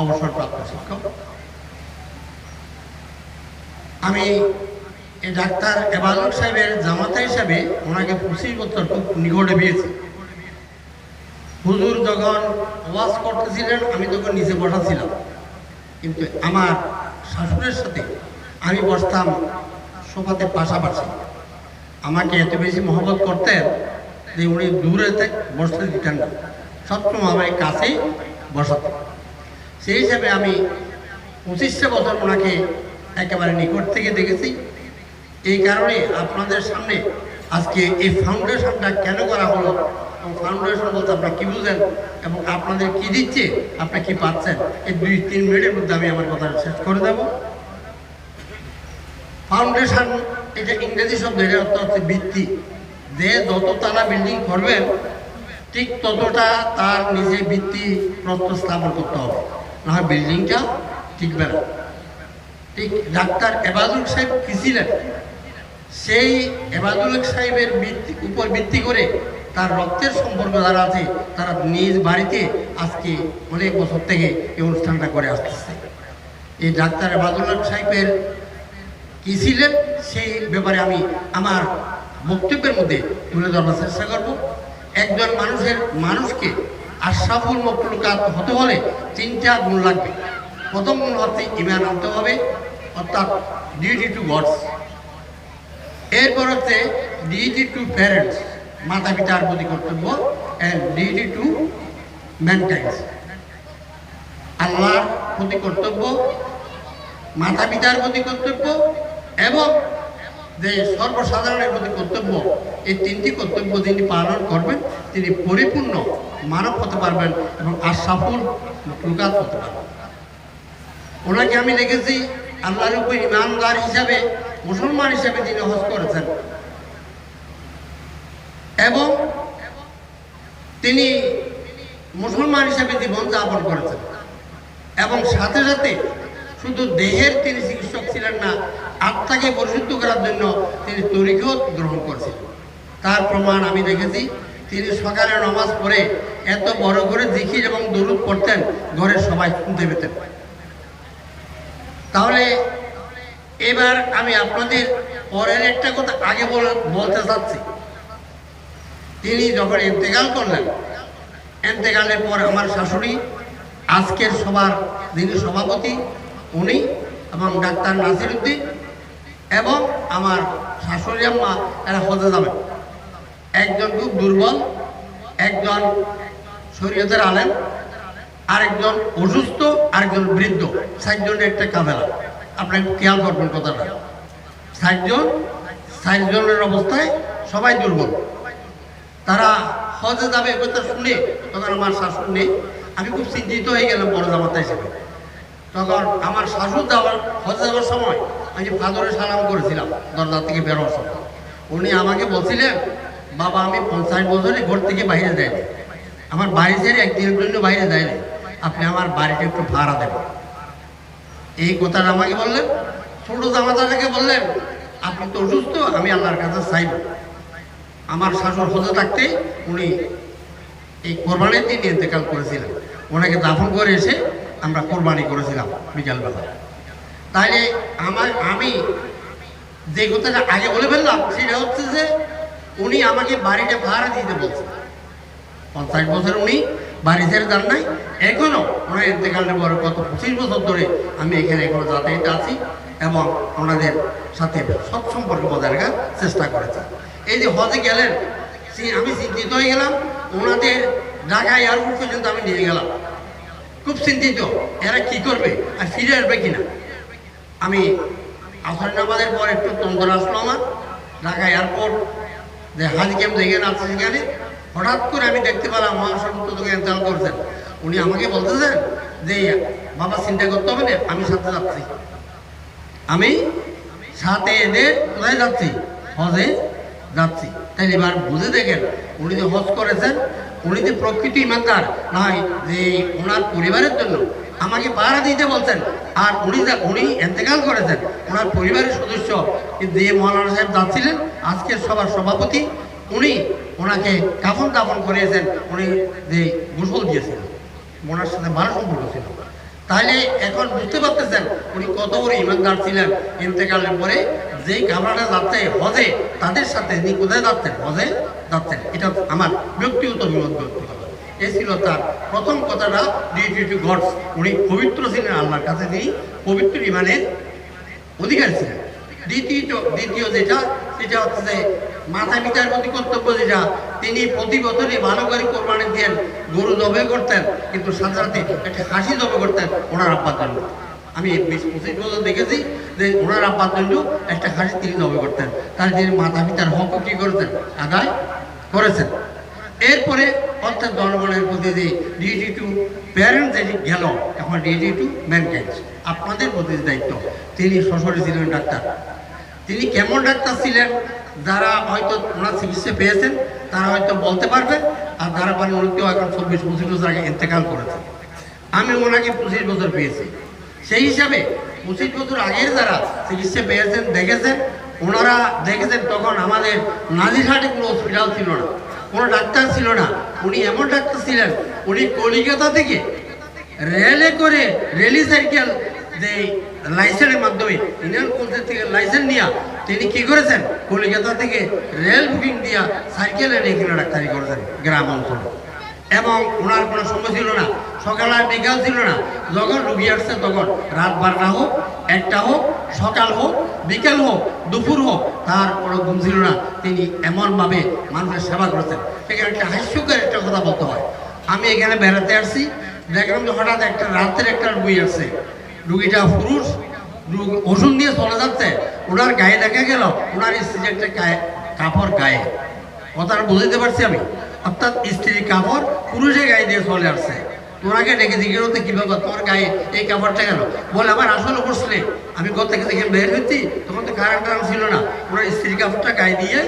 অবসরপ্রাপ্ত শিক্ষক। আমি এই ডাক্তার এবাদুল সাহেবের জামাতা হিসাবে ওনাকে 25 বছর খুব নিকটে পেয়েছি। হুজুর যখন ওয়াজ করতেছিলেন আমি তখন নিচে বসা ছিলাম, কিন্তু আমার শাশুড়ের সাথে আমি বসতাম সোফাতে পাশাপাশি। আমাকে এত বেশি মহব্বত করতেন যে উনি দূরে বসতে দিতেন না, সবসময় আমার কাছেই বসাতেন। সেই হিসাবে আমি 25 বছর ওনাকে একেবারে নিকট থেকে দেখেছি। এই কারণে আপনাদের সামনে আজকে এই ফাউন্ডেশনটা কেন করা হলো, এবং ফাউন্ডেশন বলতে আপনারা কী বুঝেন এবং আপনাদের কি দিচ্ছে, আপনারা কি পাচ্ছেন, এই 2-3 মিনিটের মধ্যে আমি আমার কথা শেষ করে দেব। ফাউন্ডেশন এটা ইংরেজি শব্দ, এর অর্থ হচ্ছে ভিত্তি। যে যত তালা বিল্ডিং করবেন ঠিক ততটা তার নিজে ভিত্তি প্রস্তর স্থাপন করতে হবে, না হয় বিল্ডিংটা টিকবে না। ঠিক ডাক্তার এবাদুল সাহেব কি ছিলেন, সেই এবাদুল সাহেবের উপর ভিত্তি করে তার রক্তের সম্পর্ক যারা আছে তারা নিজ বাড়িতে আজকে অনেক বছর থেকে এই অনুষ্ঠানটা করে আসতেছে। এই ডাক্তার এবাদুল সাহেবের কি ছিলেন সেই ব্যাপারে আমি আমার বক্তব্যের মধ্যে তুলে ধরার চেষ্টা করব। একজন মানুষকে আশরাফুল মাখলুকাত হতে হলে 3টা গুণ লাগবে। প্রথম গুণ হচ্ছে ঈমান আনতে হবে, অর্থাৎ ডিউটি টু গডস। এরপর হচ্ছে ডিউটি টু প্যারেন্টস, মাতা পিতার প্রতি কর্তব্য, অ্যান্ড ডিউটি টু ম্যানকাইন্ড, আল্লাহর প্রতি কর্তব্য, মাতা পিতার প্রতি কর্তব্য এবং যে সর্বসাধারণের প্রতি কর্তব্য। এই 3টি কর্তব্য যিনি পালন করবেন তিনি পরিপূর্ণ মানব হতে পারবেন এবং আশরাফুল মাখলুকাত হতে পারবেন। ওনাকে আমি দেখেছি আল্লাহর উপর ইমানদার হিসাবে, মুসলমান হিসাবে তিনি হজ করেছেন এবং তিনি মুসলমান হিসাবে জীবন যাপন করেছেন এবং সাথে সাথে শুধু দেহের তিনি চিকিৎসক ছিলেন না, আত্মাকে পরিশুদ্ধ করার জন্য তিনি তরিকত গ্রহণ করেছিলেন। তার প্রমাণ আমি দেখেছি, তিনি সকালে নামাজ পড়ে এত বড় করে জিকির এবং দরুদ পড়তেন, ঘরের সবাই শুনতে পেতেন। তাহলে এবার আমি আপনাদের পরের একটা কথা আগে বলতে চাচ্ছি। তিনি যখন ইন্তেকাল করলেন, ইন্তেকালের পর আমার শাশুড়ি, আজকের সবার যিনি সভাপতি উনি এবং ডাক্তার নাসিরউদ্দিন এবং আমার শাশুড়ি আম্মা, এরা হজে যাবেন। একজন খুব দুর্বল, একজন শরীয়তের আলেম, আরেকজন অসুস্থ, আরেকজন বৃদ্ধ, 4 জনের একটা কাফেলা। আপনি একটু খেয়াল করবেন কথাটা, 4 জনের অবস্থায় সবাই দুর্বল। তারা হজে যাবে কথা শুনে তখন আমার শাশুড়ি নেই, আমি খুব চিন্তিত হয়ে গেলাম বড় জামাতা হিসেবে। তখন আমার শাশুড় হজে যাওয়ার সময় আমি ফাদরে সালাম করেছিলাম দরজা থেকে বেরোয়ার সময়। উনি আমাকে বলছিলেন, বাবা আমি 50 বছরে ঘর থেকে বাইরে যাইনি, আমার বাড়ি ছেড়ে একদিনের জন্য বাইরে যায়নি, আপনি আমার বাড়িটা একটু ভাড়া দেবেন। এই কথাটা আমাকে বললেন। ছোট জামাতাটাকে বললেন, আপনি তো অসুস্থ, আমি আল্লাহর কাছে চাইব। আমার শাশুড় হজে থাকতে উনি এই কোরবানির দিন ইন্তেকাল করেছিলেন। ওনাকে দাফন করে এসে আমরা কোরবানি করেছিলাম বিকালবেলা। তাইলে আমি যে কথাটা আগে বলে ফেললাম সেটা হচ্ছে যে উনি আমাকে বাড়িটা ভাড়া দিতে বলছেন। 50 বছর উনি বাড়ি ছেড়ে যান নাই, এখনো ওনার ইন্তেকালের পরে গত 25 বছর ধরে আমি এখানে এখনো যাতায়াতে আছি এবং ওনাদের সাথে সৎসম্পর্ক বজায় রাখার চেষ্টা করেছি। এই যে হজে গেলেন, আমি চিন্তিত হয়ে গেলাম। ওনাদের ঢাকা এয়ারপোর্ট পর্যন্ত আমি নিয়ে গেলাম, খুব চিন্তিত এরা কি করবে আর ফিরে আসবে কিনা। আমি আসর নামাজের পর একটু তন্দর আসলো আমার ঢাকা এয়ারপোর্ট, যে হাজি ক্যাম্প যেখানে আছে সেখানে হঠাৎ করে আমি দেখতে পেলাম মহাসভা তোকে ইন্তেকাল করছেন। উনি আমাকে বলতেছেন যে বাবা চিন্তা করতে হবে না, আমি সাথে যাচ্ছি। আমি সাথে এদের কোথায় যাচ্ছি, হজে যাচ্ছি। তাই এবার বুঝে দেখেন উনি যে হজ করেছেন, উনি যে প্রকৃত ইমানদার নয়, যে ওনার পরিবারের জন্য আমাকে ভাড়া দিতে বলছেন। আর উনি ইন্তেকাল করেছেন, ওনার পরিবারের সদস্য যে মৌলানা সাহেব যাচ্ছিলেন আজকের সবার সভাপতি, উনি ওনাকে কাফন দাফন করিয়েছেন, উনি যে গোসল দিয়েছিলেন, ওনার সাথে ভালো সম্পর্ক ছিল। তাহলে এখন বুঝতে পারতেছেন উনি কত বড় ইমানদার ছিলেন। ইন্তেকালের পরে যেই কামরাটা যাচ্ছে হজে, তাদের সাথে তিনি কোথায় যাচ্ছেন? হজে যাচ্ছেন। এটা আমার ব্যক্তিগত বিমত ব্যক্ত করা। এ ছিল তার প্রথম কথাটা, ডিউটি টু গডস। উনি পবিত্র ছিলেন আল্লাহর কাছে, তিনি পবিত্র ইমানের অধিকারী ছিলেন। দ্বিতীয় যেটা, সেটা হচ্ছে যে মাতা পিতার প্রতি কর্তব্য যেটা, তিনি প্রতি বছরই ভালো করে কোরবানি দিয়েন, গরু জবে করতেন, কিন্তু সাথে সাথে একটা হাসি জবে করতেন ওনার আব্বার জন্য। আমি 20-25 বছর দেখেছি যে ওনার আব্বার জন্য একটা হাসি তিনি জবে করতেন। তার তিনি মাতা পিতার হক কি করেছেন? আদায় করেছেন। এরপরে অর্থাৎ জনগণের প্রতি যে ডিউটি টু প্যারেন্ট যেটি গেল, এখন ডিউটি টু ম্যানকাইন্ড, আপনাদের প্রতি দায়িত্ব। তিনি শ্বশুরে ছিলেন ডাক্তার। তিনি কেমন ডাক্তার ছিলেন? যারা হয়তো ওনার চিকিৎসা পেয়েছেন তারা হয়তো বলতে পারবেন, আর যারা পারেন উনি কেউ এখন 24-25 বছর আগে ইন্তেকাল করেছেন। আমি ওনাকে 25 বছর পেয়েছি। সেই হিসাবে 25 বছর আগের যারা চিকিৎসা পেয়েছেন, দেখেছেন, ওনারা দেখেছেন তখন আমাদের নাজিরহাটে কোনো হসপিটাল ছিল না, কোনো ডাক্তার ছিল না। উনি এমন ডাক্তার ছিলেন, উনি কলিকাতা থেকে রেলে করে রেলি সাইকেল যে লাইসেন্সের মাধ্যমে ইন্ডিয়ান কলেজ থেকে লাইসেন্স নিয়ে তিনি কি করেছেন? কলিকাতা থেকে রেল বুকিং দিয়া সাইকেলে এখানে ডাক্তারি করেছেন গ্রাম অঞ্চলে। এবং ওনার কোনো সময় ছিল না, সকাল আর বিকাল ছিল না। যখন রুগী আসছে তখন রাত 12টা হোক, 1টা হোক, সকাল হোক, বিকাল হোক, দুপুর হোক, তার কোনো ঘুম ছিল না। তিনি এমনভাবে মানুষের সেবা করেছেন। এখানে একটা হাস্যকর একটা কথা বলতে হয়। আমি এখানে বেড়াতে আসছি, দেখলাম যে হঠাৎ একটা রাতের একটা রুগী আসছে। রুগীটা পুরুষ, ওষুধ দিয়ে চলে যাচ্ছে। ওনার গায়ে দেখা গেল ওনার স্ত্রীর একটা কাপড় গায়ে। কথাটা বুঝতে পারছি আমি। অর্থাৎ স্ত্রীর কাপড় পুরুষের গায়ে দিয়ে চলে আসছে। ওনাকে ডেকে জিজ্ঞেস করতে, কী ব্যাপার তোমার গায়ে এই কাপড়টা কেন? বলে আমার আসলে বসলে আমি ঘর থেকে বের হচ্ছি, তখন তো কারেন্ট ছিল না। ওনার স্ত্রীর কাপড়টা গায়ে দিয়ে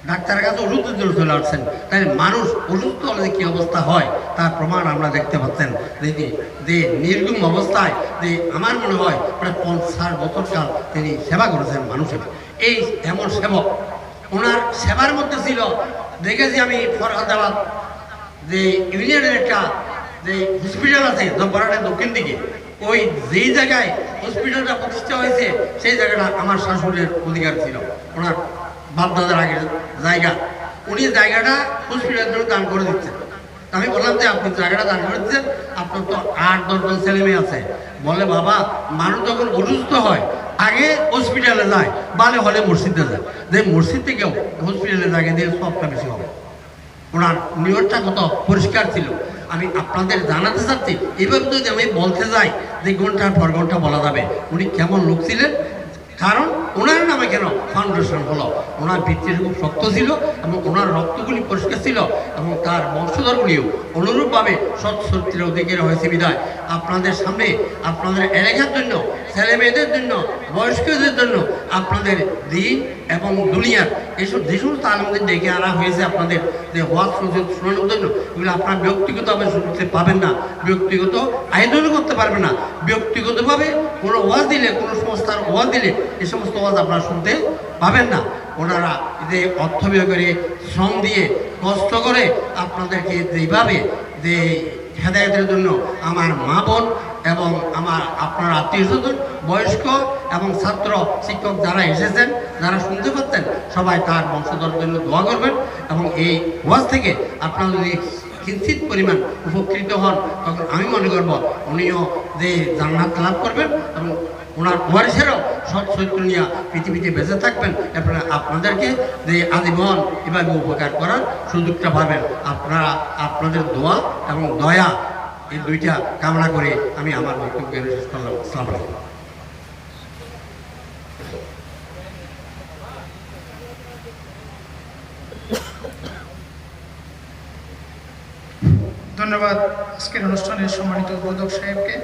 ডাক্তারের কাছে ওষুধের জন্য চলে আসছেন। তাই মানুষ অসুস্থ হলে কী অবস্থা হয় তার প্রমাণ আমরা দেখতে পাচ্ছেন। যে নির্গুম অবস্থায় যে আমার মনে হয় প্রায় 50 বছর কাল তিনি সেবা করেছেন মানুষের। এই এমন সেবক, ওনার সেবার মধ্যে ছিল। দেখেছি আমি ফরহাদাবাদ যে ইউনিয়নের একটা যে হসপিটাল আছে জব্বরহাটের দক্ষিণ দিকে, ওই যেই জায়গায় হসপিটালটা প্রতিষ্ঠা হয়েছে সেই জায়গাটা আমার শাশুড়ির অধিকার ছিল, ওনার বাপদাদার আগের জায়গা। উনি জায়গাটা হসপিটালের জন্য দান করে দিচ্ছেন। আমি বললাম যে আপনি জায়গাটা দান করে দিচ্ছেন, আপনার তো 8-10 জন ছেলে মেয়ে আছে। বলে বাবা, মানুষ যখন অসুস্থ হয় আগে হসপিটালে যায়, ভালো হলে মসজিদে যায়, যে মসজিদ থেকেও হসপিটালে জায়গা দিয়ে সবটা বেশি হবে। ওনার নিয়তটা কত পরিষ্কার ছিল আমি আপনাদের জানাতে চাচ্ছি। এভাবে যদি আমি বলতে যাই যে ঘন্টার পর ঘন্টা বলা যাবে উনি কেমন লোক ছিলেন। কারণ ওনার নামে কেন ফাউন্ডেশন হলো, ওনার ভিত্তির খুব শক্ত ছিল এবং ওনার রক্তগুলি পরিষ্কার ছিল এবং তার বংশধরগুলিও অনুরূপভাবে সৎ চরিত্রের অধিকারী হয়েছে। বিধায় আপনাদের সামনে আপনাদের এলাকার জন্য, ছেলে মেয়েদের জন্য, বয়স্কদের জন্য, আপনাদের দিন এবং দুনিয়ার এসব যে সমস্ত আলমদের ডেকে আনা হয়েছে আপনাদের যে ওয়াজ শোনানোর জন্য, এগুলো আপনার ব্যক্তিগতভাবে শুনতে পাবেন না, ব্যক্তিগত আয়োজন করতে পারবেন না। ব্যক্তিগতভাবে কোনো ওয়াজ দিলে, কোনো সংস্থার ওয়াজ দিলে এই সমস্ত ওয়াজ আপনারা শুনতে পাবেন না। ওনারা যে অর্থ ব্যয় করে, শ্রম দিয়ে, কষ্ট করে আপনাদেরকে যেভাবে যে হেদায়েতের জন্য আমার মা বোন এবং আপনার আত্মীয় স্বজন, বয়স্ক এবং ছাত্র শিক্ষক যারা এসেছেন, যারা শুনতে পাচ্ছেন, সবাই তার বংশধরের জন্য দোয়া করবেন। এবং এই ওয়াজ থেকে আপনারা যদি কিঞ্চিত পরিমাণ উপকৃত হন, তখন আমি মনে করব উনিও যে জান্নাত লাভ করবেন এবং ওনার ওয়ারিসেরও সৎ চরিত্র নিয়ে পৃথিবীতে বেঁচে থাকবেন। এরপরে আপনাদেরকে যে আজীবন এভাবে উপকার করার সুযোগটা পাবেন। আপনারা আপনাদের দোয়া এবং দয়া এই দুইটা কামনা করে আমি আমার বক্তব্য শেষ করলাম। আসসালামু আলাইকুম। ধন্যবাদ আজকের অনুষ্ঠানের সম্মানিত উদ্বোধক সাহেবকে।